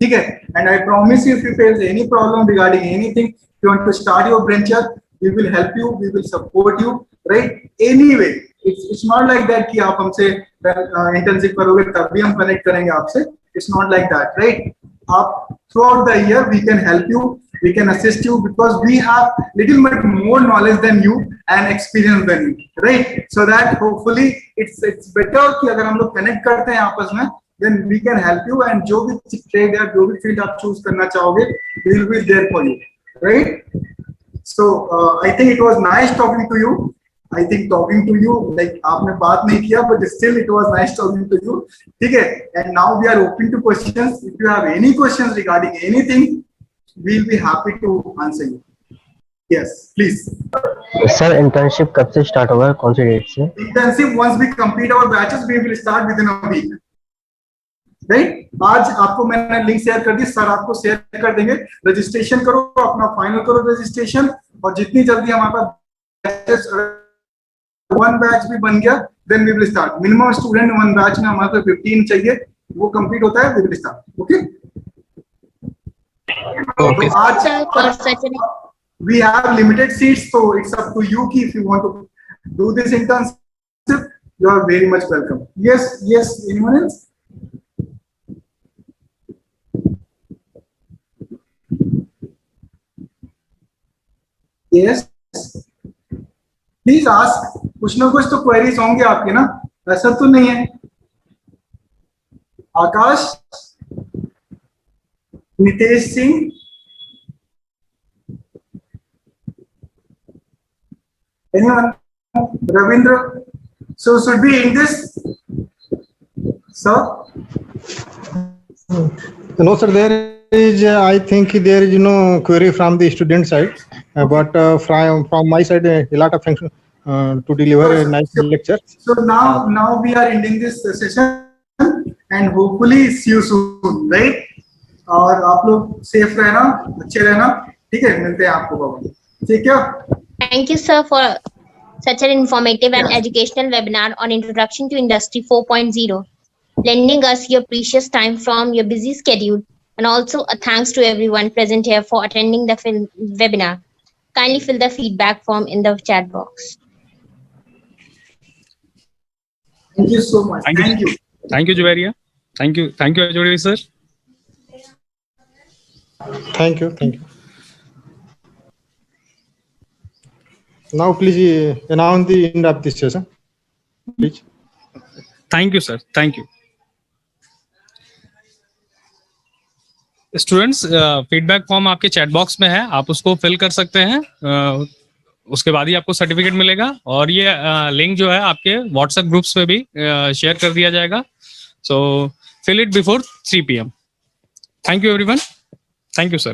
ठीक है? And I promise you, if you face any problem regarding anything, you want to start your venture, we will help you, we will support you, right? Anyway it's not like that कि आप हमसे internship करोगे तभी हम connect करेंगे आपसे, it's not like that, right? आप throughout the year we can help you, we can assist you, because we have little bit more knowledge than you and experience than you, right? So that hopefully it's better कि अगर हम लोग connect करते हैं आपस में, then we can help you, and जो भी trade या जो भी field आप choose करना चाहोगे, we will be there for you, right? So I think it was nice talking to you. I think talking to you, like आपने बात नहीं किया, but still it was nice talking to you. ठीक है? And now we are open to questions. If you have any questions regarding anything, we'll be happy to answer you. Yes, please. Sir internship कब से start होगा, कौन सी date से? Internship once we complete our batches, we will start within a week. Right? आज आपको मैंने link share कर दी, sir आपको शेयर कर देंगे। रजिस्ट्रेशन करो, अपना फाइनल करो रजिस्ट्रेशन, और जितनी जल्दी हमारे पास वन बैच भी बन गया, then we will start. Minimum student one batch में हमारे को 15 चाहिए, वो कंप्लीट होता है, we will start. Okay? Okay. तो आज we have limited seats, so it's up to you if you want to do this internship. You are very much welcome. Yes, yes. Anyone else? Yes. Please ask, कुछ ना कुछ तो queries होंगे आपके ना, ऐसा तो नहीं है? आकाश, Nitesh Singh, anyone? Ravindra? So should we end this, sir? No sir, there is I think there is no query from the student side, but from my side a lot of thanks to deliver a nice lecture. So now we are ending this session and hopefully see you soon, right? और आप लोग safe रहना, अच्छे रहना, ठीक है? मिलते हैं आपको बाबा, ठीक है? Thank you, sir, for such an informative and educational webinar on Introduction to Industry 4.0, lending us your precious time from your busy schedule, and also a thanks to everyone present here for attending the webinar. Kindly fill the feedback form in the chat box. Thank you so much. Thank you. Thank you, Juveria. Thank you, Ajuri sir. Thank you. Now please announce the end of this session, please. Thank you, sir. Thank you. Students, feedback form आपके chat box में है, आप उसको fill कर सकते हैं। उसके बाद ही आपको सर्टिफिकेट मिलेगा, और ये लिंक जो है आपके व्हाट्सएप ग्रुप्स पे भी शेयर कर दिया जाएगा। So fill it before 3 PM. Thank you everyone. Thank you sir.